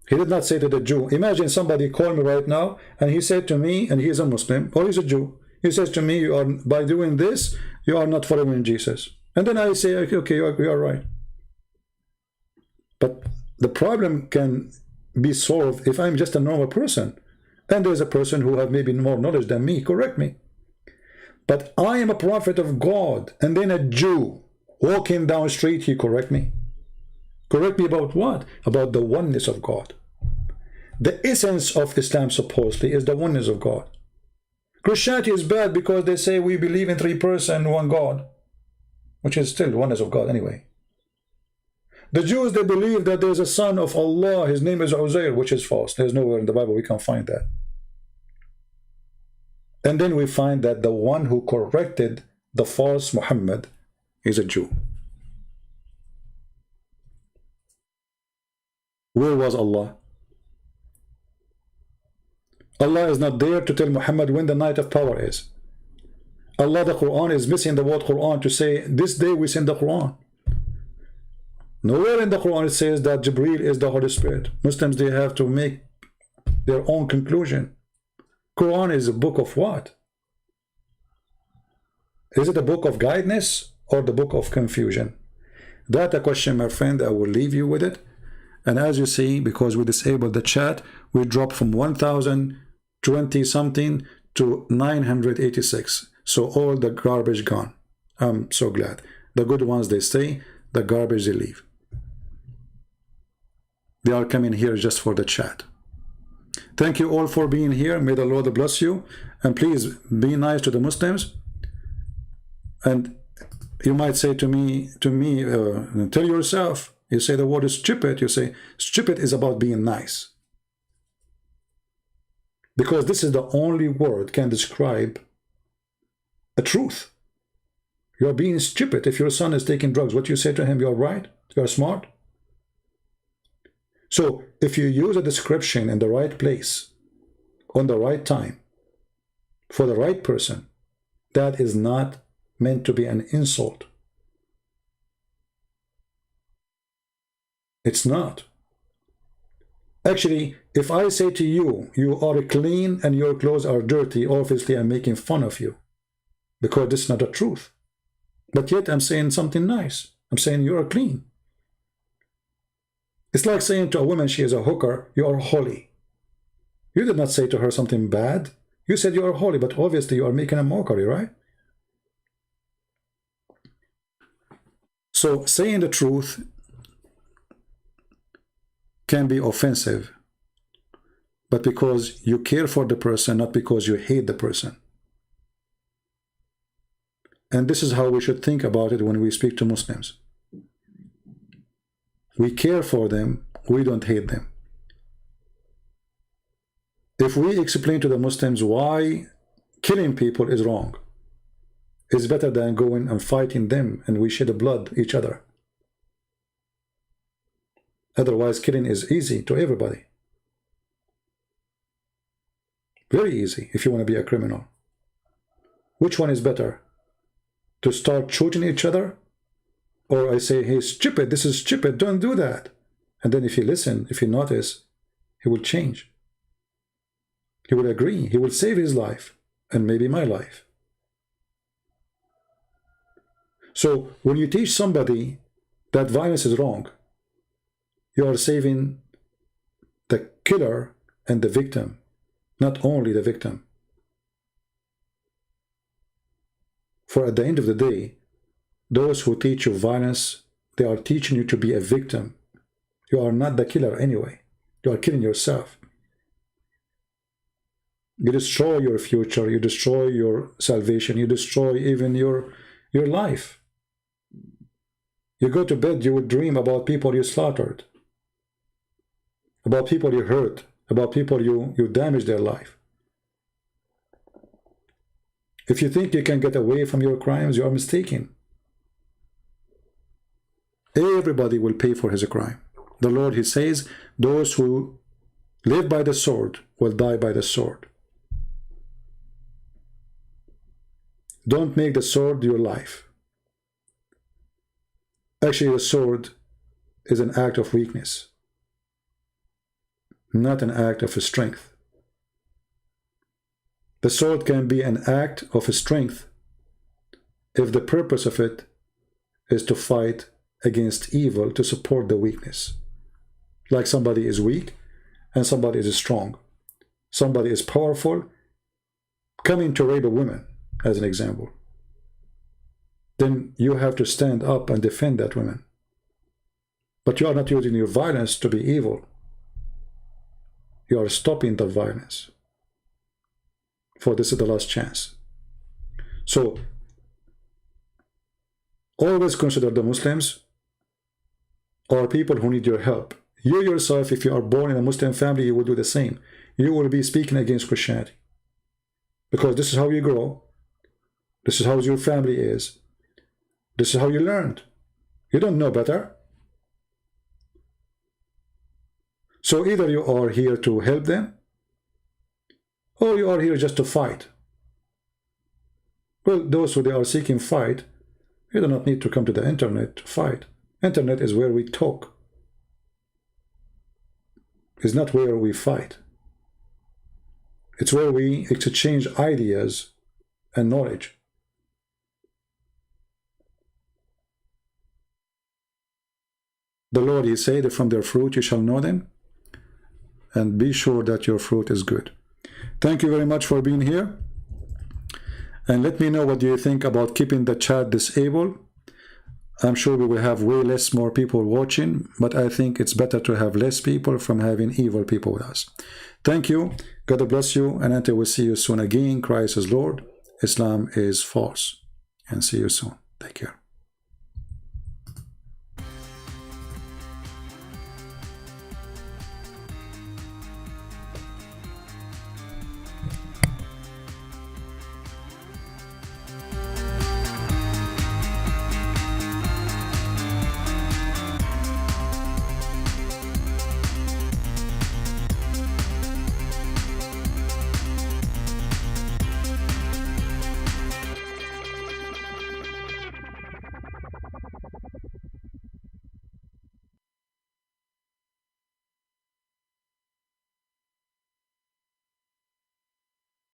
He did not say to the Jew, imagine somebody called me right now and he said to me, and he is a Muslim or he's a Jew, he says to me, you are, by doing this, you are not following Jesus. And then I say, okay, you are right. But the problem can be solved if I'm just a normal person and there's a person who have maybe more knowledge than me, correct me. But I am a prophet of God, and then a Jew walking down the street, he correct me. Correct me about what? About the oneness of God. The essence of Islam supposedly is the oneness of God. Christianity is bad because they say we believe in 3 persons, one God, which is still oneness of God anyway. The Jews, they believe that there's a son of Allah, his name is Uzair, which is false. There's nowhere in the Bible we can find that. And then we find that the one who corrected the false Muhammad is a Jew. Where was Allah? Allah is not there to tell Muhammad when the night of power is. Allah, the Quran, is missing the word Quran to say, this day we send the Quran. Nowhere in the Quran it says that Jibreel is the Holy Spirit. Muslims, they have to make their own conclusion. Quran is a book of what? Is it a book of guidance or the book of confusion? That a question, my friend, I will leave you with it. And as you see, because we disabled the chat, we dropped from 1,020 something to 986. So all the garbage gone. I'm so glad. The good ones, they stay. The garbage, they leave. They are coming here just for the chat. Thank you all for being here. May the Lord bless you. And please be nice to the Muslims. And you might say to me, tell yourself, you say the word is stupid. You say stupid is about being nice. Because this is the only word can describe a truth. You're being stupid. If your son is taking drugs, what you say to him, you're right, you're smart. So if you use a description in the right place, on the right time, for the right person, that is not meant to be an insult. It's not. Actually, if I say to you, you are clean and your clothes are dirty, obviously I'm making fun of you. Because this is not the truth. But yet I'm saying something nice. I'm saying you are clean. It's like saying to a woman she is a hooker, you are holy. You did not say to her something bad. You said you are holy, but obviously you are making a mockery, right? So saying the truth can be offensive, but because you care for the person, not because you hate the person. And this is how we should think about it when we speak to Muslims. We care for them, we don't hate them. If we explain to the Muslims why killing people is wrong, it's better than going and fighting them and we shed blood each other. Otherwise, killing is easy to everybody. Very easy if you want to be a criminal. Which one is better? To start shooting each other? Or I say, hey, stupid, this is stupid, don't do that. And then if you listen, if you notice, he will change. He will agree. He will save his life and maybe my life. So when you teach somebody that violence is wrong, you are saving the killer and the victim, not only the victim. For at the end of the day, those who teach you violence, they are teaching you to be a victim. You are not the killer anyway. You are killing yourself. You destroy your future, you destroy your salvation, you destroy even your life. You go to bed, you would dream about people you slaughtered, about people you hurt, about people you damaged their life. If you think you can get away from your crimes, you are mistaken. Everybody will pay for his crime. The Lord, he says, those who live by the sword will die by the sword. Don't make the sword your life. Actually, the sword is an act of weakness, not an act of strength. The sword can be an act of strength if the purpose of it is to fight against evil, to support the weakness. Like somebody is weak and somebody is strong. Somebody is powerful, coming to rape a woman, as an example. Then you have to stand up and defend that woman. But you are not using your violence to be evil. You are stopping the violence. For this is the last chance. So, always consider the Muslims are people who need your help. You yourself, if you are born in a Muslim family, you will do the same. You will be speaking against Christianity. Because this is how you grow. This is how your family is. This is how you learned. You don't know better. So either you are here to help them, or you are here just to fight. Well, those who they are seeking fight, you do not need to come to the internet to fight. Internet is where we talk. It's not where we fight. It's where we exchange ideas and knowledge. The Lord, he said, from their fruit you shall know them, and be sure that your fruit is good. Thank you very much for being here. And let me know what do you think about keeping the chat disabled. I'm sure we will have way less more people watching, but I think it's better to have less people from having evil people with us. Thank you. God bless you. And until we see you soon again, Christ is Lord. Islam is false. And see you soon. Take care.